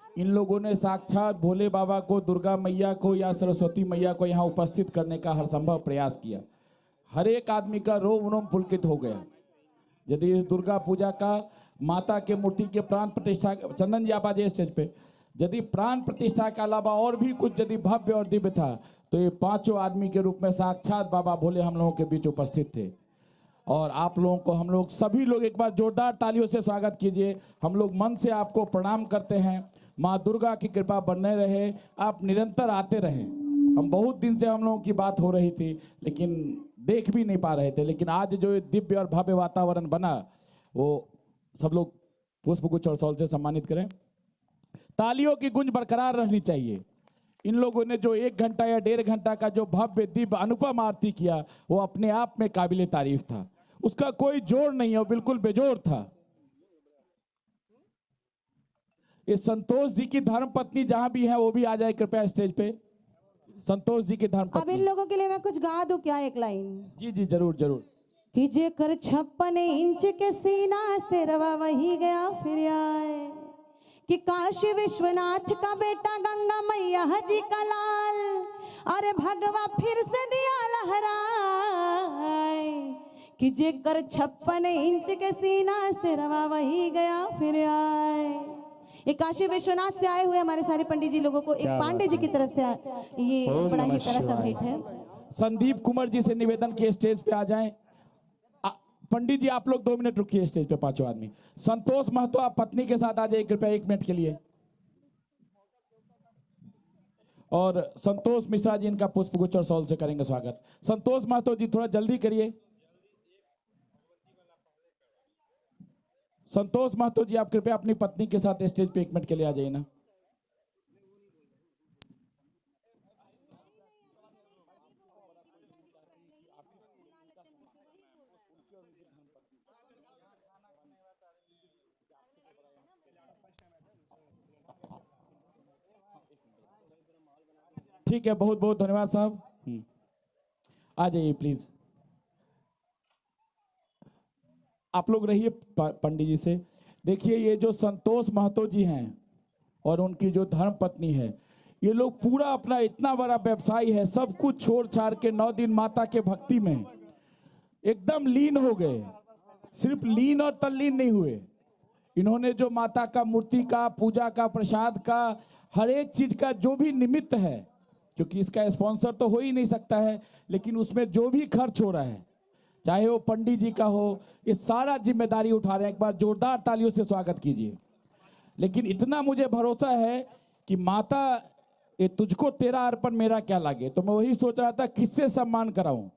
इन लोगों ने साक्षात भोले बाबा को, दुर्गा मैया को या सरस्वती मैया को यहाँ उपस्थित करने का हर संभव प्रयास किया। हर एक आदमी का रोम रोम पुलकित हो गया। यदि इस दुर्गा पूजा का माता के मूर्ति के प्राण प्रतिष्ठा, चंदन जी आप आ जाइए स्टेज पे, यदि प्राण प्रतिष्ठा के अलावा और भी कुछ यदि भव्य और दिव्य था तो ये पांचों आदमी के रूप में साक्षात बाबा भोले हम लोगों के बीच उपस्थित थे। और आप लोगों को हम लोग सभी लोग एक बार जोरदार तालियों से स्वागत कीजिए। हम लोग मन से आपको प्रणाम करते हैं। माँ दुर्गा की कृपा बने रहे, आप निरंतर आते रहें। हम बहुत दिन से हम लोगों की बात हो रही थी, लेकिन देख भी नहीं पा रहे थे। लेकिन आज जो ये दिव्य और भव्य वातावरण बना, वो सब लोग पुष्पगुच्छ और शॉल से सम्मानित करें। तालियों की गूंज बरकरार रहनी चाहिए। इन लोगों ने जो 1 घंटा या 1.5 घंटा का जो भव्य दिव्य अनुपम आरती किया, वो अपने आप में काबिले तारीफ था। उसका कोई जोड़ नहीं है, वो बिल्कुल बेजोड़ था। इस संतोष जी की धर्म पत्नी जहां भी है वो भी आ जाए कृपया स्टेज पे। संतोष जी की धर्म अब इन पत्नी। लोगों के लिए मैं कुछ गा दूं क्या, एक लाइन? जी जी जरूर जरूर। कि जेकर 56 इंच के सीना से रवा वही गया फिर आए, कि काशी विश्वनाथ का बेटा गंगा मैया जी का लाल, अरे भगवा फिर से दिया लहराए, कि जेकर 56 इंच के सीना से रवा वही गया फिर आए। ये काशी विश्वनाथ से आए हुए हमारे सारे पंडित जी लोगों को एक पांडे जी की तरफ से ये बड़ा ही प्यारा सा भेंट है। संदीप कुमार जी से निवेदन के स्टेज पे आ जाएं। पंडित जी आप लोग 2 मिनट रुकिए स्टेज पे, 5 आदमी। संतोष महतो आप पत्नी के साथ आ जाइए कृपया 1 मिनट के लिए। और संतोष मिश्रा जी इनका पुष्पगुच्छ और शॉल से करेंगे स्वागत। संतोष महतो जी थोड़ा जल्दी करिए। संतोष महतो जी आप कृपया अपनी पत्नी के साथ स्टेज पे 1 मिनट के लिए आ जाइए ना। ठीक है, बहुत बहुत धन्यवाद साहब। आ जाइए प्लीज। आप लोग रहिए पंडित जी से। देखिए ये जो संतोष महतो जी हैं और उनकी जो धर्म पत्नी है, ये लोग पूरा अपना इतना बड़ा व्यवसाय है, सब कुछ छोड़ छाड़ के 9 दिन माता के भक्ति में एकदम लीन हो गए। सिर्फ लीन और तल्लीन नहीं हुए, इन्होंने जो माता का मूर्ति का, पूजा का, प्रसाद का, हर एक चीज का जो भी निमित्त है, क्योंकि इसका स्पॉन्सर तो हो ही नहीं सकता है, लेकिन उसमें जो भी खर्च हो रहा है, चाहे वो पंडित जी का हो, ये सारा जिम्मेदारी उठा रहे हैं। एक बार जोरदार तालियों से स्वागत कीजिए। लेकिन इतना मुझे भरोसा है कि माता ये तुझको तेरा अर्पण मेरा क्या लागे, तो मैं वही सोच रहा था किससे सम्मान कराऊं।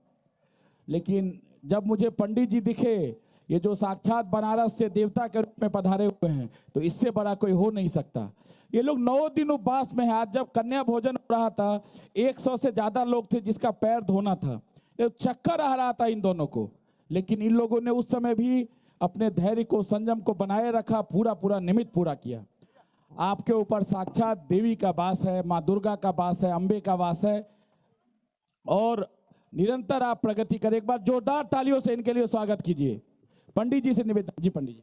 लेकिन जब मुझे पंडित जी दिखे, ये जो साक्षात बनारस से देवता के रूप में पधारे हुए हैं, तो इससे बड़ा कोई हो नहीं सकता। ये लोग 9 दिन उपवास में है। आज जब कन्या भोजन हो रहा था, 100 से ज्यादा लोग थे जिसका पैर धोना था, चक्कर आ रहा था इन दोनों को, लेकिन इन लोगों ने उस समय भी अपने धैर्य को, संयम को बनाए रखा, पूरा निमित्त पूरा किया। आपके ऊपर साक्षात देवी का वास है, माँ दुर्गा का वास है, अंबे का वास है, और निरंतर आप प्रगति करें। एक बार जोरदार तालियों से इनके लिए स्वागत कीजिए। पंडित जी से निवेदन। जी पंडित जी।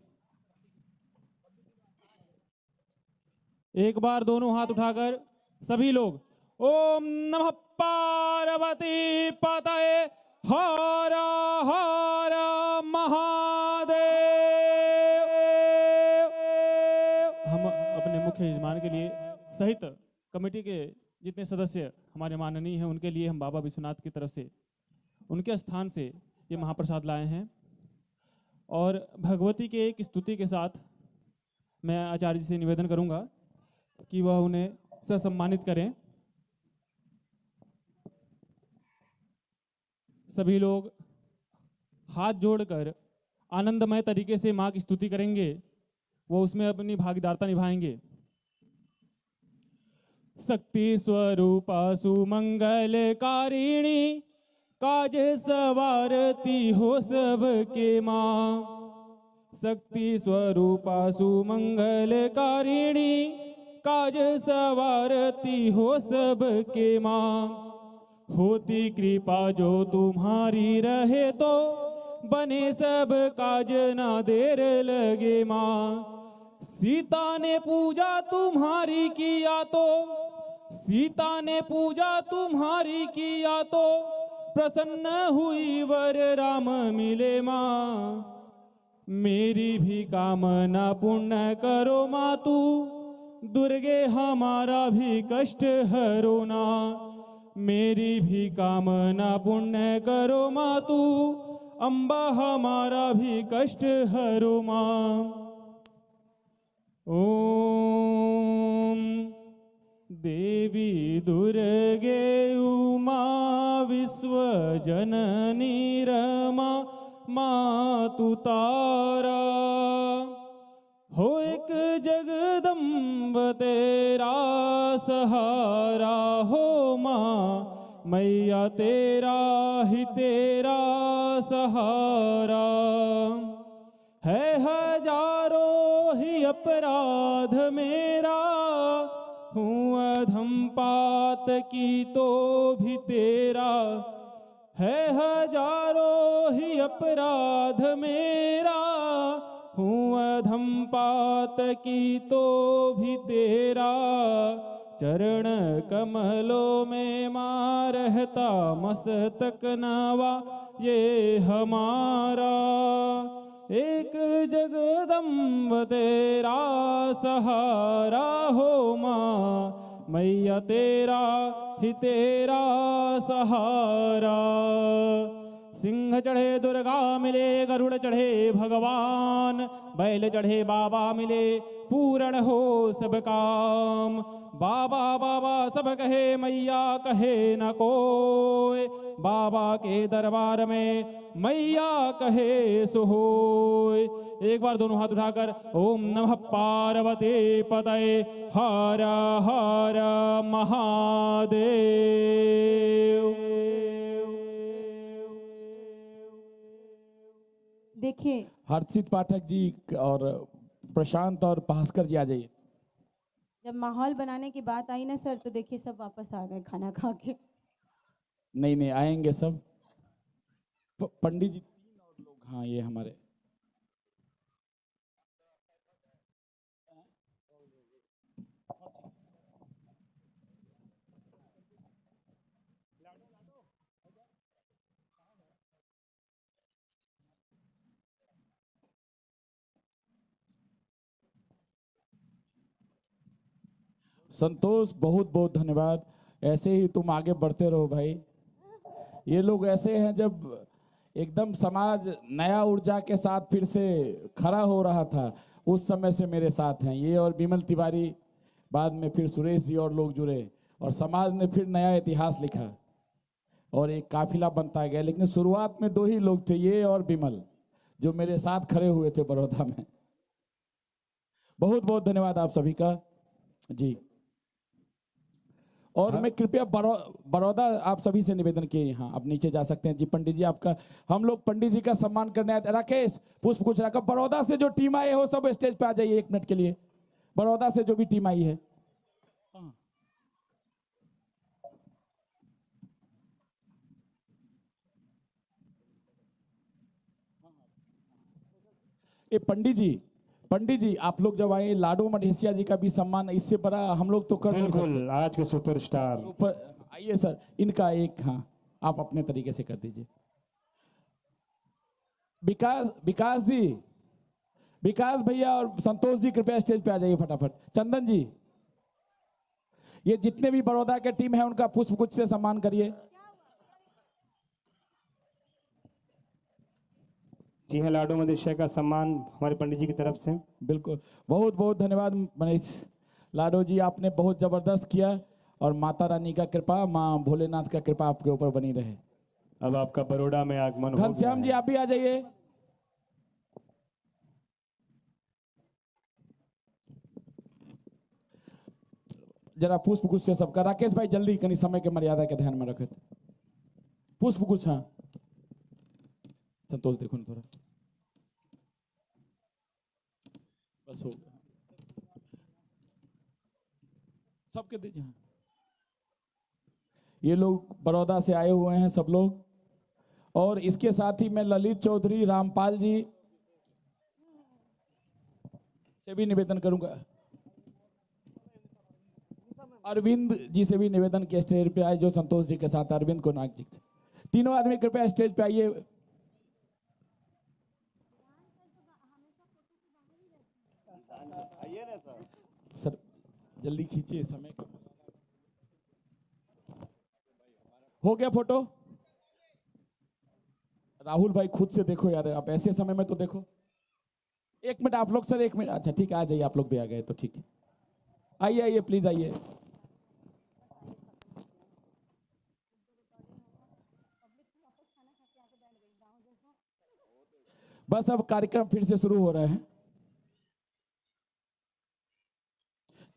एक बार दोनों हाथ उठाकर सभी लोग ओम नमः पार्वती पतये हर हर महादेव। हम अपने मुख्य यजमान के लिए सहित कमेटी के जितने सदस्य हमारे माननीय हैं, उनके लिए हम बाबा विश्वनाथ की तरफ से, उनके स्थान से ये महाप्रसाद लाए हैं। और भगवती के एक स्तुति के साथ मैं आचार्य जी से निवेदन करूंगा कि वह उन्हें सम्मानित करें। सभी लोग हाथ जोड़कर आनंदमय तरीके से मां की स्तुति करेंगे, वो उसमें अपनी भागीदारता निभाएंगे। शक्ति स्वरूपा सुमंगलकारिणी, काज सवारती हो सबके मां। शक्ति स्वरूपा सुमंगलकारिणी, काज सवारती हो सबके मां। होती कृपा जो तुम्हारी रहे तो, बने सब काज ना देर लगे मां। सीता ने पूजा तुम्हारी किया तो, सीता ने पूजा तुम्हारी किया तो, प्रसन्न हुई वर राम मिले मां। मेरी भी कामना पूर्ण करो मां तू, दुर्गे हमारा भी कष्ट हरो ना। मेरी भी कामना पुण्य करो मां तू, अम्बा हमारा भी कष्ट हरो मां। ओम देवी दुर्गे उमा विश्वजननी रमा मातु तारा, हो एक जगदम्ब तेरा सहारा, हो माँ मैया तेरा ही तेरा सहारा। है हजारों ही अपराध मेरा, हूँ अधम पात की तो भी तेरा। है हजारों ही अपराध मेरा, हूँ अधम पात की तो भी तेरा। चरण कमलों में माँ रहता मस्तक नवा ये हमारा। एक जगदम्ब तेरा सहारा, हो माँ मैया तेरा ही तेरा सहारा। सिंह चढ़े दुर्गा मिले, गरुड़ चढ़े भगवान, बैल चढ़े बाबा मिले, पूर्ण हो सब काम। बाबा बाबा सब कहे, मैया कहे न कोई, बाबा के दरबार में मैया कहे सो होय। एक बार दोनों हाथ उठाकर ओम नमः पार्वती पतये हर हर महादेव। देखिए हर्षित पाठक जी और प्रशांत और भास्कर जी आ जाइए। जब माहौल बनाने की बात आई ना सर, तो देखिए सब वापस आ गए खाना खा के। नहीं नहीं आएंगे सब। पंडित जी 3 और लोग, हाँ ये हमारे संतोष, बहुत बहुत धन्यवाद। ऐसे ही तुम आगे बढ़ते रहो भाई। ये लोग ऐसे हैं, जब एकदम समाज नया ऊर्जा के साथ फिर से खड़ा हो रहा था उस समय से मेरे साथ हैं ये, और विमल तिवारी, बाद में फिर सुरेश जी और लोग जुड़े और समाज ने फिर नया इतिहास लिखा और एक काफिला बनता गया। लेकिन शुरुआत में 2 ही लोग थे, ये और विमल, जो मेरे साथ खड़े हुए थे बड़ौदा में। बहुत बहुत धन्यवाद आप सभी का जी। और मैं कृपया बड़ौदा आप सभी से निवेदन किए, यहाँ आप नीचे जा सकते हैं जी। पंडित जी आपका, हम लोग पंडित जी का सम्मान करने आए थे। राकेश पुष्प कुछ रखा। बड़ौदा से जो टीम आई हो सब स्टेज पे आ जाइए 1 मिनट के लिए। बड़ौदा से जो भी टीम आई है, ये पंडित जी आप लोग जब आए, लाडो मधेसिया जी का भी सम्मान, इससे बड़ा हम लोग तो कर नहीं सकते। बिल्कुल, आज के सुपरस्टार आइए सर, इनका एक, हाँ आप अपने तरीके से कर दीजिए। विकास जी, विकास भैया और संतोष जी कृपया स्टेज पे आ जाइए फटाफट। चंदन जी, ये जितने भी बड़ौदा के टीम है उनका पुष्प गुच्छ से सम्मान करिए। जी हाँ, लाडो मदेशिया का सम्मान हमारे पंडित जी की तरफ से। बिल्कुल, बहुत बहुत धन्यवाद मनीष। लाडो जी आपने बहुत जबरदस्त किया और माता रानी का कृपा, माँ भोलेनाथ का कृपा आपके ऊपर बनी रहे। अब आपका बड़ौदा में आगमन हो गया घनश्याम जी है। आप भी आ जाइए। जरा पुष्प गुच्छ से सबका। राकेश भाई जल्दी, कहीं समय के मर्यादा के ध्यान में रखें। पुष्प गुच्छ, हाँ संतोष देखो ना थोड़ा, बस हो गया, सबके दीजिए। हाँ, ये लोग बड़ौदा से आए हुए हैं सब लोग, और इसके साथ ही मैं ललित चौधरी, रामपाल जी से भी निवेदन करूंगा, अरविंद जी से भी निवेदन के स्टेज पे आए, जो संतोष जी के साथ अरविंद को नाग जी। तीनों आदमी कृपया स्टेज पे आइए। सर जल्दी खींचिए, समय का हो गया फोटो। राहुल भाई खुद से देखो यार, आप ऐसे समय में तो देखो। 1 मिनट आप लोग, सर 1 मिनट, अच्छा ठीक है आ जाइए, आप लोग भी आ गए तो ठीक है। आइए आइए प्लीज आइए। बस अब कार्यक्रम फिर से शुरू हो रहे हैं।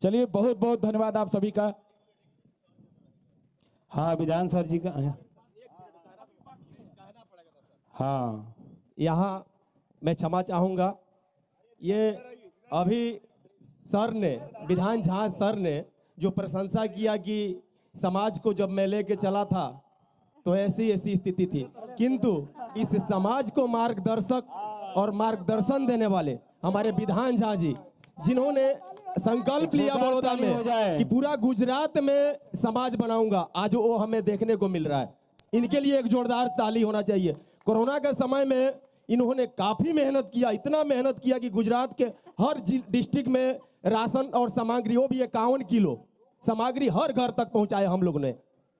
चलिए, बहुत बहुत धन्यवाद आप सभी का। हाँ, विधान सर जी का। हाँ, यहाँ मैं क्षमा चाहूँगा, ये अभी सर ने, विधान झा सर ने जो प्रशंसा किया कि समाज को जब मैं लेके चला था तो ऐसी ऐसी स्थिति थी, किंतु इस समाज को मार्गदर्शक और मार्गदर्शन देने वाले हमारे विधान झा जी, जिन्होंने संकल्प लिया बड़ौदा में कि पूरा गुजरात में समाज बनाऊंगा, आज वो हमें देखने को मिल रहा है। इनके लिए एक जोरदार ताली होना चाहिए। कोरोना के समय में इन्होंने काफी मेहनत किया, इतना मेहनत किया कि गुजरात के हर डिस्ट्रिक्ट में राशन और सामग्री, वो भी 51 किलो सामग्री हर घर तक पहुंचाए हम लोग ने।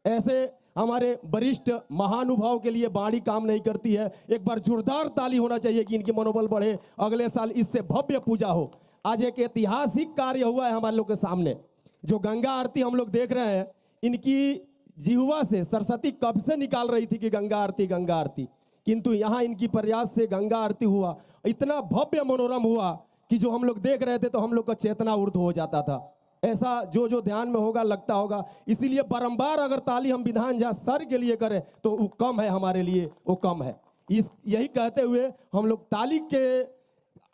ऐसे हमारे वरिष्ठ महानुभाव के लिए बाणी काम नहीं करती है। एक बार जोरदार ताली होना चाहिए कि इनकी मनोबल बढ़े, अगले साल इससे भव्य पूजा हो। आज एक ऐतिहासिक कार्य हुआ है हमारे लोग के सामने, जो गंगा आरती हम लोग देख रहे हैं। इनकी जिह्वा से सरस्वती कब से निकाल रही थी कि गंगा आरती, किंतु यहाँ इनकी प्रयास से गंगा आरती हुआ, इतना भव्य मनोरम हुआ कि जो हम लोग देख रहे थे तो हम लोग का चेतना ऊर्ध्व हो जाता था। ऐसा जो ध्यान में होगा, लगता होगा। इसीलिए बारंबार अगर ताली हम विधान झा सर के लिए करें तो वो कम है, हमारे लिए वो कम है। यही कहते हुए हम लोग ताली के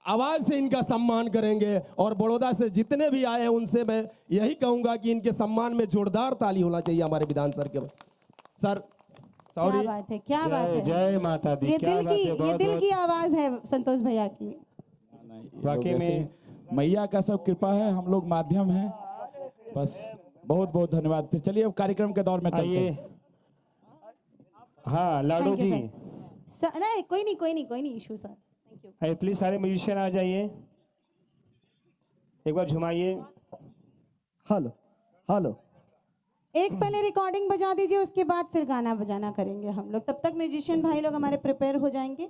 आवाज से इनका सम्मान करेंगे, और बड़ौदा से जितने भी आए हैं उनसे मैं यही कहूंगा कि इनके सम्मान में जोरदार ताली होना चाहिए हमारे विधान सर के। सर क्या बात है, क्या बात है। जय माता दी। ये दिल की आवाज है संतोष भैया की। वाकई में मैया का सब कृपा है, हम लोग माध्यम हैं बस। बहुत बहुत धन्यवाद। फिर चलिए अब कार्यक्रम के दौर में चलते हैं। हाँ, लाडो जी। नहीं, कोई नहीं इशू सर। अरे प्लीज सारे म्यूजिशियन आ जाइए, एक बार झुमाइए। Hello hello. एक पहले रिकॉर्डिंग बजा दीजिए, उसके बाद फिर गाना बजाना करेंगे हम लोग। तब तक म्यूजिशियन भाई लोग हमारे प्रिपेयर हो जाएंगे।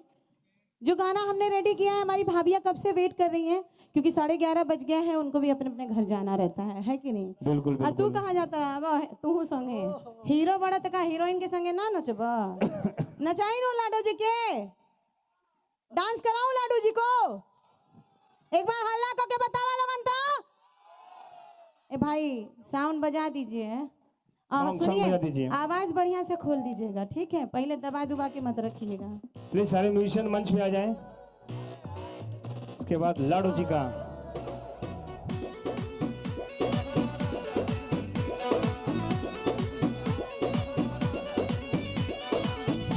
जो गाना हमने रेडी किया है, हमारी भाभियाँ कब से वेट कर रही हैं, क्योंकि 11:30 बज गए हैं, उनको भी अपने अपने घर जाना रहता है कि नहीं? बिल्कुल और तू कहाँ जाता रहा? तू संगे हीरो बड़ा तक हीरोइन के संगे ना नचबा? नचाई नो लाडो जी के, डांस कराऊं लाडू जी को? एक बार हल्ला करके बतावा लोगन तो। ए भाई साउंड बजा दीजिए। सुनिए, आवाज बढ़िया से खोल दीजिएगा, ठीक है? पहले दबा दुबा के मत रखिएगा। प्लीज सारे म्यूजिशियन मंच पे आ जाएं। इसके बाद लाडो जी का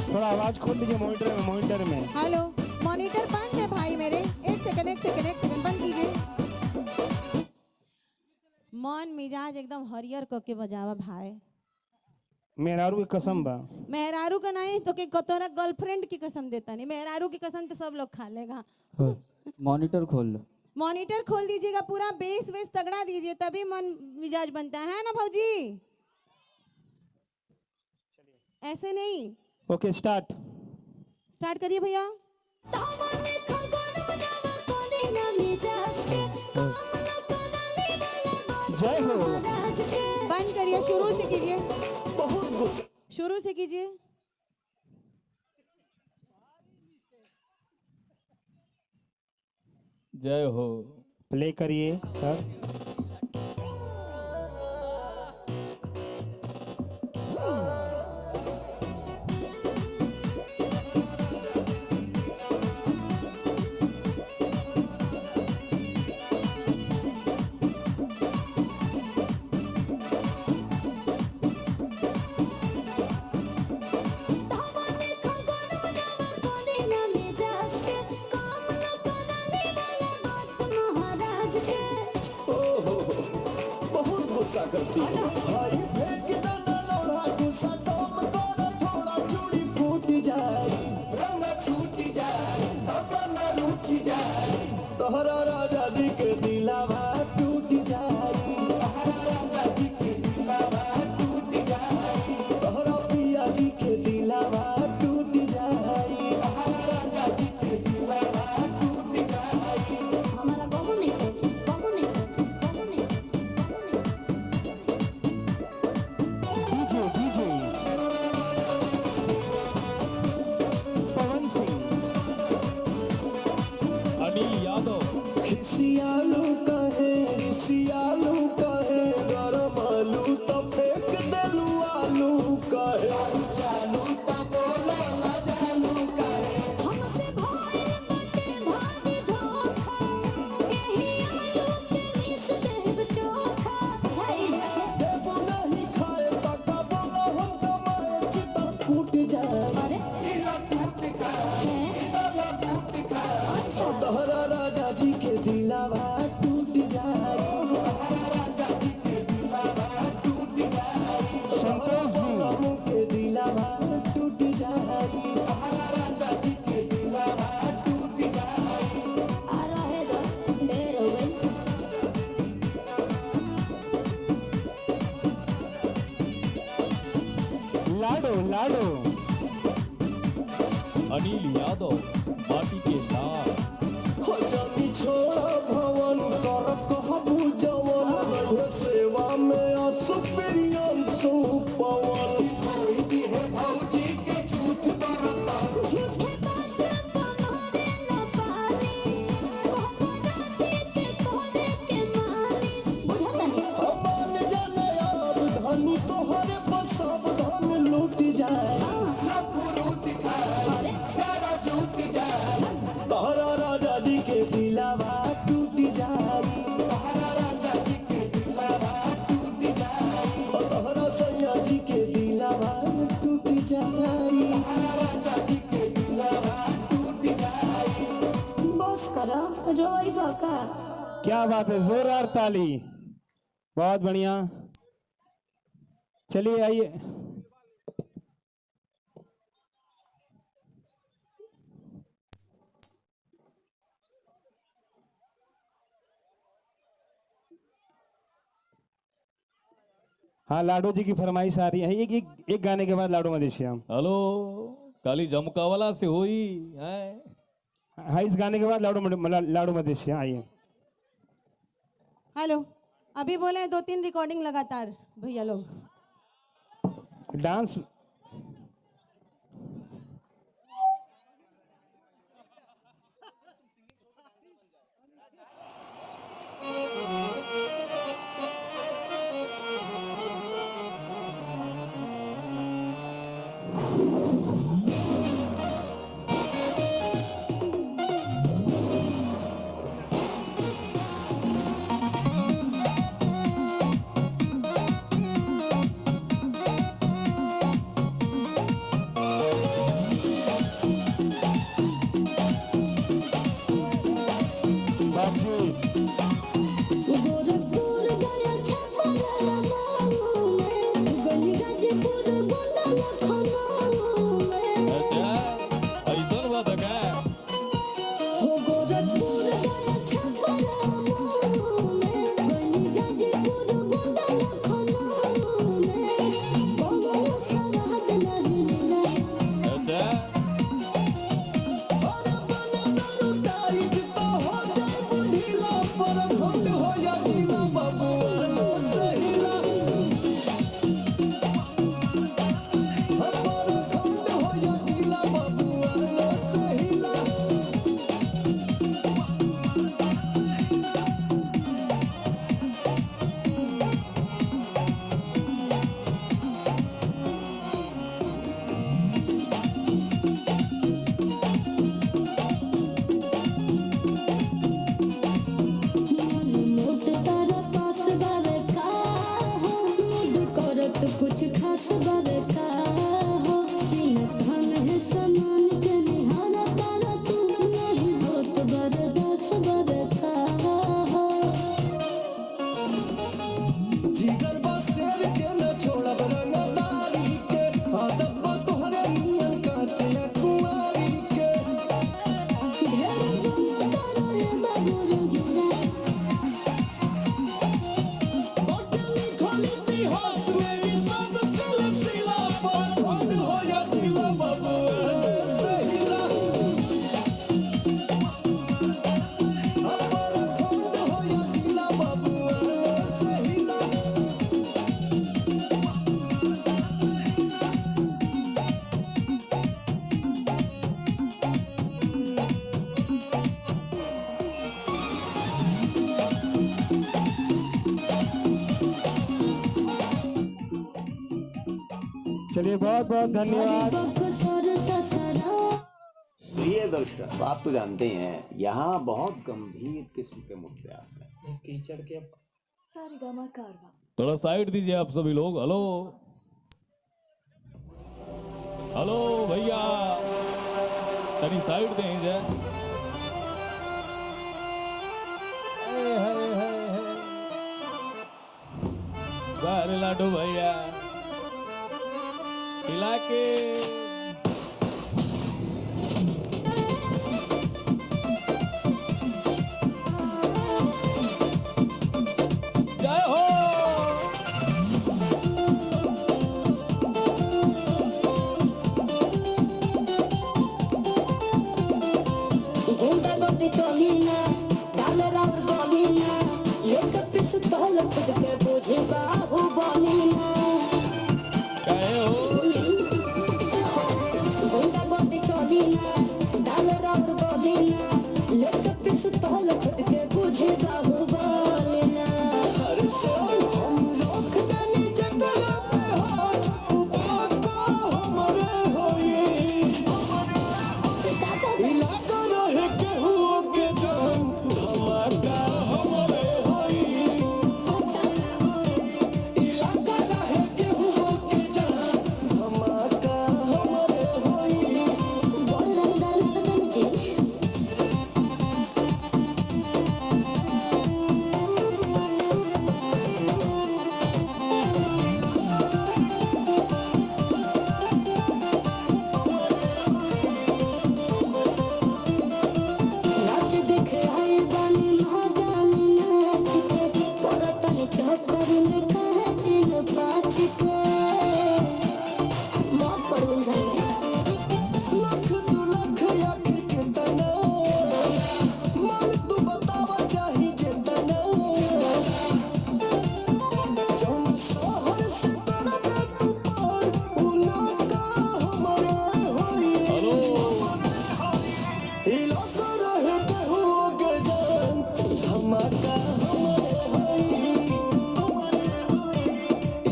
थोड़ा आवाज खोल लीजिए मॉनिटर में। हेलो, मॉनिटर बंद है भाई मेरे। एक सेकंड बंद कीजिए। मन मिजाज एकदम हरियर करके बजावा भाई। मेहरारू की कसम बा। मेहरारू का नहीं तो कि तोरा गर्लफ्रेंड की कसम देता नहीं। मेहरारू की कसम तो सब लोग खा लेगा। मॉनिटर खोल लो। मॉनिटर खोल दीजिएगा, पूरा बेस तगड़ा दीजिए, तभी मन मिजाज बनता है ना भौजी? ऐसे नहीं। ओके, स्टार्ट करिए भैया। जय हो। बंद करिए, शुरू से कीजिए। शुरू से कीजिए। जय हो। प्ले करिए सर। तोहरा राजा जी के दिलावा टूट जाई, तोहरा पिया जी के दिलावा टूट जाई, हमारा बाबू नहीं डीजे पवन सिंह। जी के दिलावा टूट जाए संतोष जी के दिलावा टूट जाए लाडो लाडो अनिल यादव माटी के लाल। जल्दी छोड़ा भवन कर कहबू जवन सेवा में असुप्रियम सुपवन है भौजी के झूठ करता झूठे बात तुम्हारे न पाली कोहराती के कोहरे के मालिस बुझता है मान जाने अब धनु तोहरे पर सब धन लूट जाए तोहरा राजा जी के दिलावा टूट जाए तोहरा सैया जी के दिलावा टूट जाए बस करो रोई बका क्या बात है, जोरदार ताली, बहुत बढ़िया। चलिए आइए। हाँ, लाडो जी की फरमाइश आ रही है। एक गाने के बाद लाडो मदेशिया। हेलो काली जमकावला से हुई है। हाँ, इस गाने के बाद लाडो मदेशिया आइए। हेलो, अभी बोले 2-3 रिकॉर्डिंग लगातार भैया लोग। डांस गोरखपुर गया छपरा माऊ में गंज गाजीपुर गोंडा लखनऊ में अच्छा ऐसा बात है क्या? हो गोरखपुर गया छपरा माऊ में गंज गाजीपुर गोंडा लखनऊ में बहुत सवाद नहीं मिला अच्छा अरे बना दारू टाइट तो हो जाए बुढ़ीला पर खंड हो या ढीला बबुआ नो सहीला पर खंड हो या ढीला बबुआ नो सहीला नोट तारा पास बावे का हो मूड करत कुछ खास बावे का हो सीना थान है समान के निहारा तारा तू नहीं होत बरदास बावे का हो जिगर बसेर के न छोड़ब रंगदारी के आदत बा तोहरे नियन काचे कुंवारी के ढेर बना तारा रे बाबू रंगीला होटली खोली इतिहास में ई सब सिलसिला पर खंड हो या ढीला बबुआ नो सहीला पर खंड हो या ढीला बबुआ नो सहीला चलिए, बहुत बहुत धन्यवाद। बक्सर ससरा प्रिय दर्शक, आप तो जानते हैं यहाँ बहुत गंभीर किस्म के मुद्दे आते हैं। थोड़ा साइड दीजिए आप सभी लोग। हेलो हेलो भैया तनी साइड दें जा। लाडो भैया हिला के जय हो। गुंडा गर्दी चली ना डाले राउर गली ना एक पिस्तौल खुद के बुझे बाहु बली ना कहे हो गुंडा गर्दी चली ना डाले राउर गली ना एक पिस्तौल खुद के बुझे बाहु बली ना अरे हम रोक देनी जगह पे हाथ ऊपर को हमरे होई काका इलाका रहे केहू के जान धमाका हमरे होई इलाका रहे केहू के जान धमाका हमरे होई बड़ रंगदार लगतन जी नाच देखे हाय बानी महाजाली नाच के परतन चक्कर में कहे दिन पाँच के मौत पड़ गई घर में लाख दो लाख आखिर के तना माल तू बतावा चाही जे तना जौन शहर से करबे तू पार उना का हमरे होई इलाका रहे केहू के जान धमाका हमरे होई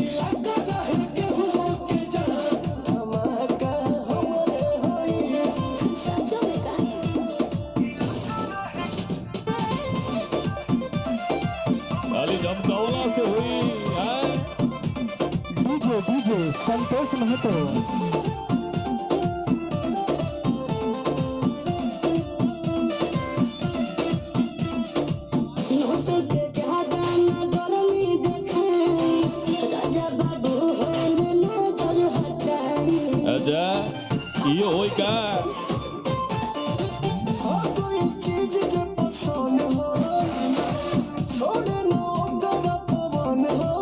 इलाका रहे केहू के जान धमाका हमरे होई सचो में कहा खाली जमकावला से हुई है। DJ DJ Santosh Mahto note के ज्यादा न डरमी देखाई राजा बाबू हो नजर हटाई अच्छा ये होई का कोई चीज जे पसंद हो छोड़े न ओकर पवन हो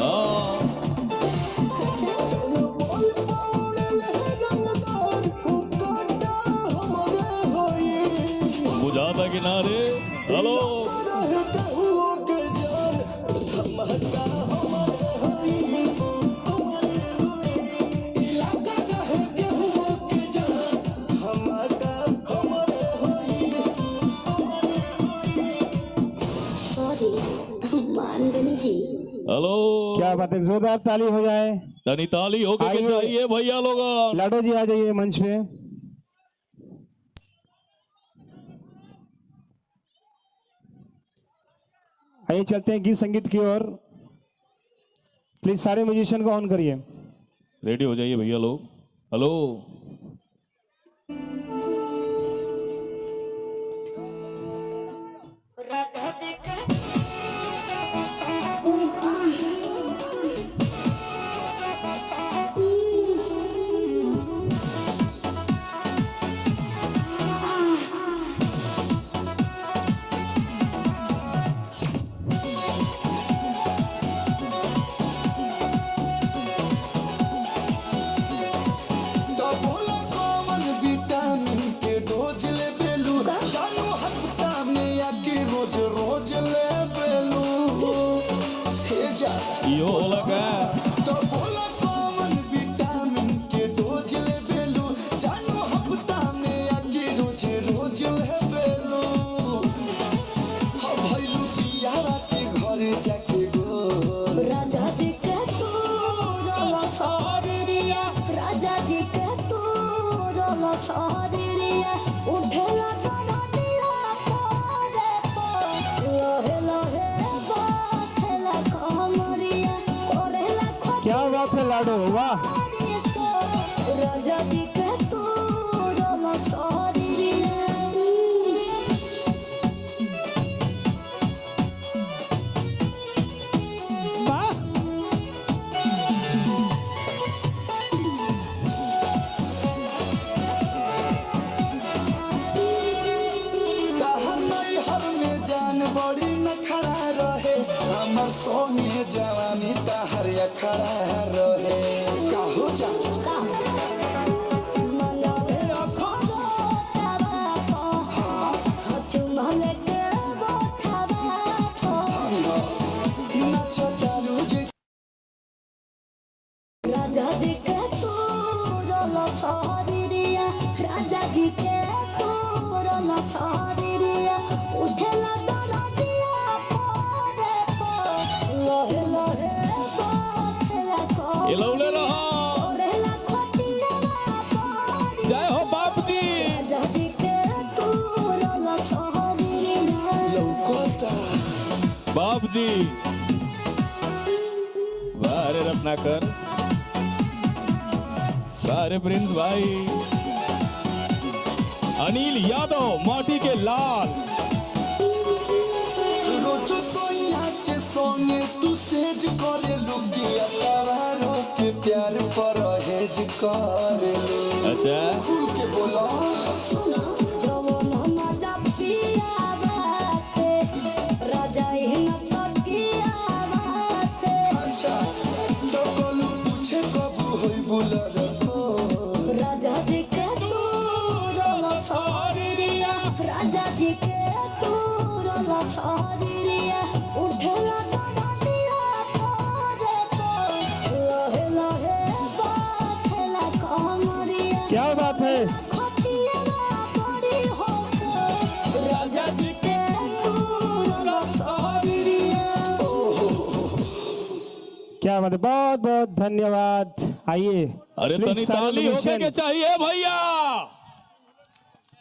हाँ चलो बोल पाउले रंगदार उकाटा हमरे होई बुझाता किनारे हेलो रहे केहू के जान धमाका हमरे होई इलाका रहे केहू के जान धमाका हमरे होई सॉरी मान गई जी हेलो क्या बात है, जोरदार ताली हो जाए। तनी ताली होके के आइए। चाहिए भैया लोग। लाडो जी आ जाइए मंच पे। आइए चलते हैं गीत संगीत की ओर। प्लीज सारे म्यूजिशियन को ऑन करिए। रेडी हो जाइए भैया लोग। हेलो यो लगा तो बोला कौन विटामिन के डोज ले बेलू जानो हफ्ता में आके रोज रोज ले बेलू भैलू पियारा के घर जाके गो राजा जी के तू रोला सारिया राजा जी के तू रोला सारिया उठेला गाना दिया पारे पर लोहे लोहे बाथेला कमरिया कोरेला क्या बात है लाडो, वाह। राजा जी के तू रोला सारिया जवानी तहर खड़ा रहे काहू जा राजा जी के तू रोला सारिया राजा जी के तू रोला सारिया उठेला दाना दिया पोरे पो लहे लहे बाथला को ये लौले रहा। ओरेला खटिया पारी जय हो बाप जी। राजा जी के तू रोला सारिया लौकोता बाप जी वाह रे रत्नाकर, सारे प्रिंस भाई, अनिल यादव माटी के लाल। रोजो सोइया के सोने तू सेज करे लुकिया तवारो के प्यार पर हेज करे अच्छा खुल के बोला जवन मजा पिया बाते राजा ही न तकिया बाते अच्छा तो कोलू पूछे कब होई बुलर राजा जी के तू रोला सारिया राजा जी के तू रोला सारिया उठला दाना दिया पोरे पो लहे लहे बाथला कमरिया क्या बात है? खटिया बड़ी होश राजा जी के तू रोला सारिया क्या बात है, बहुत बहुत धन्यवाद। आइए अरे Please, तनी सारे ताली होके musician, के चाहिए भैया।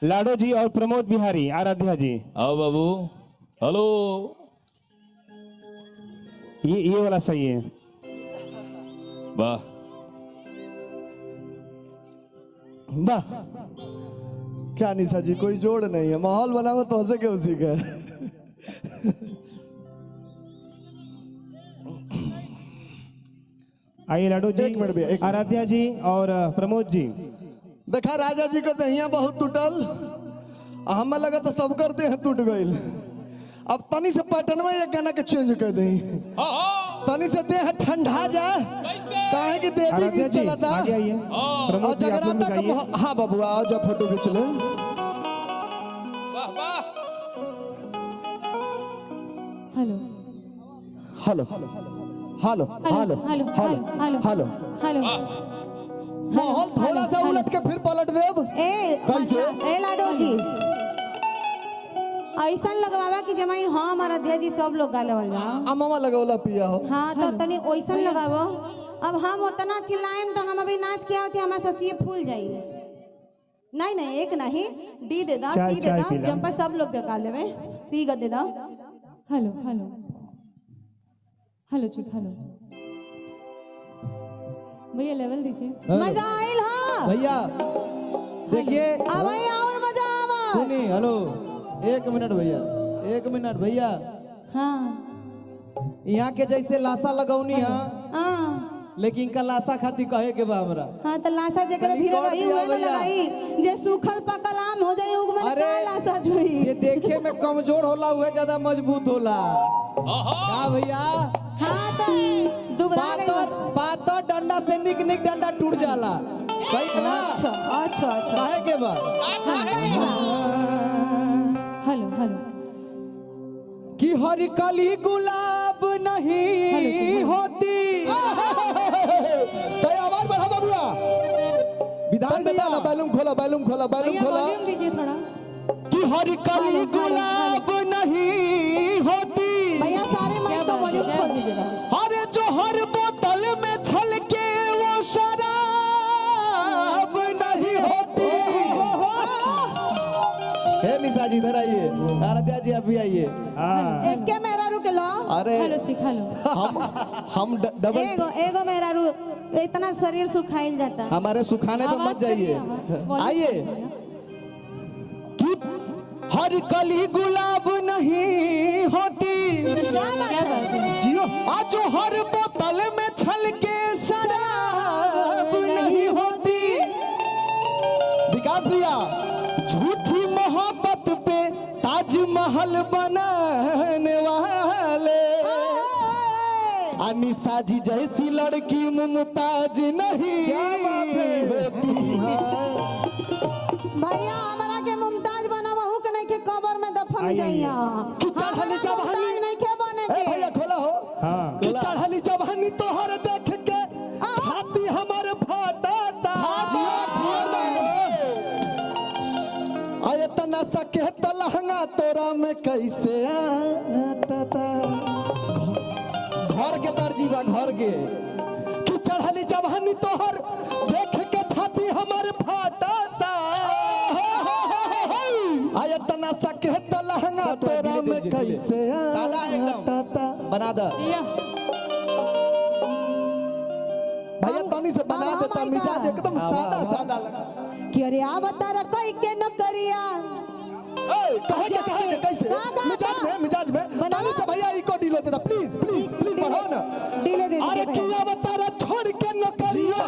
लाडो जी और प्रमोद बिहारी, आराध्या जी, आओ बाबू। हेलो ये वाला सही है। वाह वाह क्या निशा जी कोई जोड़ नहीं है, माहौल बना हुआ तो हंसे के उसी का आइए लाडो जी, एक मिनट भैया, एक मिनट। आराध्या जी और प्रमोद जी। देखा राजा जी को दहिया बहुत टूटल, हमें लगा तो सब करते हैं टूट गई। अब तनी से पैटर्नवा एक गाना के चेंज कर दे, तनी से देह ठंडा जाए, काहे कि देवी आराध्या गीत जी चलता आगे आइए। और प्रमोद जी आप लोग जगराता आइए। का हाँ बाबू आओ जब फोटो खींच ले। Hello hello hello hello hello hello hello hello hello माहौल थोड़ा सा उलट के फिर पलट देब ए कैसे? ए लाडो जी ऐसा लगवावा कि जमाई हाँ हमारा अध्यक्ष जी सब लोग गाले वाला अम्मा लगौला पिया हो हाँ तो तनी वैसा लगावो। अब हम उतना चिल्लाएम तो हम अभी नाच के आते हमारे ससिए फूल जाई। नहीं नहीं एक नहीं डी दे दा चाय- सी दे चाय दा पी ला। जंपर सब लोग गा लेवे सी गा दे दा। हेलो हेलो हेलो चुप हेलो भैया लेवल दीजिए। मजा आइल हाँ भैया देखिए अब और मजा आवा। सुनी हेलो एक मिनट भैया, एक मिनट भैया, हाँ यहाँ के जैसे लाशा लगौनी है हाँ लेकिन इनका लाशा खाती कहे के बा हमरा। हाँ तो लाशा जगह तनी फिर कर रही दिया हुए न भैया। लगाई जे सूखल पकल आम हो जाए उग में अरे, का लाशा जुई। ये देखे में कमजोर होला हुए ज्यादा मजबूत होला क्या भैया? हाँ तो दुबरा गई पातर पातर डंडा से निक निक डंडा टूट जाला, सही ना? अच्छा अच्छा अच्छा काहे के बा? हेलो हेलो कि हर कली गुलाब नहीं होती। तो आवाज बढ़ा बाबूआ, विधान बता ना, बैलूम खोला बैलूम खोला बैलूम भैया खोला वॉल्यूम दीजिए थोड़ा। कि हर कली गुलाब नहीं होती। भैया सारे माइक का वॉल्यूम खोल दीजिएगा। अरे जो हर बोतल में छलके वो शराब नहीं होती। हे निशा जी इधर आइए, आराध्या जी आप भी आइए। हाँ एक के मेरा रुक लो। अरे हेलो चिक हेलो हम डबल एगो एगो मेरा रू इतना शरीर सुखाइल जाता। हमारे सुखाने पे मत आवाज करिए, जाइए। आवाज। आइए कि हर कली गुलाब नहीं होती। क्या बात है? जियो आज जो हर बोतल में छलके शराब नहीं होती। विकास भैया झूठी मोहब्बत पे ताजमहल बनाने वाले निशा जी जैसी लड़की मुमताज नहीं होती है। भैया हमारा के मुमताज बना बहू के नहीं के कबर में दफन जाइया कि चढ़ली जवानी नहीं के बने ए के भैया खोला हो कि चढ़ली जवानी तोहर देख के छाती हमारे फाटा आये तना सके तलहंगा तोरा में कैसे आटा घर के दर्जीवा घर के कि चढ़ली जवानी तोहर देख के छाती हमारे फाटा आये तना सके तलहंगा तोरा में कैसे सादा एकदम बना दे भैया तनी से बना देता मिजाज एकदम सादा सादा लगा कि अरे आ बता रा कोई के न करिया कहे कैसे मिजाज में तनी से भैया इको डील होते था प्लीज प्लीज प्लीज बढ़ाओ ना डीले दे अरे किया बता रा छोड़ के न करिया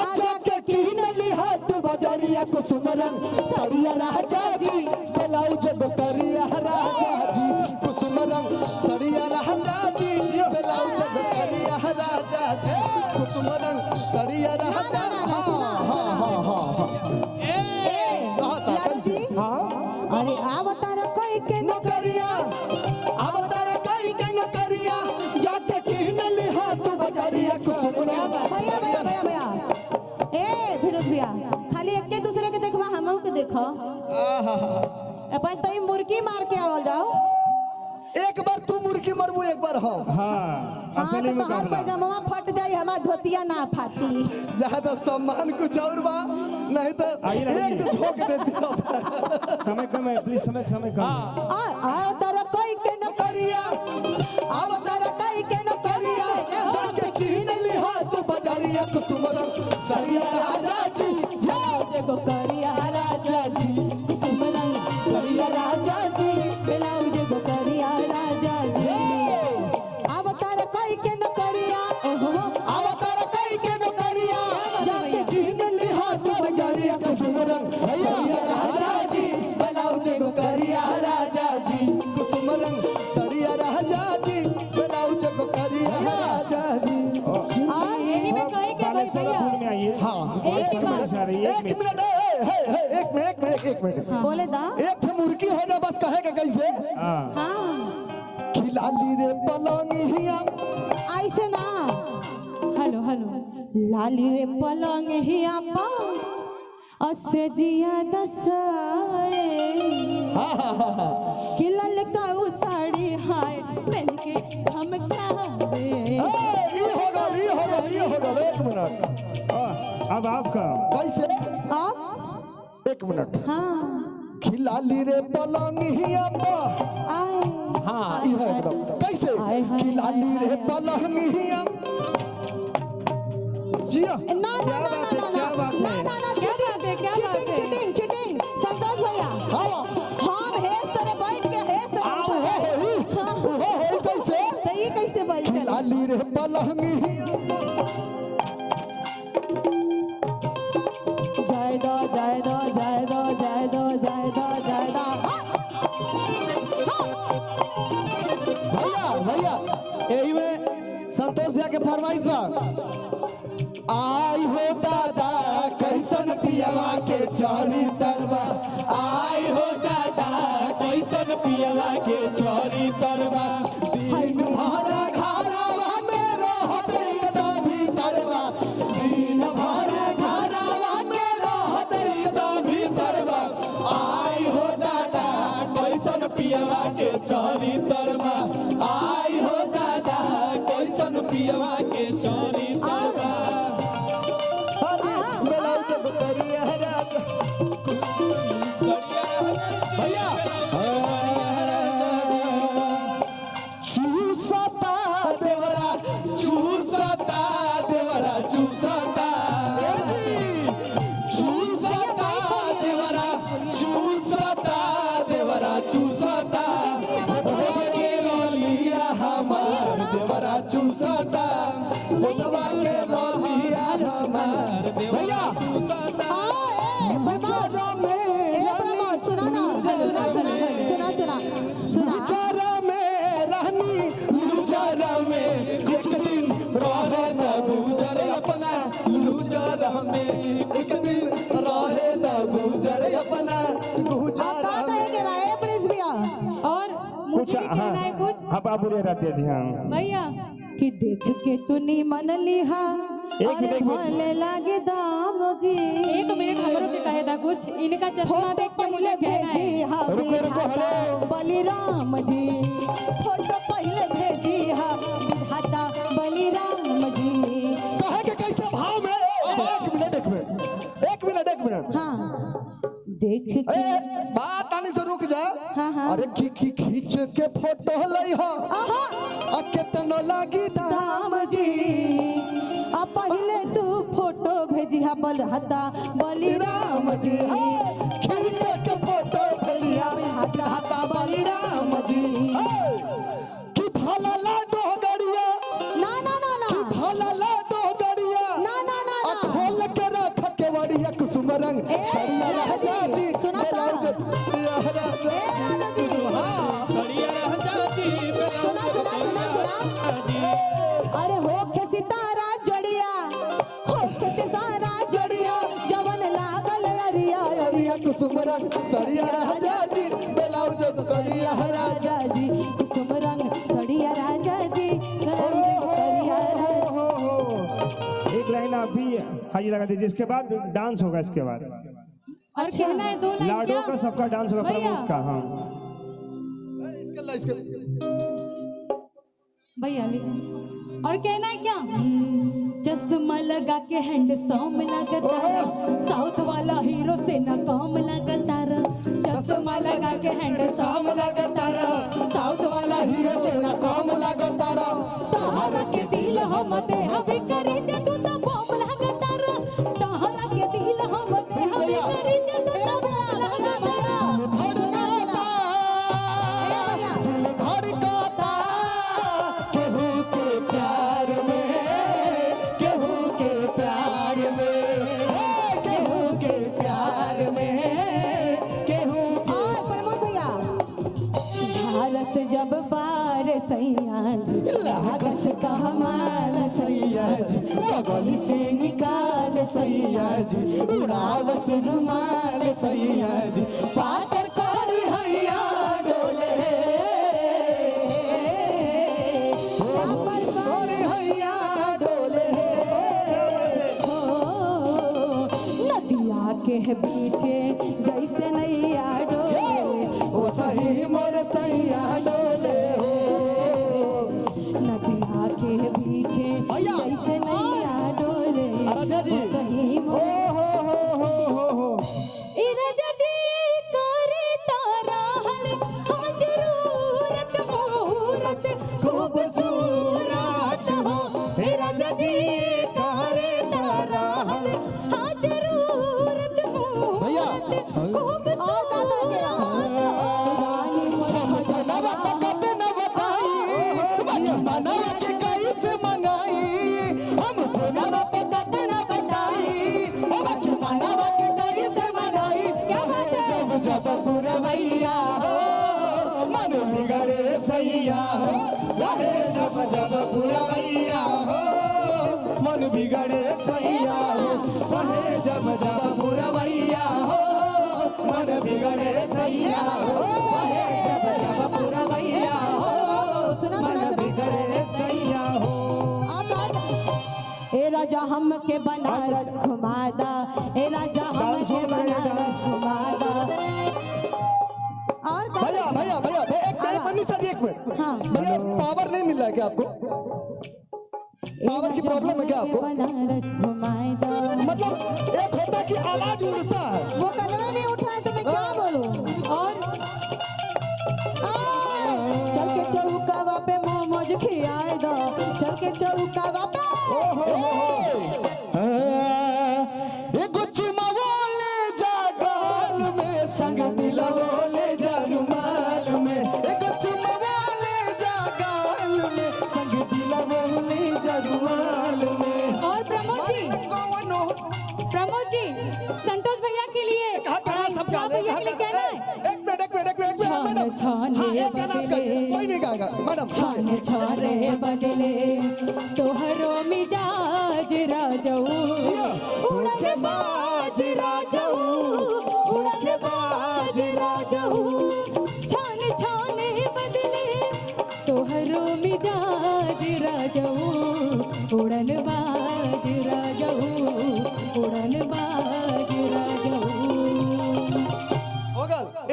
अच्छा के कीन ली हाथ बाजारिया को सुमरंग सड़िया राजा जी ब्लाउज को करिया राजा जी कुसुमरंग सड़िया राजा जी ब्लाउज को करिया राजा जी कुसुमरंग सड़िया राजा अरे आ बता रा कोई के न करिया अब तारा कई के न करिया जाके कीन ली हाथ बाजारिया को सुमरंग भैया भैया भैया भैया ए फिरोज भैया खाली एक के दूसरे के देखवा हमहू के देखो अपन तई मुर्गी मार के आवल जाओ एक बार तू मुर्गी मरबू एक बार हो हाँ तो तोहार पैजामा फट जाई हमार धोतिया ना फाटी ज्यादा सम्मान कुछ और बा नहीं तो एक तो झोंक देती हो समय कम है प्लीज समय कम आ तारा कोई के न करिया अब तारा कई के न करिया जाके कीन ली हाथ बाजारिया को सुमरंग सरिया राजा जी जाजे को करिया राजा जी सुमरंग सरिया राजा जी ब्लाउज को करिया राजा जी अब तारा कोई के न करिया ओहो अब तारा कई के न करिया जाके कीन ली हाथ बाजारिया को सुमरंग सरिया राजा जी ब्लाउज को करिया राजा जी कुसुमरंग सरिया राजा जी ब्लाउज को करिया राजा जी एनी में कहे के भाई भैया हाँ एक मिनट एक मिनट बोले दा एक ठे मुर्गी हो जा बस कहे के कैसे हाँ खिलाली रे पलंगिया ऐसे ना हेलो हेलो लाली रे पलंग हिया पा असे जिया दसाए खिलल का वो साड़ी हाय पहन के हम कावे ये होगा एक मिनट अब आपका कैसे आप एक मिनट हाँ खिलाली रे पलंगिया पा आए हाँ ये है एकदम कैसे खिलाली रे पलंगिया जिया ना ना ना ना ना ना ना ना ना चीटिंग चीटिंग संतोष भैया हम हेस तरह बैठ के हेस तरह हो कैसे तो ये कैसे बोल चल खिलाली रे पलंगिया भैया यही में संतोष भैया के फरमाइश बा आई हो दादा कैसन पियवा के चोरी तरवा आई हो दादा कैसन पियवा के चोरी तरवा दिन भर घरवा में रहत एकदम भीतरवा दिन भर घरवा में रहत एकदम भीतरवा आई हो दादा कैसन पियवा के चोरी तरवा आई हो दादा कैसन पियवा के चोरी तरवा भैया चूसता देवरा चूसता देवरा चूसता चूसता देवरा चूसता देवरा चूसता हाँ बाबू रे राधे जी हाँ भैया कि देख के तूने मन लिहा एक अरे मिनट, भले लागे दाम जी 1 मिनट हमरो के कहे था कुछ इनका चश्मा फोटो देख के पहले मुझे कहना भेजी है हा विधाता बलिराम जी फोटो पहले भेजी हा विधाता बलिराम जी कहे के कैसे भाव में एक मिनट हाँ देख के बात आने से रुक जा। हाँ, हाँ। अरे खींच के फोटो लई हो आहा आ केतनो लागी दाम दाम जी आ पहले तू फोटो भेजी हा बलहता बलिराम जी खींच के फोटो भेजिया हाथा बलिराम जी कि भला लाडो गड़िया ना ना ना ना कि भला लाडो गड़िया ना ना ना आ खोल के रख के वड़िया कुसुम रंग सरिया राजा जी सुना था। राजा जी सुना सुना सुना सुना अरे हो के सितारा जड़िया हो के सारा जड़िया जवन लागल अरिया अरिया कुसुम रंग सरिया राजा जी ब्लाउज करिया राजा जी कुसुम रंग सड़िया राजा जी करिया एक लाइन आप भी हाजी लगा दीजिए, इसके बाद डांस होगा। इसके बाद और कहना है 2 लाइन लाडो क्या का सबका डांस होगा, भैया। प्रमोद का। हाँ भैया लीजिए और कहना है क्या चश्मा लगा के हैंडसम लगता साउथ वाला हीरो से ना काम लगता चश्मा लगा के हैंडसम लगता साउथ वाला हीरो से ना काम लगता तहरा के दिल हम दे अभी करी दे तू तो बम लगता तहरा के दिल हम दे अभी करी दे तू तो बम लगता धड़काता केहू के प्यार में केहू के प्यार में केहू के प्यार में केहू और प्रमोद भैया झारस जब बार सैया लागस का हमाल सैया जी गगली से निकाल सैया जी उड़ावस रुमाल सैया जी पाकर करी हैया डोले पाकर करी हैया डोले नदिया के बीचे जैसे नैया डोले ओ सही मोर सैया डोले हो नदिया के बीचे जैसे नैया डोले आराध्या जी। ओ सही मोर इरजा जी करे तारा हल हम जरूरत मुहूर्त खूबसूरत हो इरजा जी करे तारा हल हाँ जरूरत भैया मुहूर्त मनवा पकड़ न बताई मनवा के कैसे मंगाई हम मनवा पकड़ न बताई बाकी मनवा के कैसे मंगाई जब जब पुरवैया हो मन बिगड़े सैया हो रहे जब जब पुरवैया हो मन बिगड़े सैया हो रहे जब जब पुरवैया हो मन बिगड़े सैया हो रहे जब जब पुरवैया हो मन बिगड़े सैया हो ए राजा हम के बनारस घुमादा ए राजा हम के बनारस घुमादा और कौन? भैया भैया भैया एक मिनट सर एक मिनट हाँ। भैया पावर नहीं मिल रहा है क्या आपको पावर की प्रॉब्लम है क्या आपको बनारस घुमाएदा मतलब एक होता कि आवाज उड़ता है वो कलवे नहीं उठाए तो मैं क्या बोलूं और चल के चौकावा पे मोमोज खियाए दो चल के चौकावा पे एगो चुमावो ले जा गाल में संग मिलावो ले जा रुमाल में एगो चुमावो ले जा गाल में संग मिलावो ले जा रुमाल में और प्रमोद जी संतोष भैया के लिए सब भैया के लिए कहना है एक मिनट मैडम छाने हाँ एक गाना आप गाइए कोई नहीं गाएगा मैडम छाने छाने बदले तोहरो मिजाज राजऊ उड़न बाज राजऊ उड़न बाज राजऊ छाने छाने बदले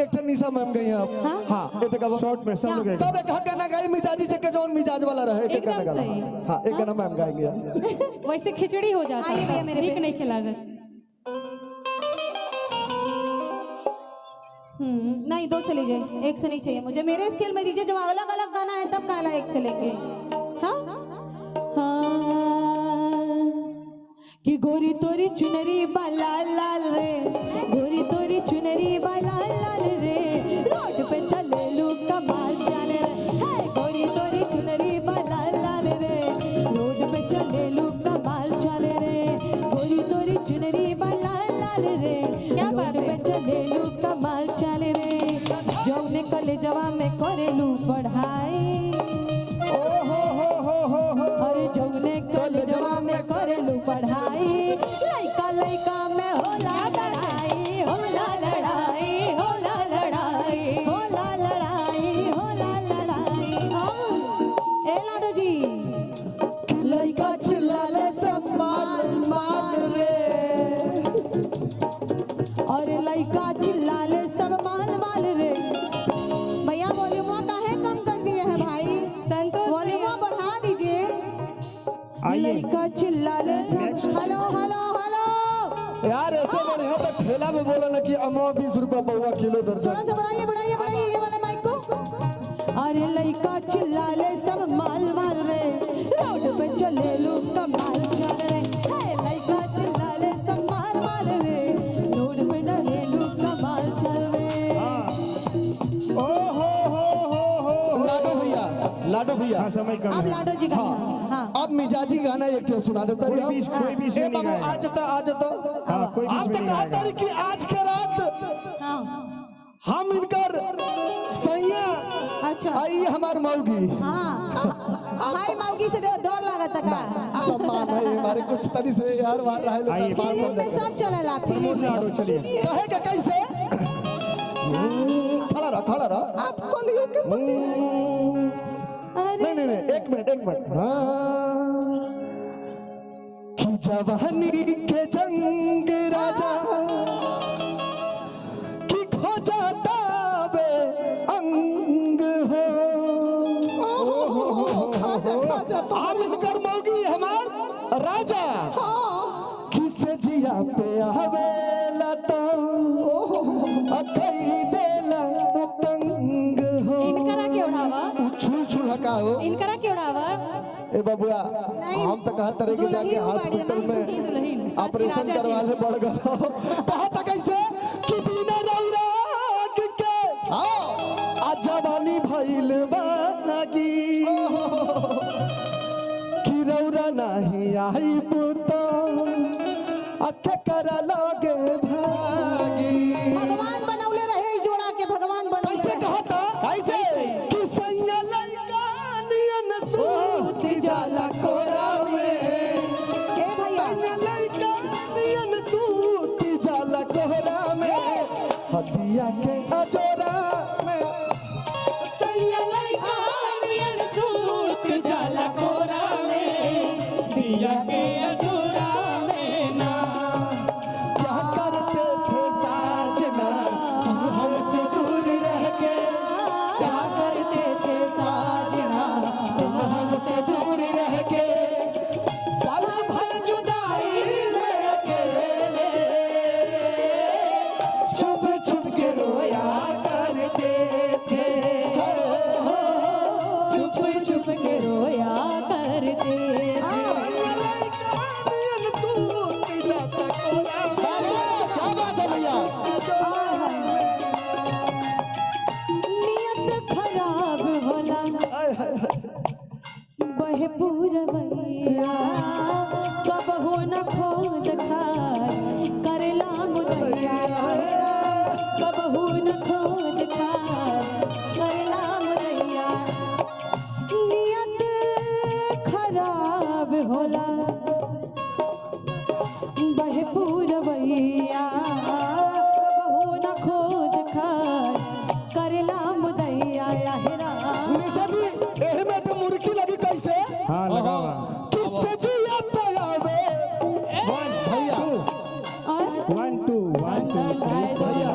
एक ठन निशा मैम गई हैं आप। हाँ एक का शॉर्ट में सब लोग एक- सब एक गाना गाई मिजाजी जके जौन मिजाज वाला रहे एक गाना गाना। हाँ एक गाना मैम गाएंगे। वैसे खिचड़ी हो जाता आइए भैया मेरे ठीक पे। नहीं खिलागा। नहीं, 2 से लीजिए, 1 से नहीं चाहिए मुझे। मेरे स्केल में दीजिए, जब अलग अलग गाना है तब गाना 1 से लेंगे। हाँ कि गोरी तोरी चुनरी बा लाल लाल रे, गोरी तोरी चुनरी बा लाल लाल रे, रोड पे चले लू कमाल जाने रे। हे गोरी तोरी चुनरी बा लाल लाल रे, रोड पे चले लू कमाल चले रे, गोरी तोरी चुनरी बा लाल लाल रे, क्या बात है, चले लू कमाल चले रे, जौने कलेजवा में करेलू पढ़ाई, अरे जौने कलेजवा में करेलू पढ़ाई, लइका लइका में होला लड़ाई, होला लड़ाई, होला लड़ाई, होला लड़ाई, होला लड़ाई। ए लाडो जी, लइका चिल्लाले सब माल माल रे, अरे लइका चिल्लाले सब माल माल रे। भैया वॉल्यूम काहे कम कर दिए हैं भाई? वॉल्यूम बढ़ा दीजिए। लइका चिल्लाले सब। हेलो हेलो हेलो, यार ऐसे बढ़िया तो ठेला में बोला ना कि अमवा 20 रुपया पौवा किलो दर्जन। थोड़ा सा बढ़ाइए बढ़ाइए बढ़ाइए ये वाले माइक को। अरे लइका चिल्लाले सब माल माल रे, रोड पे चले लू कमाल चल रे, हे लइका चिल्लाले सब माल माल रे, रोड पे चले लू कमाल चल रे। लाडो भैया हाँ समय कम अब है। लाडो जी का हाँ अब मिजाजी गाना एक ठो सुना देता रही कोई बीच में नहीं गाएगा। आज तो हाँ, कोई बीच आप में तो नहीं कहा गाएगा। था कि आज के रात हाँ हम इनकर सैया अच्छा आई हमार मौगी हाँ भाई मौगी से डर लगा था का? सम्मान है हमारे कुछ तरी से यार मार रहा है आइए। लोग फिल्म में सब चलेला प्रमोद से ऑटो चलिए। कहे का कैसे खड़ा रहा आप कलियों के पति। नहीं एक मिनट हाँ कि जवानी के जंग राजा कि खो जाता बे अंग हो आप इनकर मौगी हमार राजा किसे जिया पे आवेला तो अकई देला तंग हो। इनकरा के उड़ावा, छुल हका हो इनकरा के उड़ावा। ए बबुआ हम तो कहा तरह के जाके हॉस्पिटल में ऑपरेशन करवा ले पड़ गए कहा था कैसे कि बिना रौरा के आ जवानी भइल बागी कि रौरा नहीं आई पुतो अके करा लगे भागी। भगवान बनौले रहे जोड़ा के, भगवान बनौले कैसे कहा था कैसे कि सैया लइका नियन सूती जाला कोरा में, ए भैया सैया लइका नियन सूती जाला कोरा में, हदिया के अजोरा में सैया लइका नियन सूत जाला कोरा में, दिया के अधूरा में ना। क्या करते थे साजना तुम हमसे दूर रह के, क्या करते थे साजना तुम हमसे दूर रह के, पल भर जुदाई में अकेले छुप छुप के रोया करते थे, छुप छुप के रोया करते। क्या बात है भैया? नियत खराब होला बहे पूरवैया, कब हो न खोद खाए करेला मुदैया, कब हो न खोद खाए करेला मुदैया, नियत खराब होला बहे पूरवैया, कब हो न खोद खाए करेला मुदैया हेरा। निशा जी एह में तो मुर्गी लगी कैसे हाँ लगावा। किससे जिया पे आवे भैया 1 2 1 2 3 भैया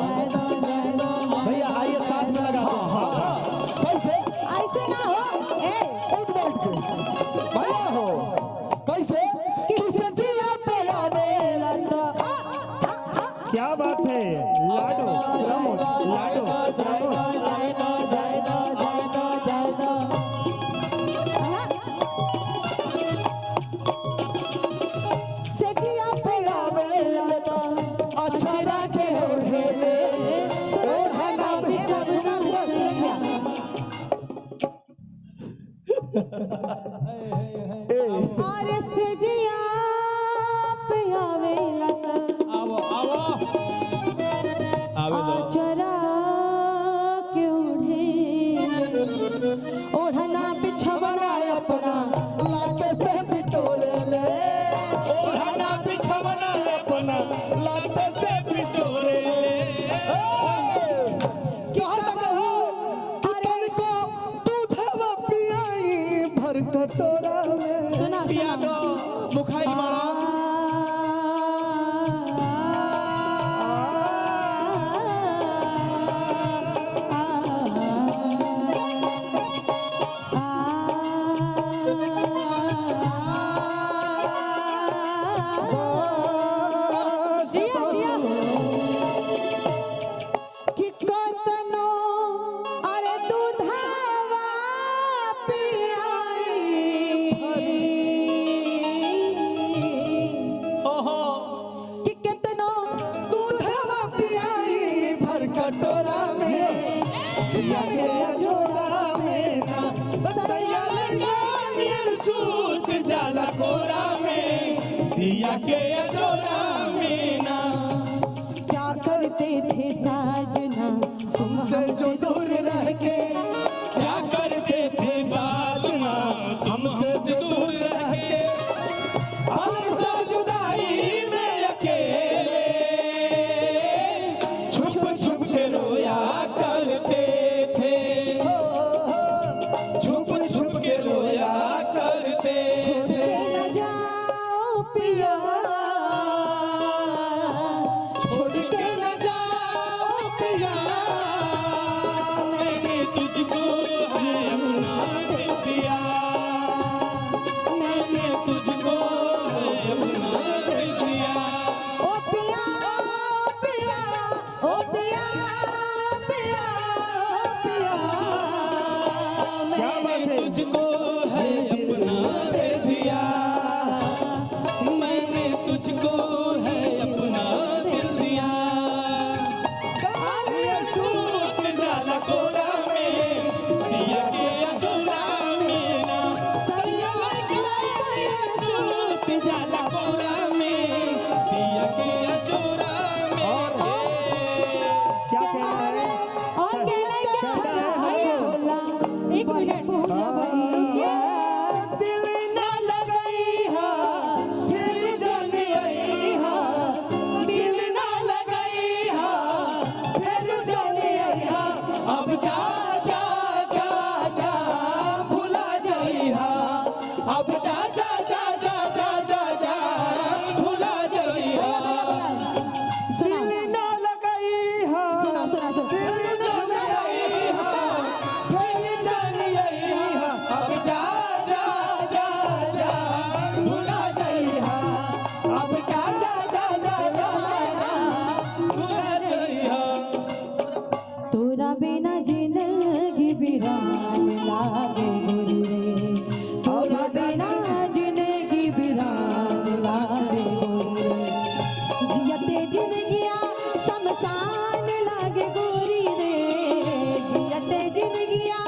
कटोरा में सुना पिया दो मुखाई बड़ा कि कतनो अरे दूधावा पियाई कि कितनो दूधवा पियाई भर कटोरा में पिया के जोड़ा में ना सैया गानियर सूत जाला कोरा में पिया के जोड़ा में ना क्या करते थे साजना हमसे जो दूर रह के क्या करते थे साजना हमसे जो दूर रह के हमसे जुदाई में अकेले छुप छुप के रोया करते थे छुप छुप के रोया करते थे न जाओ पिया छोड़ के न जाओ पिया मैंने तुझको है अपना दिल दिया मैंने तुझको है अपना दिल दिया ओ पिया ओ पिया पिया पिया क्या बात है? तुझको है अपना दे दिया मैंने तुझको है अपना दिल दिया गानियर सूत जाला कोरा में दिया के अजोरा में ना सैया गानियर सूत जाला कोरा में दिया के अजोरा में क्या कहना है? और कहना क्या बोला एक मिनट दिल ना लगई हा फिर जन आई हा दिल ना लगई हा फिर जन आई हा अब जा जा जा जा भुला जाई हा अब जा जा जा जा जा जा जा भुला जाई हा सुना दिल ना लगई हा सुना सुना सुना फिर जन आई हा फिर जन आई हा अब जा जा जा जा भुला जाई हा अब जा जा जा जा जा भुला जाई हा तोरा बिना जिंदगी बिरान लागे गुरु रे तोरा बिना जिंदगी बिरान लागे गुरु रे जियते जिंदगिया शमशान लागे गोरी रे जियते जिंदगिया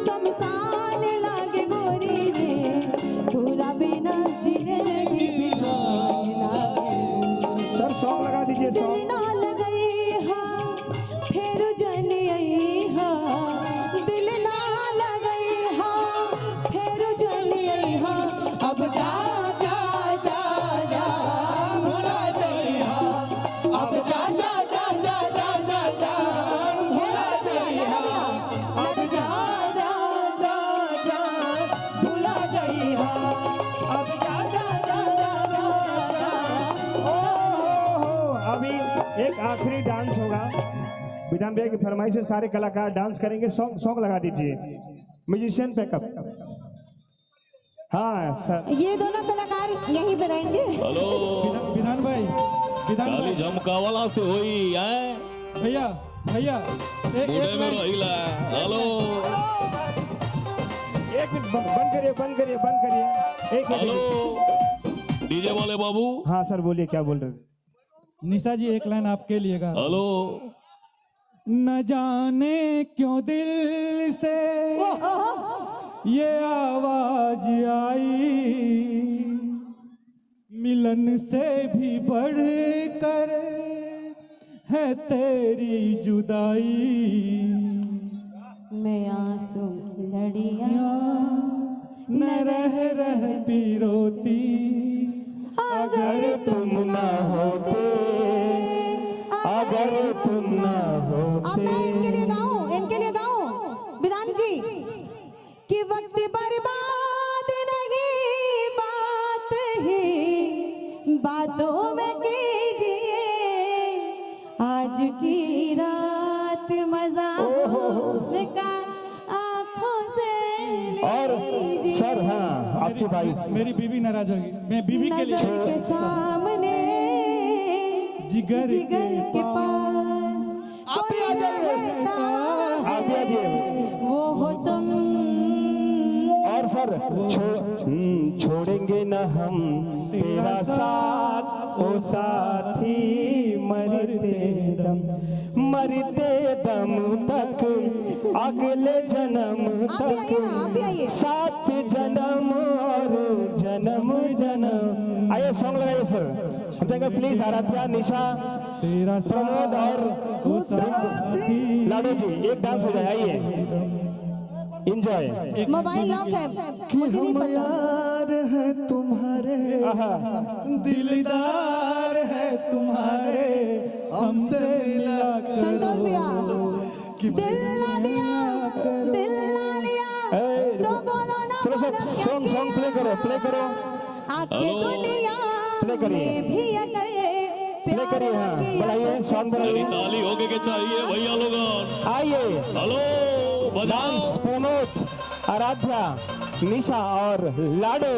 शमशान लागे गोरी रे तोरा बिना जिंदगी बिरान लागे सर सॉन्ग लगा दीजिए दिल सॉन्ग। ना लगई हा फेर जन आई हा दिल ना लगई हा फेर जन आई हा अब जा जा जा जा भुला जाई हा अब जा जा जा जा जा जा जा भुला जाई हा अब जा जा जा जा भुला जाई हा अब जा जा जा जा जा जा ओहो, अभी एक आखिरी डांस होगा। विधान भैया की फरमाइश से सारे कलाकार डांस करेंगे। सॉन्ग सॉन्ग लगा दीजिए। Musician pack up. हाँ सर। ये दोनों कलाकार यहीं पे रहेंगे हेलो विधान भाई काली झमकावला से होई है भैया भैया बूढ़े में रहिला हेलो एक मिनट बंद करिए बंद करिए बंद करिए एक हेलो मिनट। डीजे वाले बाबू हाँ सर बोलिए क्या बोल रहे थे? निशा जी एक लाइन आपके लिए गा हेलो न जाने क्यों दिल से ये आवाज आई मिलन से भी बढ़कर है तेरी जुदाई मैं आंसू की लड़ियां न रह भी रोती अगर तुम ना होते अगर तुम ना अब मैं इनके लिए गाऊं विधान जी कि वक्त बर्बाद का आंखों से और लीजिए। सर हाँ आपकी भाई मेरी बीवी नाराज होगी, मैं बीवी के लिए नजर के सामने जिगर के पास आप ही आ जाइए। आप भी आ जाइए। वो हो तुम। और सर छोड़ेंगे न हम तेरा साथ ओ साथी, मरते दम तक अगले जन्म आप भी आइए ना, आप भी आइए। तक, सात जन्म और जन्म जन्म। आइए सॉन्ग लगाइए सर। हम कहेंगे प्लीज आराध्या, निशा, प्रमोद और लाडो जी एक डांस हो जाए। आइए एंजॉय। मोबाइल लॉक है, कि मुझे नहीं हम पता। यार हैं तुम्हारे, दिलदार है तुम्हारे, हमसे मिला संतोष भैया, दिल ना दिया तो बोलो ना चलो सर, बोलो क्या सॉन्ग किया? प्ले करो आखिर दुनिया प्ले करिए। में भी अगर प्ले करिए। हाँ बढ़ाइए, सॉन्ग बढ़ाइए। ताली होके के चाहिए भैया लोगों। आइए हेलो डांस, प्रमोद, आराध्या, निशा और लाडो।